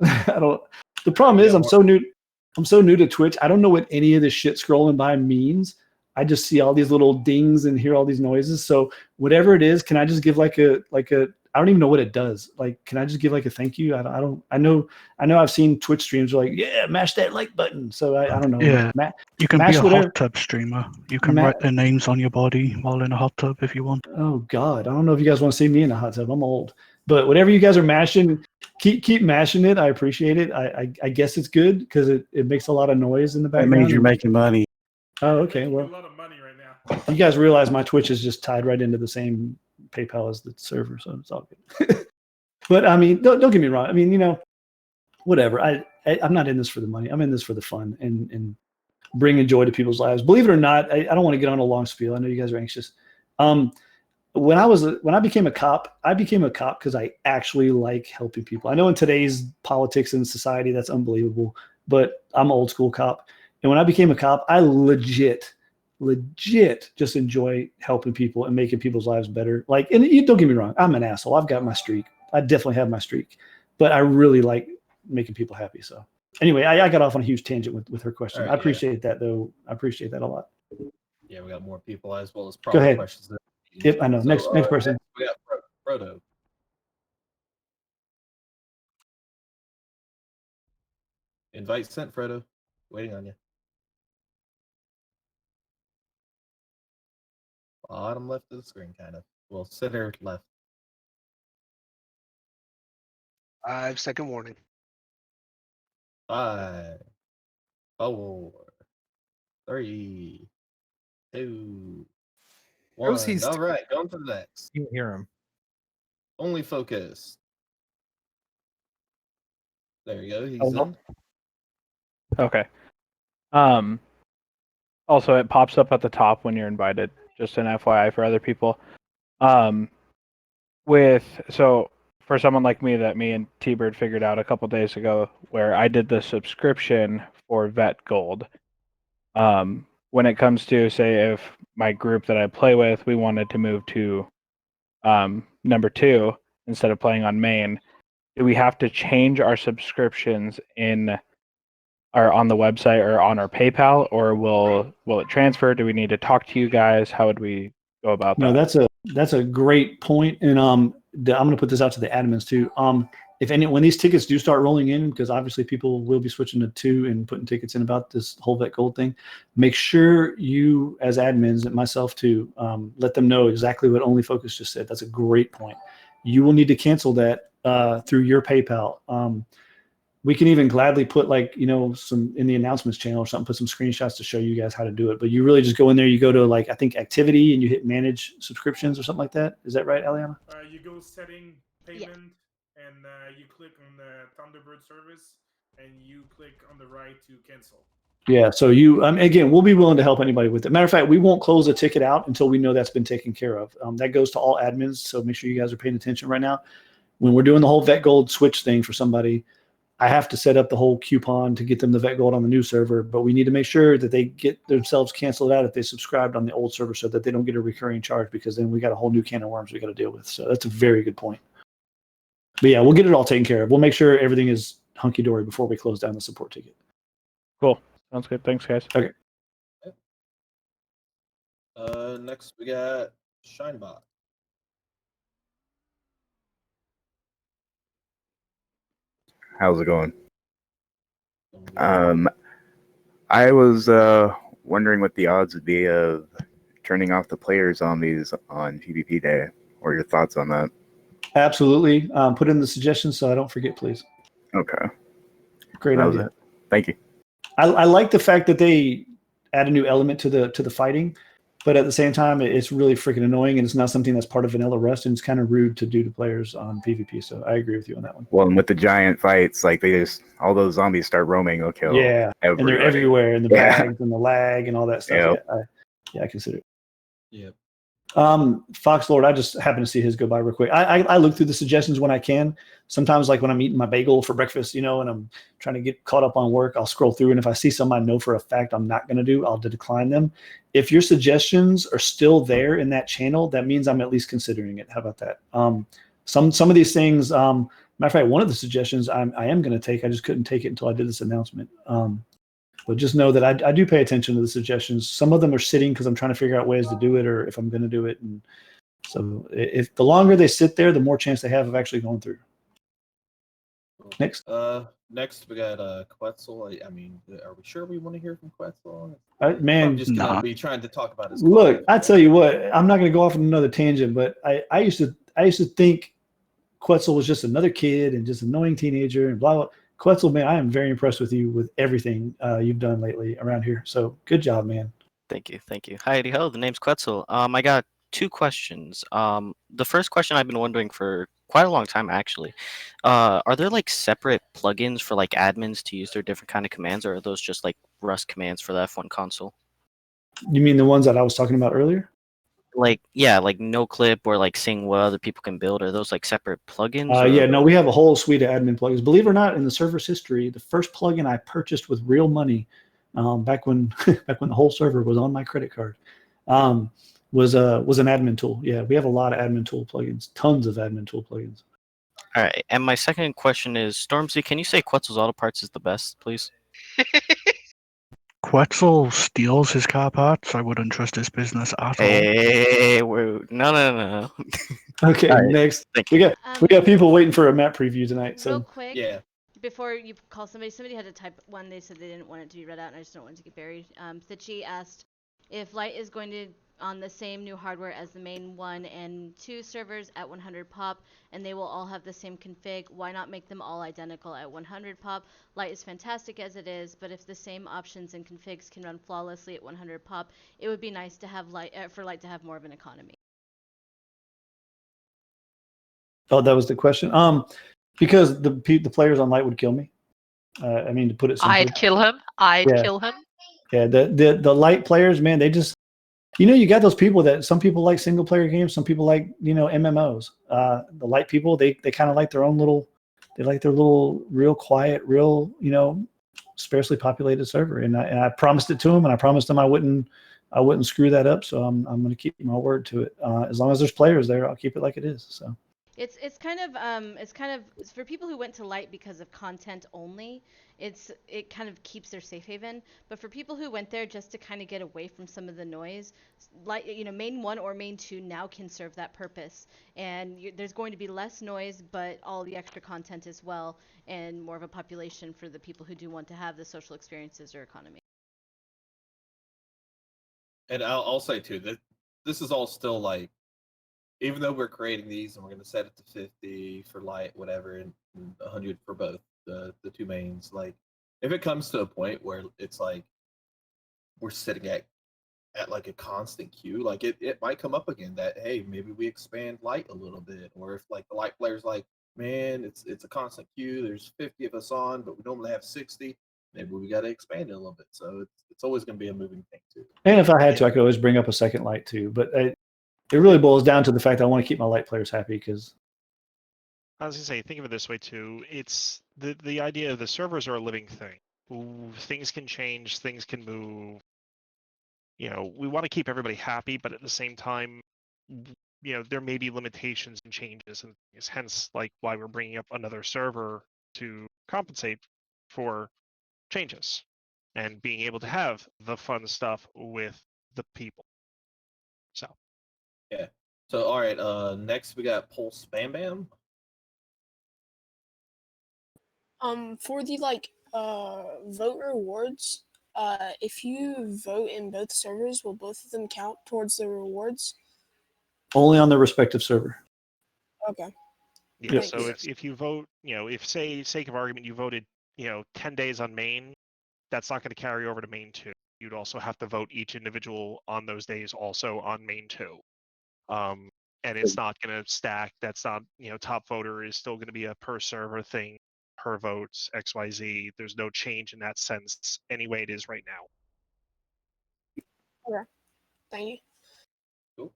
I don't. The problem is I'm so new to Twitch. I don't know what any of this shit scrolling by means. I just see all these little dings and hear all these noises. So whatever it is, can I just give like a I don't even know what it does. Like, can I just give like a thank you? I know I've seen Twitch streams like, yeah, mash that like button. So I don't know. Yeah, you can be a whatever. hot tub streamer. You can write their names on your body while in a hot tub if you want. Oh God, I don't know if you guys want to see me in a hot tub. I'm old, but whatever you guys are mashing, keep mashing it. I appreciate it. I guess it's good because it makes a lot of noise in the That background. means you're making money. Oh, okay. Well, you guys realize my Twitch is just tied right into the same PayPal as the server, so it's all good. But I mean, don't get me wrong. I mean, whatever. I'm not in this for the money. I'm in this for the fun and bringing joy to people's lives. Believe it or not, I don't want to get on a long spiel. I know you guys are anxious. When I became a cop, because I actually like helping people. I know in today's politics and society that's unbelievable, but I'm an old school cop. And when I became a cop, I legit just enjoy helping people and making people's lives better. Like, and you don't get me wrong, I'm an asshole. I've got my streak. I definitely have my streak, but I really like making people happy. So anyway, I got off on a huge tangent with her question. Right, I appreciate that though. I appreciate that a lot. Yeah, we got more people as well as Go ahead. questions. Yep, I know. Next person. We got Frodo. Invite sent, Frodo. Waiting on you. Bottom left of the screen, kind of. Well, center left. 5-second warning. 5, 4, 3, 2, 1. All right, going to the next. You can hear him. Only focus. There you go. He's in. Okay. Also, it pops up at the top when you're invited. Just an FYI for other people. For someone like me that me and T-Bird figured out a couple days ago, where I did the subscription for Vet Gold. When it comes to, say, if my group that I play with, we wanted to move to number 2 instead of playing on main, do we have to change our subscriptions on the website or on our PayPal, or will it transfer? Do we need to talk to you guys? How would we go about that? No, that's a great point, and I'm going to put this out to the admins too. When these tickets do start rolling in, because obviously people will be switching to 2 and putting tickets in about this whole Vet Gold thing, make sure you, as admins and myself too, let them know exactly what OnlyFocus just said. That's a great point. You will need to cancel that through your PayPal. We can even gladly put some in the announcements channel or something, put some screenshots to show you guys how to do it. But you really just go in there, you go to I think activity, and you hit manage subscriptions or something like that. Is that right, Aliana? You go setting payment, and you click on the Thunderbird service, and you click on the right to cancel. Yeah. So again, we'll be willing to help anybody with it. Matter of fact, we won't close a ticket out until we know that's been taken care of. That goes to all admins. So make sure you guys are paying attention right now. when we're doing the whole vet gold switch thing for somebody, I have to set up the whole coupon to get them the vet gold on the new server, but we need to make sure that they get themselves canceled out if they subscribed on the old server so that they don't get a recurring charge, because then we got a whole new can of worms we got to deal with. So that's a very good point. But yeah, we'll get it all taken care of. We'll make sure everything is hunky-dory before we close down the support ticket. Cool. Sounds good. Thanks, guys. Okay. Next we got Shinebot. How's it going? I was wondering what the odds would be of turning off the player zombies on PvP day. What are your thoughts on that? Absolutely. Put in the suggestions so I don't forget, please. Okay. Great That was idea. it. Thank you. I like the fact that they add a new element to the fighting, but at the same time, it's really freaking annoying, and it's not something that's part of vanilla Rust, and it's kind of rude to do to players on PvP. So I agree with you on that one. Well, and with the giant fights, like they just all those zombies start roaming. They'll kill. Yeah, and they're everywhere in the bags and the lag and all that stuff. Yep. Yeah, I consider it. Yep. Foxlord, I just happened to see his go by real quick. I look through the suggestions when I can. Sometimes, like when I'm eating my bagel for breakfast, and I'm trying to get caught up on work, I'll scroll through, and if I see some I know for a fact I'm not going to do, I'll decline them. If your suggestions are still there in that channel, that means I'm at least considering it. How about that? Some of these things, matter of fact, one of the suggestions I am going to take. I just couldn't take it until I did this announcement. But just know that I do pay attention to the suggestions. Some of them are sitting because I'm trying to figure out ways to do it, or if I'm going to do it. And so if the longer they sit there, the more chance they have of actually going through. Next. Next we got Quetzal. I mean, are we sure we want to hear from Quetzal? Man, I'm just gonna be trying to talk about his. Look, I tell you what, I'm not going to go off on another tangent, but I used to think Quetzal was just another kid and just an annoying teenager and blah blah. Quetzal, man, I am very impressed with you with everything you've done lately around here. So good job, man. Thank you. Hi, ho. The name's Quetzal. I got 2 questions. The first question I've been wondering for quite a long time, actually. Are there like separate plugins for like admins to use their different kind of commands, or are those just like Rust commands for the F1 console? You mean the ones that I was talking about earlier? Like, yeah, like NoClip or like seeing what other people can build. Are those like separate plugins? Yeah, no, we have a whole suite of admin plugins. Believe it or not, in the server's history, the first plugin I purchased with real money, back when the whole server was on my credit card, was an admin tool. Yeah, we have a lot of admin tool plugins, tons of admin tool plugins. All right, and my second question is, Stormzy, can you say Quetzal's Auto Parts is the best, please? Quetzal steals his car parts. I wouldn't trust his business at all. Hey, no. Okay, next. We got people waiting for a map preview tonight. So Real quick, before you call somebody had to type one. They said they didn't want it to be read out, and I just don't want it to get buried. Thichi asked if Light is going to on the same new hardware as the main 1 and 2 servers at 100 pop, and they will all have the same config. Why not make them all identical at 100 pop? Light is fantastic as it is, but if the same options and configs can run flawlessly at 100 pop, it would be nice to have Light for Light to have more of an economy. Oh, that was the question. Because the players on Light would kill me. I mean, to put it simply. I'd kill him. Kill him. Yeah, the Light players, man, they just, you got those people that some people like single player games, some people like, MMOs. The Light people, they kind of like their own little, real quiet, real, sparsely populated server. And I promised it to them, and I promised them I wouldn't screw that up. So I'm going to keep my word to it. As long as there's players there, I'll keep it like it is. So. It's kind of for people who went to Light because of content only. It kind of keeps their safe haven. But for people who went there just to kind of get away from some of the noise, Light, main 1 or main 2 now can serve that purpose. And there's going to be less noise, but all the extra content as well, and more of a population for the people who do want to have the social experiences or economy. And I'll say too that this is all still like, even though we're creating these and we're going to set it to 50 for Light, whatever, and 100 for both the 2 mains, like if it comes to a point where it's like we're sitting at like a constant queue, like it might come up again that, hey, maybe we expand Light a little bit, or if like the Light players like, man, it's a constant queue, there's 50 of us on, but we normally have 60, maybe we got to expand it a little bit. So it's always going to be a moving thing too. And if I had to, I could always bring up a second Light too, but it really boils down to the fact that I want to keep my Light players happy, because I was gonna say, think of it this way too. It's the idea of the servers are a living thing. Things can change, things can move. We want to keep everybody happy, but at the same time, there may be limitations and changes, and it's hence like why we're bringing up another server to compensate for changes and being able to have the fun stuff with the people. So. Yeah. So all right. Next we got Pulse Bam Bam. For the vote rewards, if you vote in both servers, will both of them count towards the rewards? Only on the respective server. Okay. Yeah. Yep. So if you vote, if sake of argument you voted, 10 days on main, that's not going to carry over to main 2. You'd also have to vote each individual on those days also on main 2. And it's not going to stack. That's not, top voter is still going to be a per server thing, per votes, XYZ. There's no change in that sense any way it is right now. Okay. Thank you.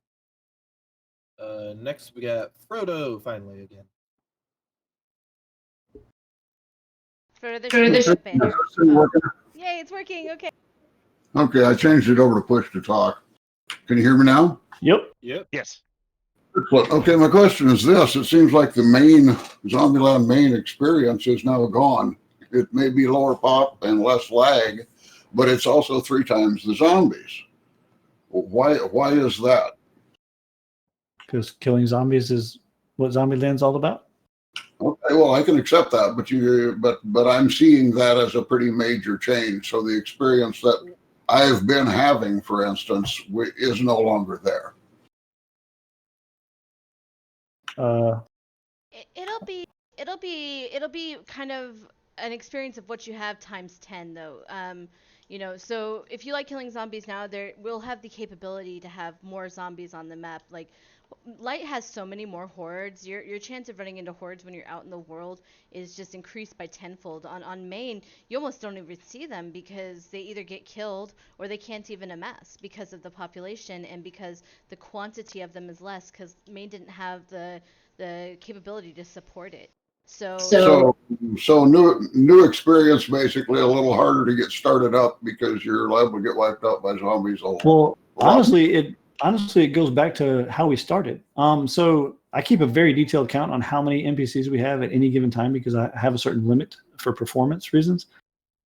Cool. Next we got Frodo finally again. Yay, it's working. Okay. Okay, I changed it over to push to talk. Can you hear me now? Yep. Yes. Okay, my question is this. It seems like the main Zombieland main experience is now gone. It may be lower pop and less lag, but it's also 3 times the zombies. Why is that? Because killing zombies is what Zombieland's all about. Okay, well, I can accept that, but I'm seeing that as a pretty major change. So the experience that I've been having, for instance, is no longer there. It'll be kind of an experience of what you have times 10 though. So if you like killing zombies now, we'll have the capability to have more zombies on the map. Like Light has so many more hordes. Your chance of running into hordes when you're out in the world is just increased by tenfold. On main, you almost don't even see them because they either get killed or they can't even amass because of the population and because the quantity of them is less because main didn't have the capability to support it. So new experience, basically a little harder to get started up because you're liable to get wiped out by zombies. Well, honestly, it goes back to how we started. So I keep a very detailed count on how many NPCs we have at any given time because I have a certain limit for performance reasons.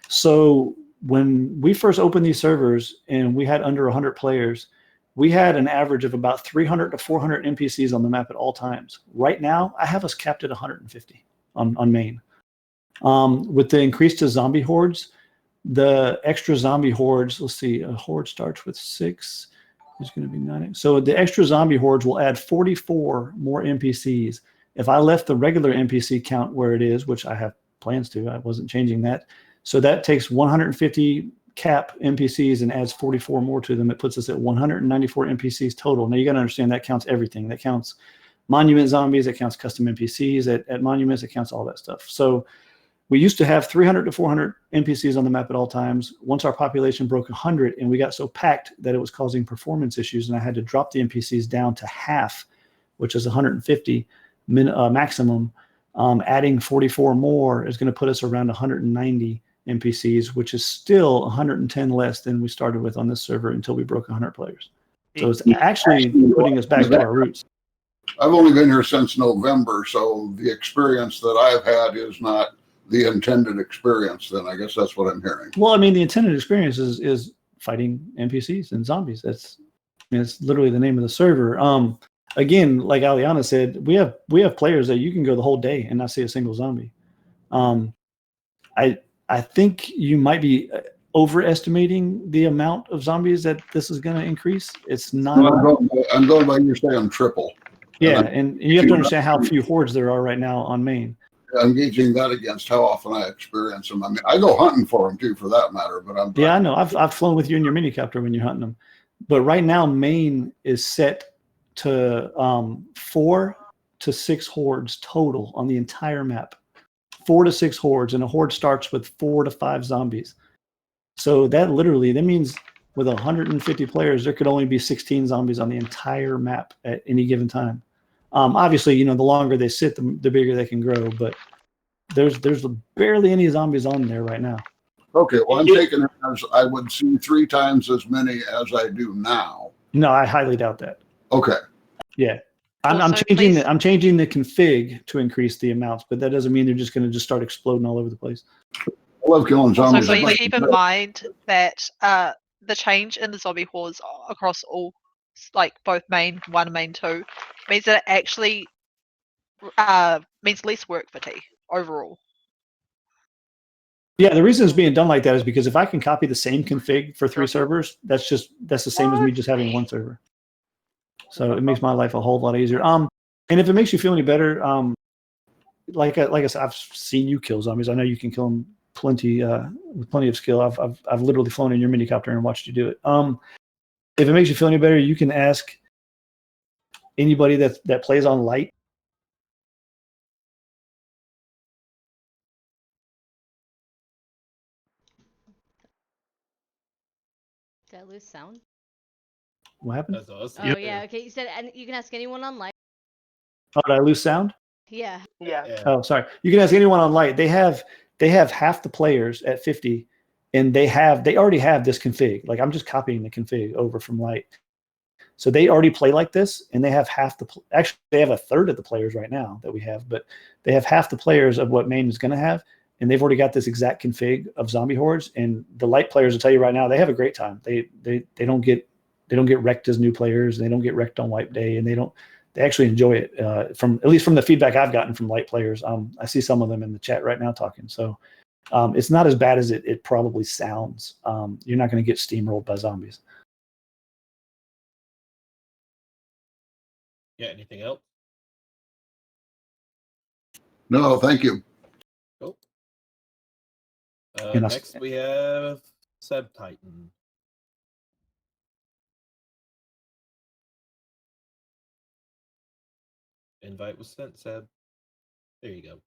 So when we first opened these servers and we had under 100 players, we had an average of about 300 to 400 NPCs on the map at all times. Right now, I have us capped at 150 on main. With the increase to zombie hordes, the extra zombie hordes, let's see, a horde starts with 6. There's going to be 9. So the extra zombie hordes will add 44 more NPCs. If I left the regular NPC count where it is, which I have plans to, I wasn't changing that. So that takes 150 cap NPCs and adds 44 more to them. It puts us at 194 NPCs total. Now you got to understand that counts everything. That counts monument zombies. It counts custom NPCs at monuments. It counts all that stuff. So we used to have 300 to 400 NPCs on the map at all times. Once our population broke 100 and we got so packed that it was causing performance issues and I had to drop the NPCs down to half, which is 150 maximum, adding 44 more is going to put us around 190 NPCs, which is still 110 less than we started with on this server until we broke 100 players. So it's actually putting us back to our roots. I've only been here since November, so the experience that I've had is not the intended experience. Then I guess that's what I'm hearing. Well, I mean, the intended experience is fighting NPCs and zombies. It's literally the name of the server. Again, like Aliana said, we have players that you can go the whole day and not see a single zombie. I think you might be overestimating the amount of zombies that this is going to increase. It's not. I'm going by you saying triple. Yeah, and you have to understand how few hordes there are right now on main. I'm gauging that against how often I experience them. I mean, I go hunting for them too, for that matter. But yeah, I know. I've flown with you in your minicopter when you're hunting them. But right now, main is set to 4 to 6 hordes total on the entire map. 4 to 6 hordes, and a horde starts with 4 to 5 zombies. So that means with 150 players, there could only be 16 zombies on the entire map at any given time. Obviously, the longer they sit, the bigger they can grow. But there's barely any zombies on there right now. Okay, well, I'm taking it as I would see 3 times as many as I do now. No, I highly doubt that. Okay. Yeah. I'm changing the config to increase the amounts, but that doesn't mean they're just going to just start exploding all over the place. I love killing So zombies. please keep in mind that the change in the zombie hordes across all, like both main 1 and main 2, means that it actually means less work for T overall. Yeah, the reason it's being done like that is because if I can copy the same config for 3 servers, that's the same as me just having 1 server. So it makes my life a whole lot easier. And if it makes you feel any better, like I said, I've seen you kill zombies. I know you can kill them with plenty of skill. I've literally flown in your minicopter and watched you do it. If it makes you feel any better, you can ask anybody that plays on light. Did I lose sound? What happened? That's us. Oh yeah, okay. You said and you can ask anyone on light. Oh, did I lose sound? Yeah. Yeah. Oh, sorry. You can ask anyone on light. They have half the players at 50, and they already have this config. Like I'm just copying the config over from light. So they already play like this, and they have actually they have a third of the players right now that we have, but they have half the players of what main is going to have, and they've already got this exact config of zombie hordes. And the light players will tell you right now they have a great time. They don't get wrecked as new players. They don't get wrecked on wipe day, and they actually enjoy it. At least from the feedback I've gotten from light players. I see some of them in the chat right now talking. So it's not as bad as it probably sounds. You're not going to get steamrolled by zombies. Yeah, anything else? No, thank you. Cool. And next we have Seb Titan. Invite was sent, Seb. There you go.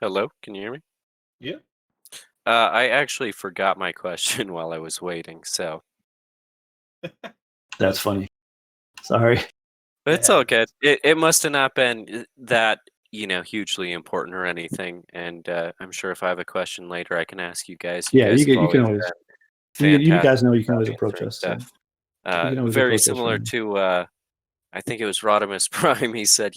Hello, can you hear me? Yeah. I actually forgot my question while I was waiting, so. That's funny. Sorry. It's okay. It must have not been that, hugely important or anything. And I'm sure if I have a question later, I can ask you guys. Yeah, you can always. You guys know you can always approach us. So very similar to, I think it was Rodimus Prime. He said,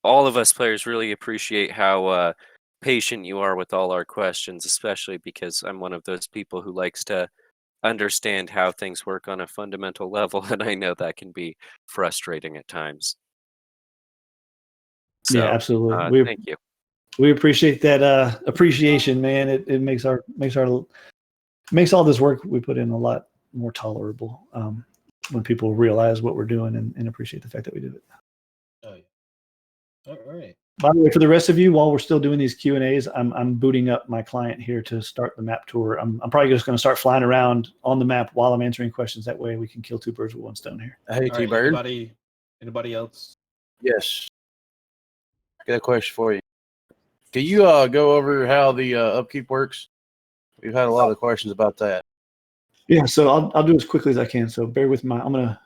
all of us players really appreciate how patient you are with all our questions, especially because I'm one of those people who likes to understand how things work on a fundamental level, and I know that can be frustrating at times. So, yeah, absolutely. Thank you. We appreciate that appreciation, man. It makes all this work we put in a lot more tolerable when people realize what we're doing and appreciate the fact that we do it. Oh yeah. All right. By the way, for the rest of you, while we're still doing these Q&As, I'm booting up my client here to start the map tour. I'm probably just going to start flying around on the map while I'm answering questions. That way we can kill 2 birds with 1 stone here. Hey, T-Bird. Anybody else? Yes. I got a question for you. Can you go over how the upkeep works? We've had a lot of questions about that. Yeah, so I'll do as quickly as I can. So bear with I'm gonna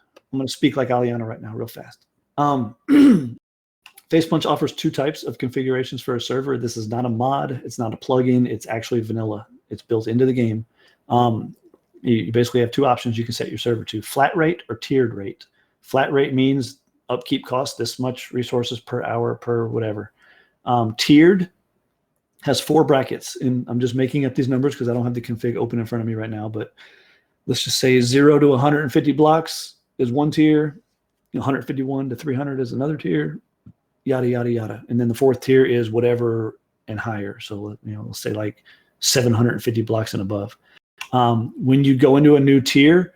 speak like Aliana right now, real fast. Facepunch offers 2 types of configurations for a server. This is not a mod. It's not a plugin. It's actually vanilla. It's built into the game. You basically have 2 options you can set your server to: flat rate or tiered rate. Flat rate means upkeep costs this much resources per hour per whatever. Tiered has 4 brackets, and I'm just making up these numbers because I don't have the config open in front of me right now. But let's just say 0 to 150 blocks is 1 tier. 151 to 300 is another tier. Yada yada yada, and then the 4th tier is whatever and higher. So let's say like 750 blocks and above. When you go into a new tier,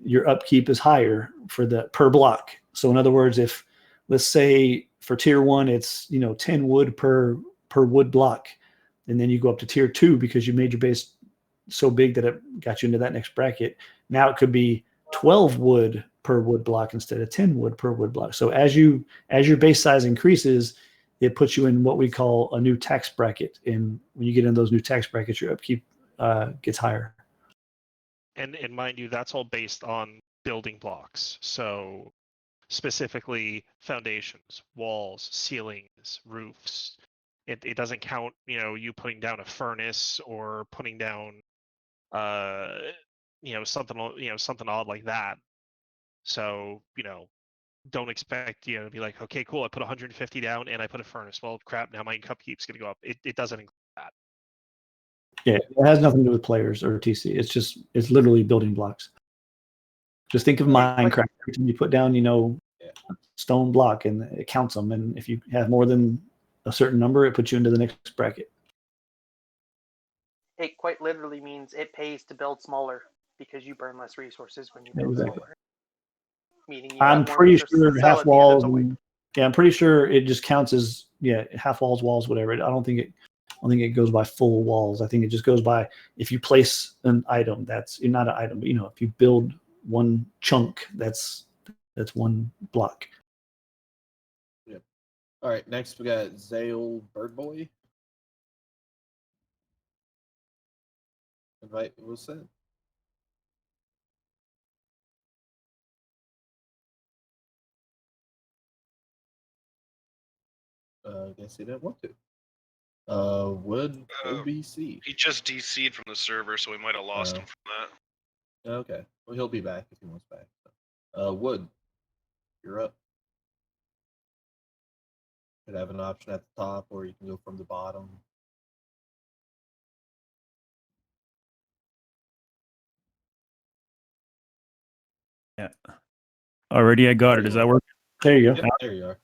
your upkeep is higher for the per block. So in other words, if let's say for tier 1 it's 10 wood per wood block, and then you go up to tier 2 because you made your base so big that it got you into that next bracket. Now it could be 12 wood per wood block instead of 10 wood per wood block. So as your base size increases, it puts you in what we call a new tax bracket. And when you get in those new tax brackets, your upkeep gets higher. And mind you, that's all based on building blocks. So specifically foundations, walls, ceilings, roofs. It doesn't count, you putting down a furnace or putting down, something odd like that. So, don't expect, to be like, okay, cool, I put 150 down and I put a furnace. Well, crap, now my upkeep's going to go up. It doesn't include that. Yeah, it has nothing to do with players or TC. It's literally building blocks. Just think of Minecraft. Every time you put down, a stone block and it counts them. And if you have more than a certain number, it puts you into the next bracket. It quite literally means it pays to build smaller because you burn less resources when you build Exactly. smaller. Meaning I'm pretty sure half walls. I'm pretty sure it just counts as half walls, whatever. I don't think it goes by full walls. I think it just goes by if you place an item. That's not an item, but if you build one chunk, that's one block. Yep. All right. Next, we got Zale Birdboy. Invite was sent. I guess he didn't want to. Wood OBC. He just DC'd from the server, so we might have lost him from that. Okay. Well, he'll be back if he wants back. Wood, you're up. Could have an option at the top, or you can go from the bottom. Yeah. Alrighty, I got it. Does that work? There you go. Yep, there you are.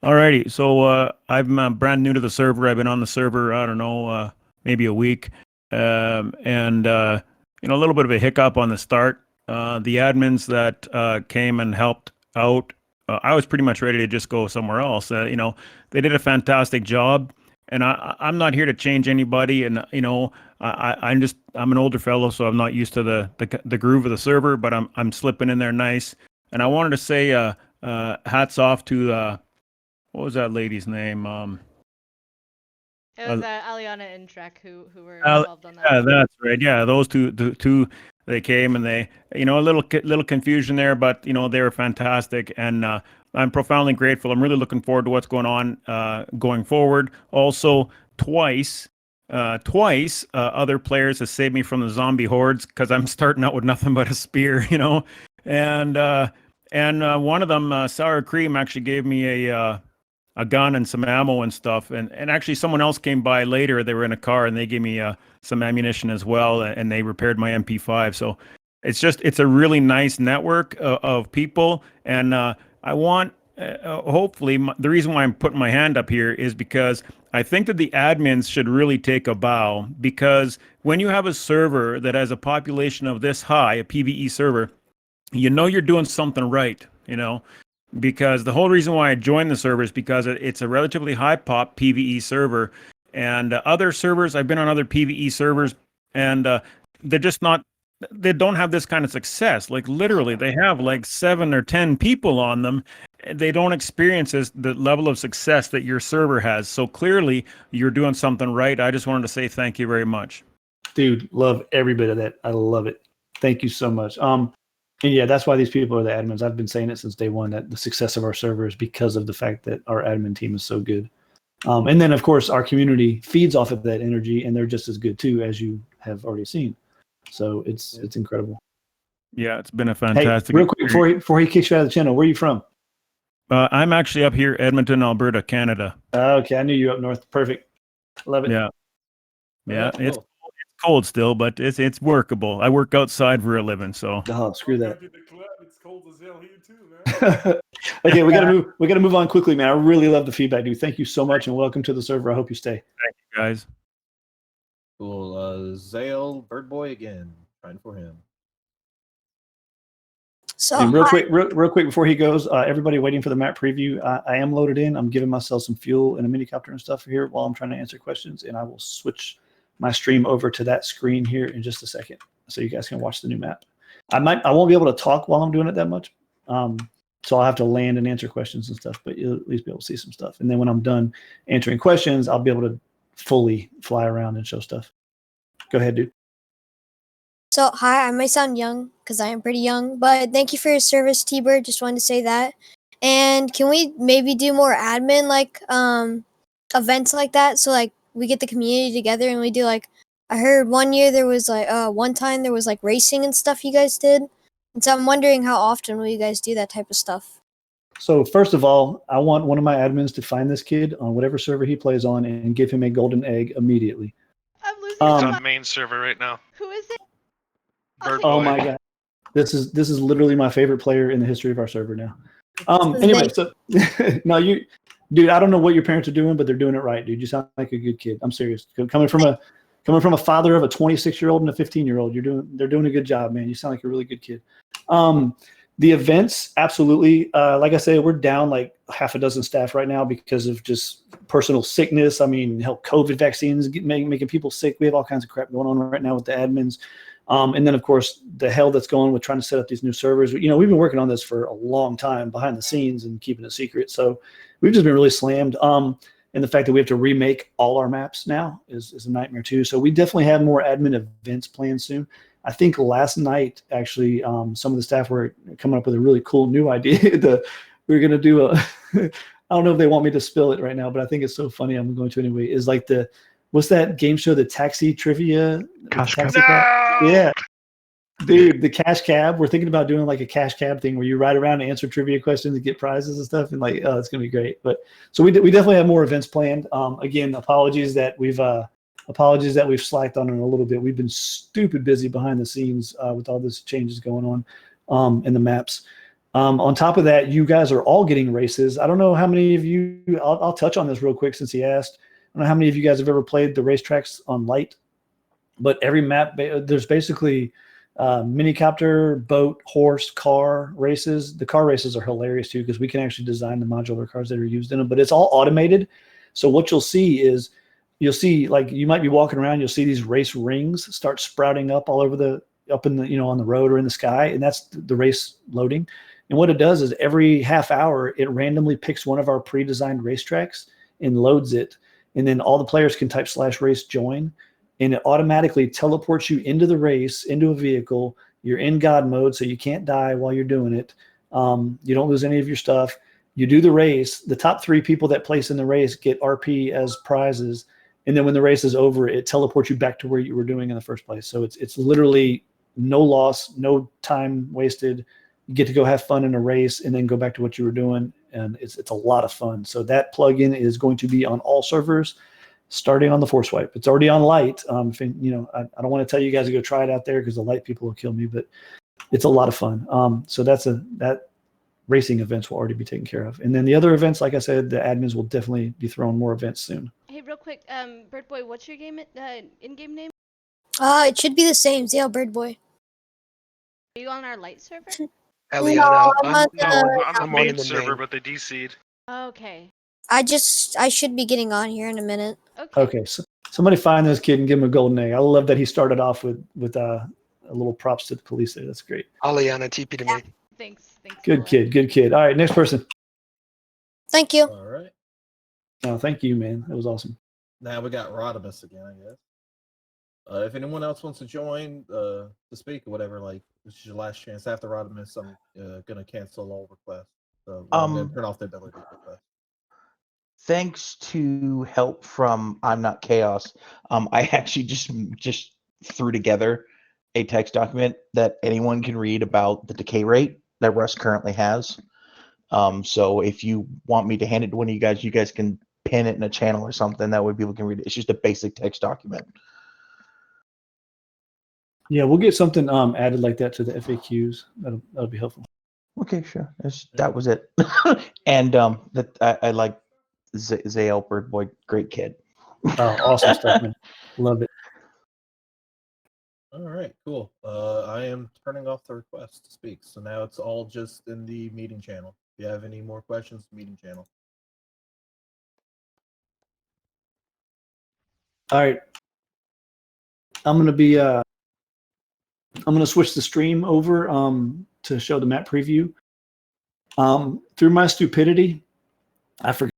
Alrighty. So I'm brand new to the server. I've been on the server, I don't know, maybe a week. And a little bit of a hiccup on the start. The admins that came and helped out, I was pretty much ready to just go somewhere else. They did a fantastic job, and I'm not here to change anybody. And I'm an older fellow, so I'm not used to the groove of the server. But I'm slipping in there nice. And I wanted to say hats off to what was that lady's name? It was Aliana and Shrek who were involved on that. Yeah, that's right. Yeah, those two they came and they, a little confusion there, but they were fantastic, and I'm profoundly grateful. I'm really looking forward to what's going on going forward. Also, twice other players have saved me from the zombie hordes because I'm starting out with nothing but a spear, and one of them, Sour Cream, actually gave me a gun and some ammo and stuff, and actually someone else came by later. They were in a car and they gave me some ammunition as well, and they repaired my MP5. So it's a really nice network of people, and I want hopefully the reason why I'm putting my hand up here is because I think that the admins should really take a bow, because when you have a server that has a population of this high, a PvE server, you're doing something right, because the whole reason why I joined the server is because it's a relatively high pop PvE server, and other servers, I've been on other PvE servers, and they're just not, they don't have this kind of success. Like literally they have like 7 or 10 people on them. They don't experience the level of success that your server has. So clearly you're doing something right. I just wanted to say thank you very much. Dude, love every bit of that. I love it. Thank you so much. And yeah, that's why these people are the admins. I've been saying it since day one, that the success of our server is because of the fact that our admin team is so good. And then, of course, our community feeds off of that energy, and they're just as good, too, as you have already seen. So it's incredible. Yeah, it's been a fantastic. Hey, real quick, before he kicks you out of the channel, where are you from? I'm actually up here, Edmonton, Alberta, Canada. Okay, I knew you up north. Perfect. Love it. Yeah. Yeah, it's cold still, but it's workable. I work outside for a living, so. Oh, screw that. It's cold as hell here too, man. Okay, we gotta move on quickly, man. I really love the feedback, dude. Thank you so much, and welcome to the server. I hope you stay. Thank you, guys. Cool. Zale Birdboy again. Trying for him. So and real quick before he goes, everybody waiting for the map preview. I am loaded in. I'm giving myself some fuel and a minicopter and stuff here while I'm trying to answer questions, and I will switch my stream over to that screen here in just a second, so you guys can watch the new map. I won't be able to talk while I'm doing it that much, so I'll have to land and answer questions and stuff. But you'll at least be able to see some stuff. And then when I'm done answering questions, I'll be able to fully fly around and show stuff. Go ahead, dude. So, hi, I might sound young because I am pretty young, but thank you for your service, T-Bird. Just wanted to say that. And can we maybe do more admin like events like that? So like we get the community together and we do like I heard one year there was like one time there was like racing and stuff you guys did. And so I'm wondering how often will you guys do that type of stuff? So first of all, I want one of my admins to find this kid on whatever server he plays on and give him a golden egg immediately. It's on the main server right now. Who is it? Bird Oh Boy. my god, this is literally my favorite player in the history of our server now. Anyway, so no, dude, I don't know what your parents are doing, but they're doing it right, dude. You sound like a good kid. I'm serious. Coming from a father of a 26-year-old and a 15-year-old, they're doing a good job, man. You sound like a really good kid. The events, absolutely. Like I said, we're down like half a dozen staff right now because of just personal sickness. I mean, hell, COVID vaccines making people sick. We have all kinds of crap going on right now with the admins. And then, of course, the hell that's going with trying to set up these new servers. You know, we've been working on this for a long time behind the scenes and keeping it secret. So we've just been really slammed. And the fact that we have to remake all our maps now is a nightmare too. So we definitely have more admin events planned soon. I think last night, actually, some of the staff were coming up with a really cool new idea. We're going to do I don't know if they want me to spill it right now, but I think it's so funny. I'm going to anyway. Is like what's that game show? The Taxi Trivia? Cash Taxi Cab. Cab? Yeah. Dude, the Cash Cab. We're thinking about doing like a Cash Cab thing where you ride around and answer trivia questions and get prizes and stuff. And like, oh, it's going to be great. But so we definitely have more events planned. Again, apologies that we've slacked on it a little bit. We've been stupid busy behind the scenes with all this changes going on in the maps. On top of that, you guys are all getting races. I don't know how many of you, I'll touch on this real quick since he asked. I don't know how many of you guys have ever played the racetracks on light, but every map, there's basically minicopter, boat, horse, car races. The car races are hilarious too because we can actually design the modular cars that are used in them, but it's all automated. So what you'll see is, like you might be walking around, you'll see these race rings start sprouting up all over up in the, on the road or in the sky. And that's the race loading. And what it does is every half hour, it randomly picks one of our pre-designed racetracks and loads it. And then all the players can type /race join. And it automatically teleports you into the race, into a vehicle. You're in God mode, so you can't die while you're doing it. You don't lose any of your stuff. You do the race. The top 3 people that place in the race get RP as prizes. And then when the race is over, it teleports you back to where you were doing in the first place. So it's literally no loss, no time wasted. You get to go have fun in a race and then go back to what you were doing. And it's a lot of fun. So that plugin is going to be on all servers starting on the Force Wipe. It's already on light. I don't want to tell you guys to go try it out there because the light people will kill me, but it's a lot of fun. So that racing events will already be taken care of. And then the other events, like I said, the admins will definitely be throwing more events soon. Hey, real quick, Bird Boy, what's your in-game name? It should be the same, Zale Bird Boy. Are you on our light server? Eliana, I'm on I'm I'm the on main the server, main. but they DC'd. Okay. I should be getting on here in a minute. Okay, so somebody find this kid and give him a golden egg. I love that he started off with a little props to the police there. That's great. Aliana, TP to me. Thanks. Good kid. All right, next person. Thank you. All right. Oh, thank you, man. That was awesome. Now we got Rodimus again, I guess. If anyone else wants to join to speak or whatever, like this is your last chance. After Rodimus, I'm gonna cancel all requests. So I'm gonna turn off the ability to request. Thanks to help from I'm Not Chaos, I actually just threw together a text document that anyone can read about the decay rate that Russ currently has. So if you want me to hand it to one of you guys can pin it in a channel or something. That way people can read it. It's just a basic text document. Yeah, we'll get something added like that to the FAQs. That'll be helpful. Okay, sure. That was it. And I like Zale Bird Boy, great kid. Oh, awesome stuff, man. Love it. All right, cool. I am turning off the request to speak. So now it's all just in the meeting channel. If you have any more questions, meeting channel. All right. I'm gonna switch the stream over to show the map preview. Through my stupidity, I forgot